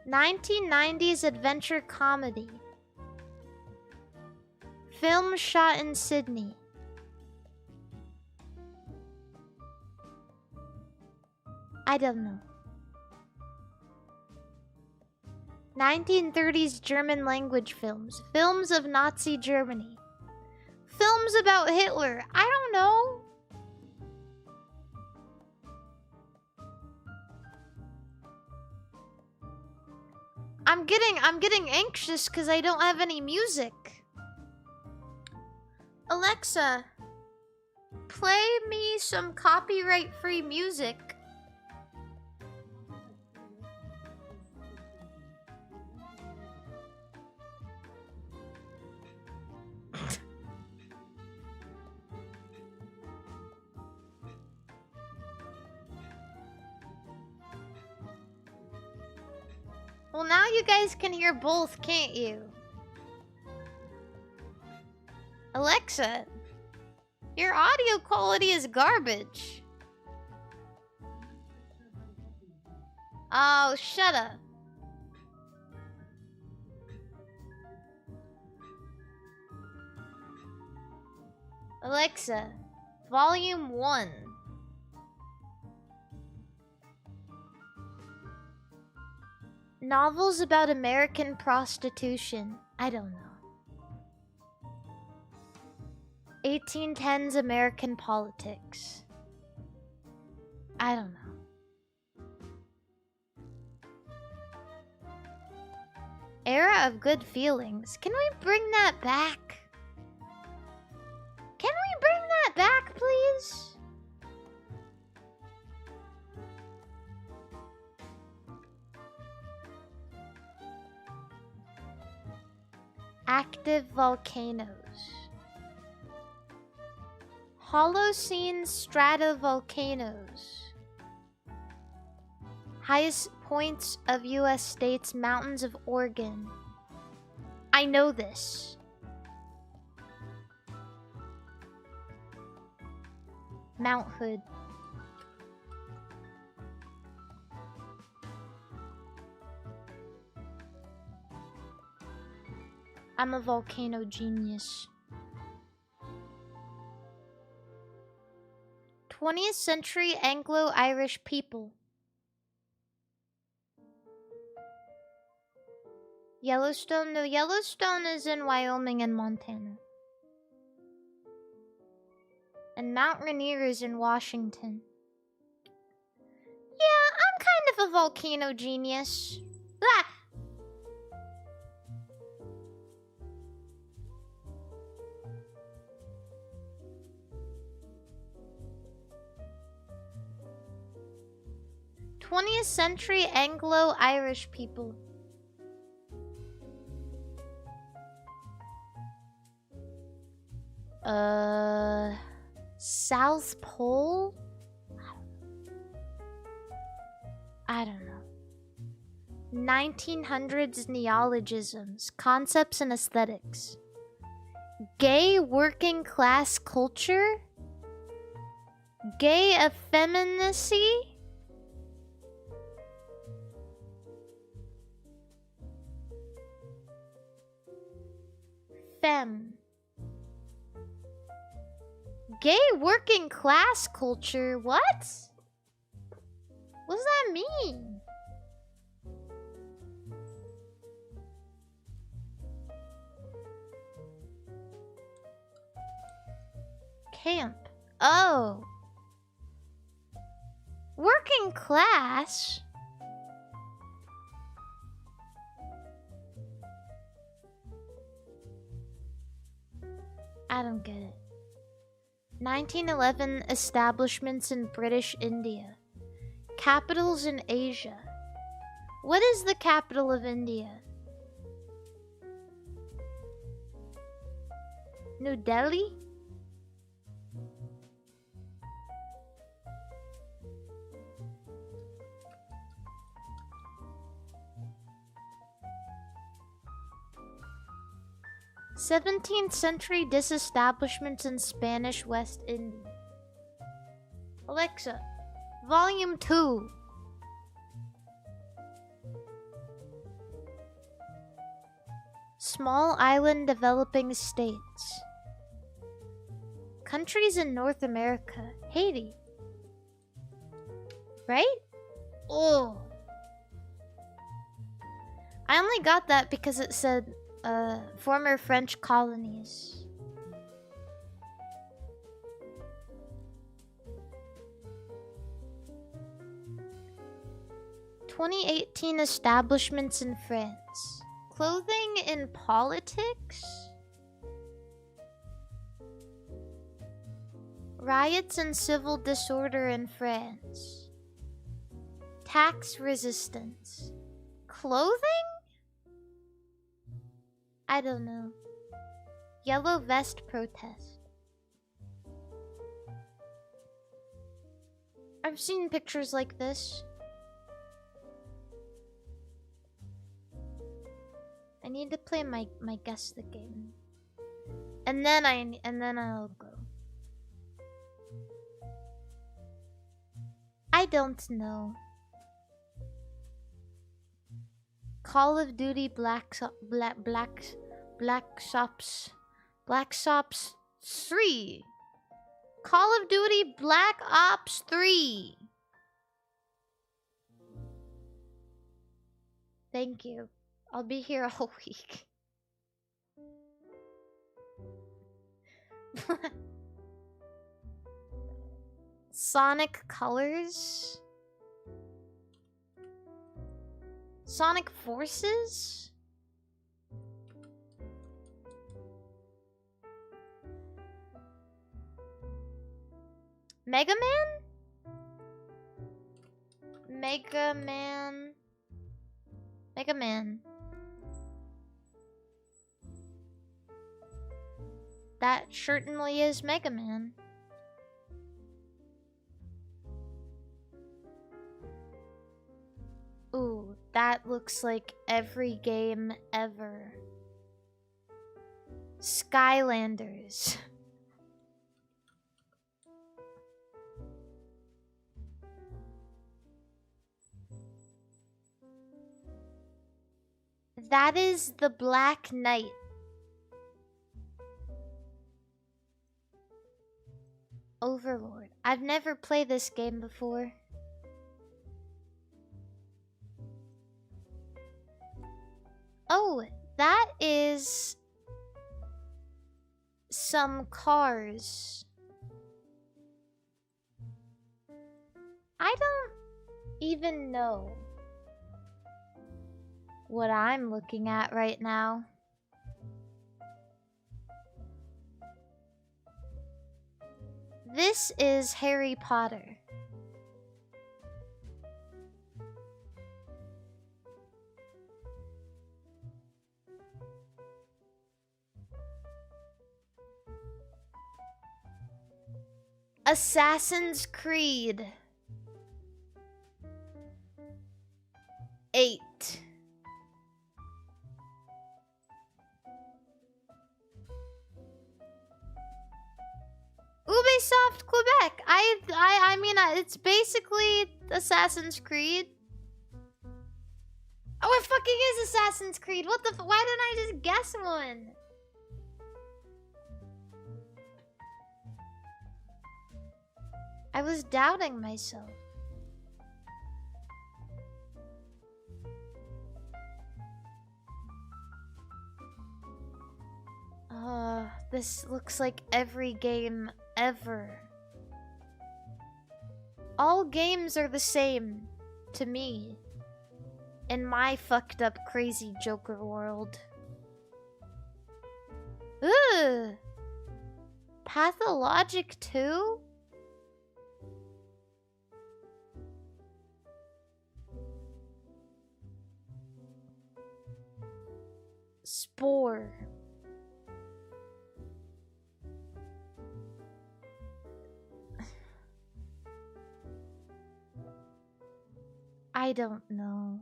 1990s adventure comedy. Film shot in Sydney. I don't know. 1930s German language films. Films of Nazi Germany. Films about Hitler. I don't know. I'm getting anxious because I don't have any music. Alexa, play me some copyright-free music. Well, now you guys can hear both, can't you? Alexa, your audio quality is garbage. Oh, shut up. Alexa, volume 1. Novels about American prostitution. I don't know. 1810s American politics. I don't know. Era of good feelings. Can we bring that back? Can we bring that back, please? Active volcanoes. Holocene stratovolcanoes. Highest points of US states, mountains of Oregon. I know this. Mount Hood. I'm a volcano genius. 20th century Anglo-Irish people. Yellowstone? No, Yellowstone is in Wyoming and Montana. And Mount Rainier is in Washington. Yeah, I'm kind of a volcano genius. Ah! '20th century Anglo-Irish people. South Pole? I don't know. 1900s neologisms, concepts and aesthetics. Gay working class culture? Gay effeminacy? femme. Gay working class culture? What? What does that mean? Camp. Oh. Working class? I don't get it. 1911 establishments in British India. Capitals in Asia. What is the capital of India? New Delhi? '17th century disestablishments in Spanish West Indies. Alexa, Volume 2. Small island developing states. Countries in North America. Haiti. Right? Oh. I only got that because it said former French colonies. '18 establishments in France. Clothing in politics? Riots and civil disorder in France. Tax resistance. Clothing? I don't know. Yellow vest protest. I've seen pictures like this. I need to play my guess the game. And then I'll go. I don't know. Call of Duty Black Ops 3. Call of Duty Black Ops 3. Thank you. I'll be here all week. Sonic Colors? Sonic Forces? Mega Man? Mega Man. Mega Man. That certainly is Mega Man. Ooh, that looks like every game ever. Skylanders. That is the Black Knight. Overlord. I've never played this game before. Oh, that is some cars. I don't even know what I'm looking at right now. This is Harry Potter. Assassin's Creed 8. Ubisoft Quebec. I mean, it's basically Assassin's Creed. Oh, it fucking is Assassin's Creed. What the? Why didn't I just guess one? I was doubting myself. This looks like every game ever. All games are the same to me in my fucked up crazy Joker world. Ugh! Pathologic 2? Spore. I don't know.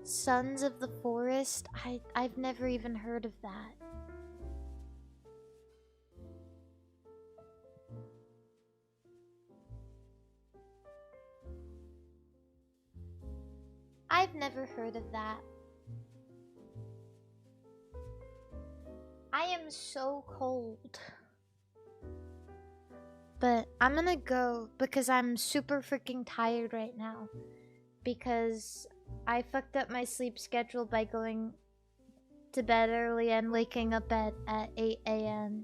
Sons of the Forest? I've never even heard of that. I've never heard of that. I am so cold. But I'm gonna go because I'm super freaking tired right now. Because I fucked up my sleep schedule by going to bed early and waking up at 8 a.m.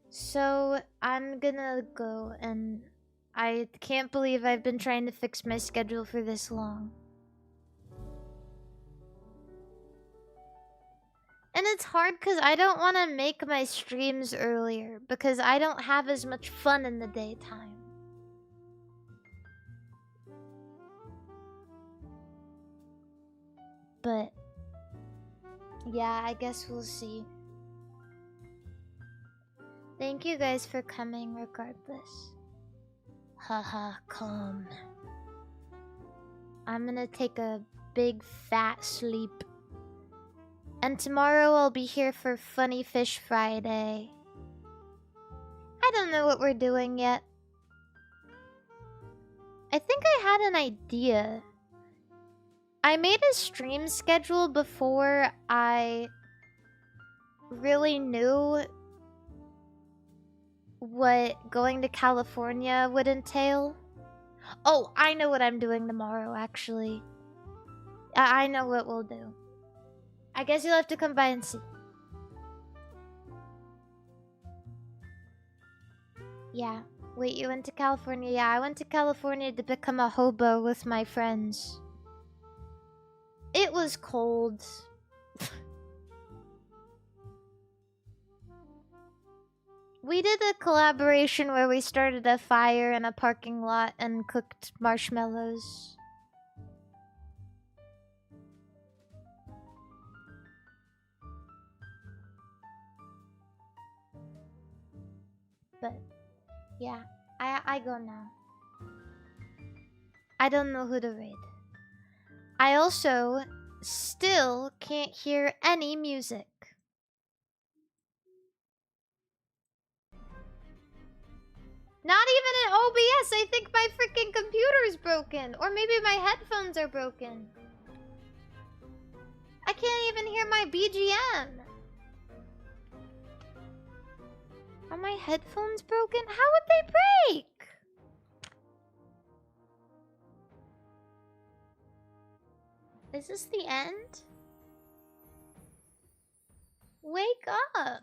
So I'm gonna go, and I can't believe I've been trying to fix my schedule for this long. And it's hard because I don't want to make my streams earlier because I don't have as much fun in the daytime. But yeah, I guess we'll see. Thank you guys for coming regardless. Haha, calm. I'm gonna take a big fat sleep. And tomorrow I'll be here for Funny Fish Friday. I don't know what we're doing yet. I think I had an idea. I made a stream schedule before I really knew what going to California would entail. Oh, I know what I'm doing tomorrow, actually. I know what we'll do. I guess you'll have to come by and see. Yeah. Wait, you went to California? Yeah, I went to California to become a hobo with my friends. It was cold. We did a collaboration where we started a fire in a parking lot and cooked marshmallows. But yeah, I go now. I don't know who to raid. I also still can't hear any music. Not even in OBS. I think my freaking computer's broken. Or maybe my headphones are broken. I can't even hear my BGM. Are my headphones broken? How would they break? Is this the end? Wake up.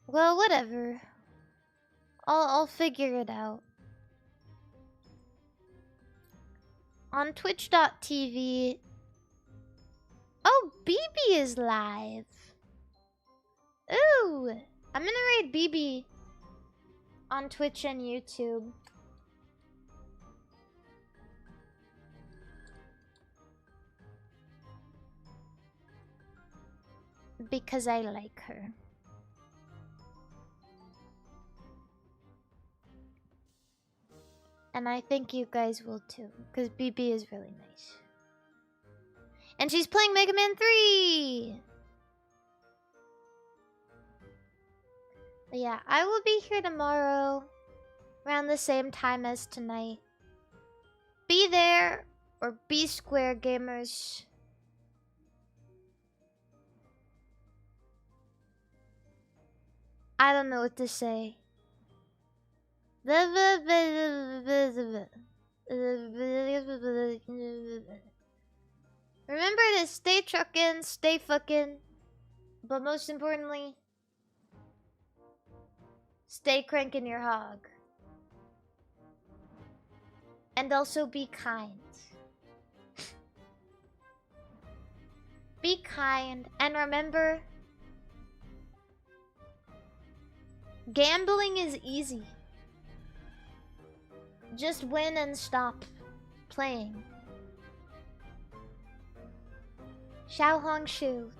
Well, whatever. I'll figure it out. On twitch.tv. Oh, BB is live. Ooh. I'm gonna raid BB on Twitch and YouTube. Because I like her. And I think you guys will too, because BB is really nice. And she's playing Mega Man 3! But yeah, I will be here tomorrow, around the same time as tonight. Be there, or be square, gamers. I don't know what to say. Remember to stay truckin', stay fucking, but most importantly, stay cranking your hog. And also be kind. Be kind, and remember, gambling is easy. Just win and stop playing. Xiao Hong Shu.